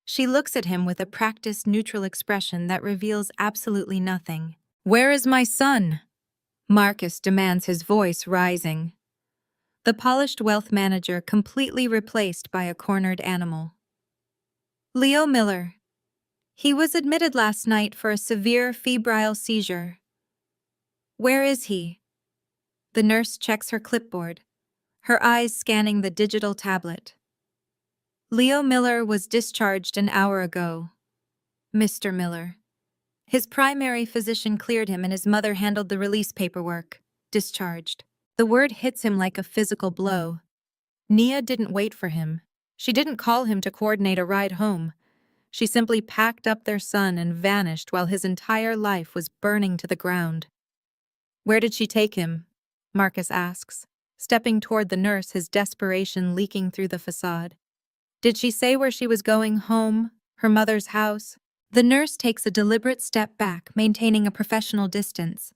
She looks at him with a practiced, neutral expression that reveals absolutely nothing. "Where is my son?" Marcus demands, his voice rising. The polished wealth manager completely replaced by a cornered animal. "Leo Miller. He was admitted last night for a severe febrile seizure." "Where is he?" The nurse checks her clipboard, her eyes scanning the digital tablet. "Leo Miller was discharged an hour ago. Mr. Miller. His primary physician cleared him and his mother handled the release paperwork. Discharged." The word hits him like a physical blow. Nia didn't wait for him. She didn't call him to coordinate a ride home. She simply packed up their son and vanished while his entire life was burning to the ground. "Where did she take him?" Marcus asks, stepping toward the nurse, his desperation leaking through the facade. "Did she say where she was going? Home? Her mother's house?" The nurse takes a deliberate step back, maintaining a professional distance.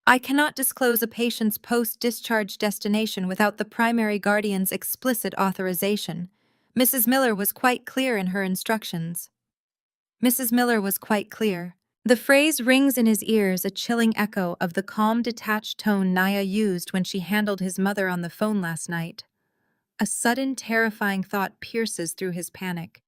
"I cannot disclose a patient's post-discharge destination without the primary guardian's explicit authorization. Mrs. Miller was quite clear in her instructions." Mrs. Miller was quite clear. The phrase rings in his ears, a chilling echo of the calm, detached tone Nia used when she handled his mother on the phone last night. A sudden, terrifying thought pierces through his panic.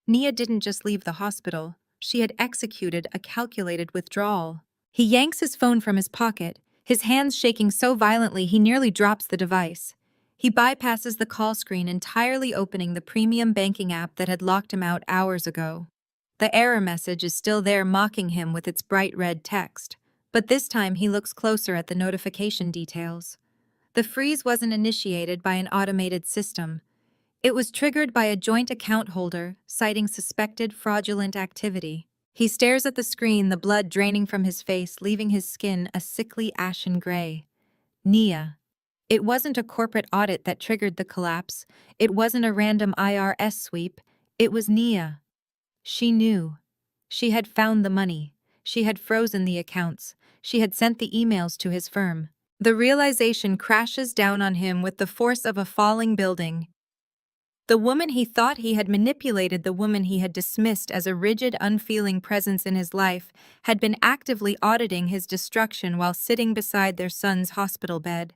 Nia didn't just leave the hospital, she had executed a calculated withdrawal. He yanks his phone from his pocket, his hands shaking so violently he nearly drops the device. He bypasses the call screen, entirely opening the premium banking app that had locked him out hours ago. The error message is still there, mocking him with its bright red text. But this time he looks closer at the notification details. The freeze wasn't initiated by an automated system. It was triggered by a joint account holder citing suspected fraudulent activity. He stares at the screen, the blood draining from his face, leaving his skin a sickly ashen gray. Nia. It wasn't a corporate audit that triggered the collapse. It wasn't a random IRS sweep. It was Nia. She knew. She had found the money. She had frozen the accounts. She had sent the emails to his firm. The realization crashes down on him with the force of a falling building. The woman he thought he had manipulated, the woman he had dismissed as a rigid, unfeeling presence in his life, had been actively auditing his destruction while sitting beside their son's hospital bed.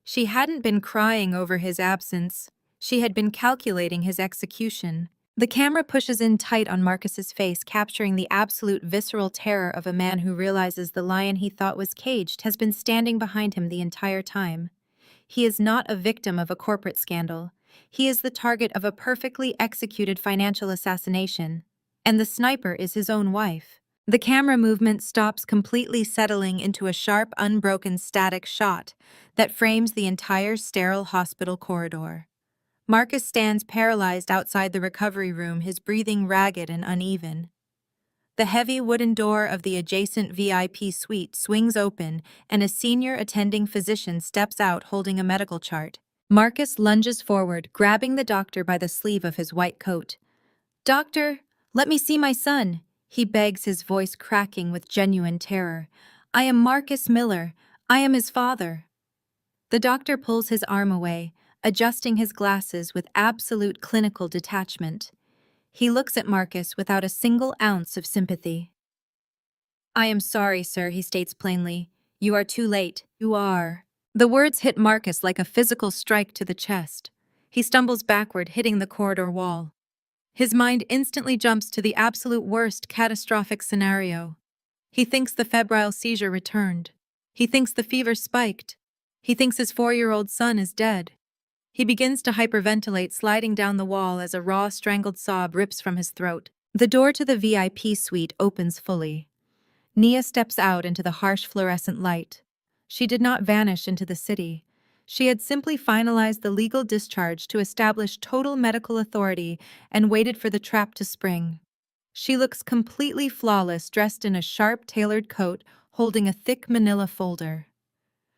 She hadn't been crying over his absence. She had been calculating his execution. The camera pushes in tight on Marcus's face, capturing the absolute visceral terror of a man who realizes the lion he thought was caged has been standing behind him the entire time. He is not a victim of a corporate scandal. He is the target of a perfectly executed financial assassination. And the sniper is his own wife. The camera movement stops completely, settling into a sharp, unbroken static shot that frames the entire sterile hospital corridor. Marcus stands paralyzed outside the recovery room, his breathing ragged and uneven. The heavy wooden door of the adjacent VIP suite swings open, and a senior attending physician steps out holding a medical chart. Marcus lunges forward, grabbing the doctor by the sleeve of his white coat. "Doctor, let me see my son," he begs, his voice cracking with genuine terror. "I am Marcus Miller. I am his father." The doctor pulls his arm away, adjusting his glasses with absolute clinical detachment. He looks at Marcus without a single ounce of sympathy. "I am sorry, sir," he states plainly. "You are too late. You are." The words hit Marcus like a physical strike to the chest. He stumbles backward, hitting the corridor wall. His mind instantly jumps to the absolute worst catastrophic scenario. He thinks the febrile seizure returned. He thinks the fever spiked. He thinks his 4-year-old son is dead. He begins to hyperventilate, sliding down the wall as a raw, strangled sob rips from his throat. The door to the VIP suite opens fully. Nia steps out into the harsh fluorescent light. She did not vanish into the city. She had simply finalized the legal discharge to establish total medical authority and waited for the trap to spring. She looks completely flawless, dressed in a sharp, tailored coat, holding a thick manila folder.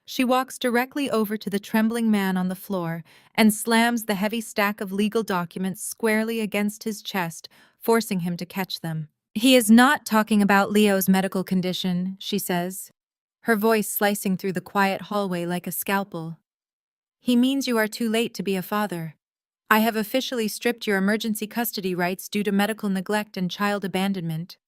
She walks directly over to the trembling man on the floor and slams the heavy stack of legal documents squarely against his chest, forcing him to catch them. "He is not talking about Leo's medical condition," she says, her voice slicing through the quiet hallway like a scalpel. "He means you are too late to be a father. I have officially stripped your emergency custody rights due to medical neglect and child abandonment."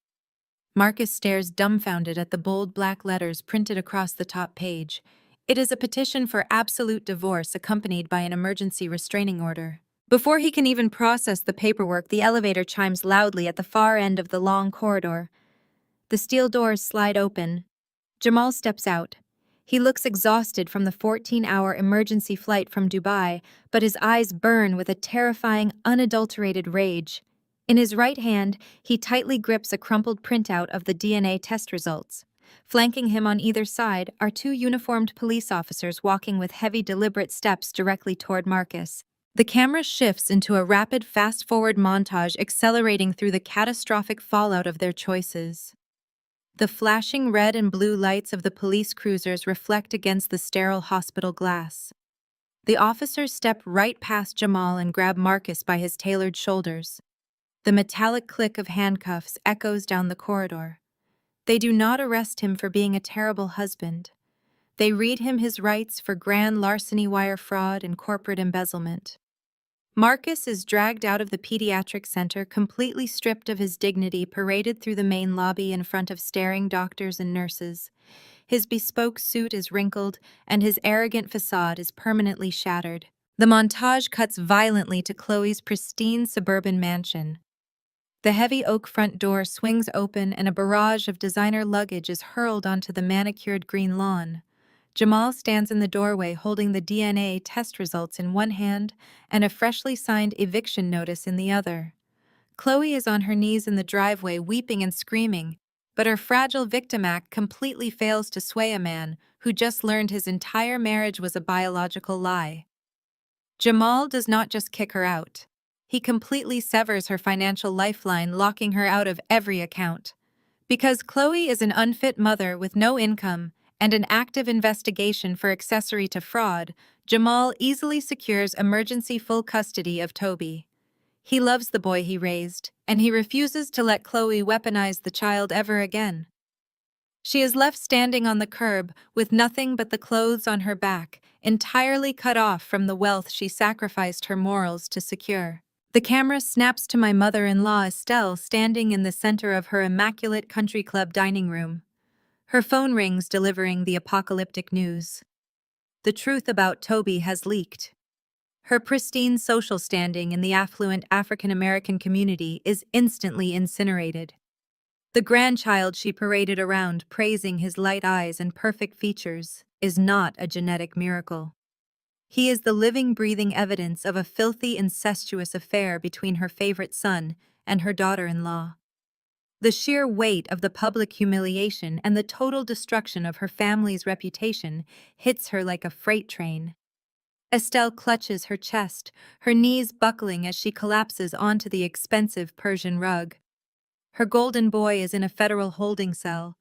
Marcus stares dumbfounded at the bold black letters printed across the top page. It is a petition for absolute divorce accompanied by an emergency restraining order. Before he can even process the paperwork, the elevator chimes loudly at the far end of the long corridor. The steel doors slide open. Jamal steps out. He looks exhausted from the 14-hour emergency flight from Dubai, but his eyes burn with a terrifying, unadulterated rage. In his right hand, he tightly grips a crumpled printout of the DNA test results. Flanking him on either side are 2 uniformed police officers walking with heavy, deliberate steps directly toward Marcus. The camera shifts into a rapid, fast-forward montage accelerating through the catastrophic fallout of their choices. The flashing red and blue lights of the police cruisers reflect against the sterile hospital glass. The officers step right past Jamal and grab Marcus by his tailored shoulders. The metallic click of handcuffs echoes down the corridor. They do not arrest him for being a terrible husband. They read him his rights for grand larceny, wire fraud, and corporate embezzlement. Marcus is dragged out of the pediatric center, completely stripped of his dignity, paraded through the main lobby in front of staring doctors and nurses. His bespoke suit is wrinkled, and his arrogant facade is permanently shattered. The montage cuts violently to Chloe's pristine suburban mansion. The heavy oak front door swings open, and a barrage of designer luggage is hurled onto the manicured green lawn. Jamal stands in the doorway holding the DNA test results in one hand and a freshly signed eviction notice in the other. Chloe is on her knees in the driveway, weeping and screaming, but her fragile victim act completely fails to sway a man who just learned his entire marriage was a biological lie. Jamal does not just kick her out. He completely severs her financial lifeline, locking her out of every account. Because Chloe is an unfit mother with no income and an active investigation for accessory to fraud, Jamal easily secures emergency full custody of Toby. He loves the boy he raised, and he refuses to let Chloe weaponize the child ever again. She is left standing on the curb with nothing but the clothes on her back, entirely cut off from the wealth she sacrificed her morals to secure. The camera snaps to my mother-in-law Estelle standing in the center of her immaculate country club dining room. Her phone rings, delivering the apocalyptic news. The truth about Toby has leaked. Her pristine social standing in the affluent African-American community is instantly incinerated. The grandchild she paraded around, praising his light eyes and perfect features, is not a genetic miracle. He is the living, breathing evidence of a filthy, incestuous affair between her favorite son and her daughter-in-law. The sheer weight of the public humiliation and the total destruction of her family's reputation hits her like a freight train. Estelle clutches her chest, her knees buckling as she collapses onto the expensive Persian rug. Her golden boy is in a federal holding cell.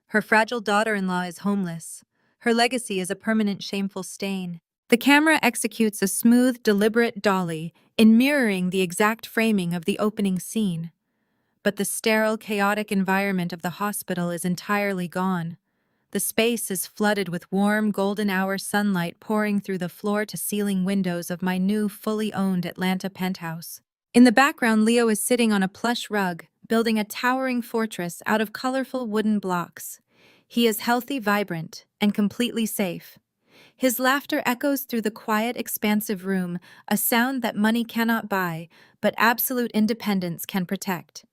Her fragile daughter-in-law is homeless. Her legacy is a permanent shameful stain. The camera executes a smooth, deliberate dolly in mirroring the exact framing of the opening scene. But the sterile, chaotic environment of the hospital is entirely gone. The space is flooded with warm golden hour sunlight pouring through the floor-to-ceiling windows of my new, fully owned Atlanta penthouse. In the background, Leo is sitting on a plush rug, building a towering fortress out of colorful wooden blocks. He is healthy, vibrant, and completely safe. His laughter echoes through the quiet, expansive room, a sound that money cannot buy, but absolute independence can protect.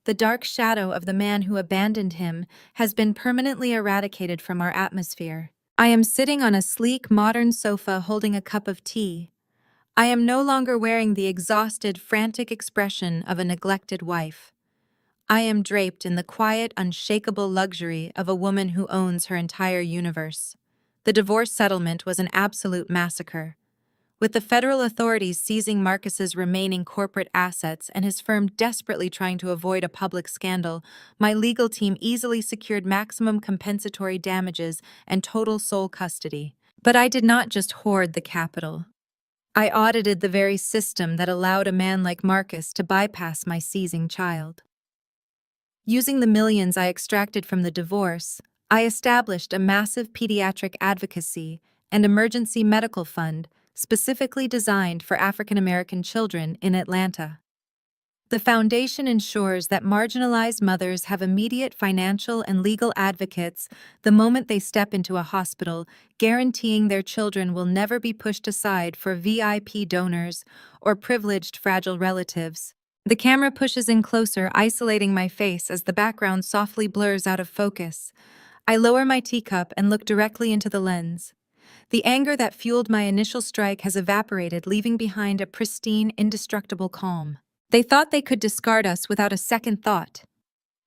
The dark shadow of the man who abandoned him has been permanently eradicated from our atmosphere. I am sitting on a sleek, modern sofa holding a cup of tea. I am no longer wearing the exhausted, frantic expression of a neglected wife. I am draped in the quiet, unshakable luxury of a woman who owns her entire universe. The divorce settlement was an absolute massacre. With the federal authorities seizing Marcus's remaining corporate assets and his firm desperately trying to avoid a public scandal, my legal team easily secured maximum compensatory damages and total sole custody. But I did not just hoard the capital. I audited the very system that allowed a man like Marcus to bypass my seizing child. Using the millions I extracted from the divorce, I established a massive pediatric advocacy and emergency medical fund specifically designed for African American children in Atlanta. The foundation ensures that marginalized mothers have immediate financial and legal advocates the moment they step into a hospital, guaranteeing their children will never be pushed aside for VIP donors or privileged fragile relatives. The camera pushes in closer, isolating my face as the background softly blurs out of focus. I lower my teacup and look directly into the lens. The anger that fueled my initial strike has evaporated, leaving behind a pristine, indestructible calm. They thought they could discard us without a second thought.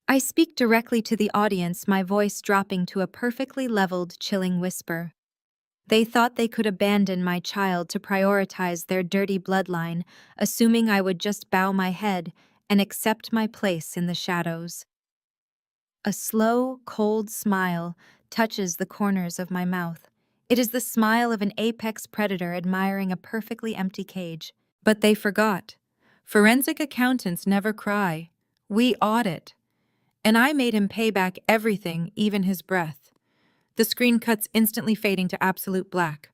I speak directly to the audience, my voice dropping to a perfectly leveled, chilling whisper. They thought they could abandon my child to prioritize their dirty bloodline, assuming I would just bow my head and accept my place in the shadows. A slow, cold smile touches the corners of my mouth. It is the smile of an apex predator admiring a perfectly empty cage. But they forgot. Forensic accountants never cry. We audit. And I made him pay back everything, even his breath. The screen cuts, instantly fading to absolute black.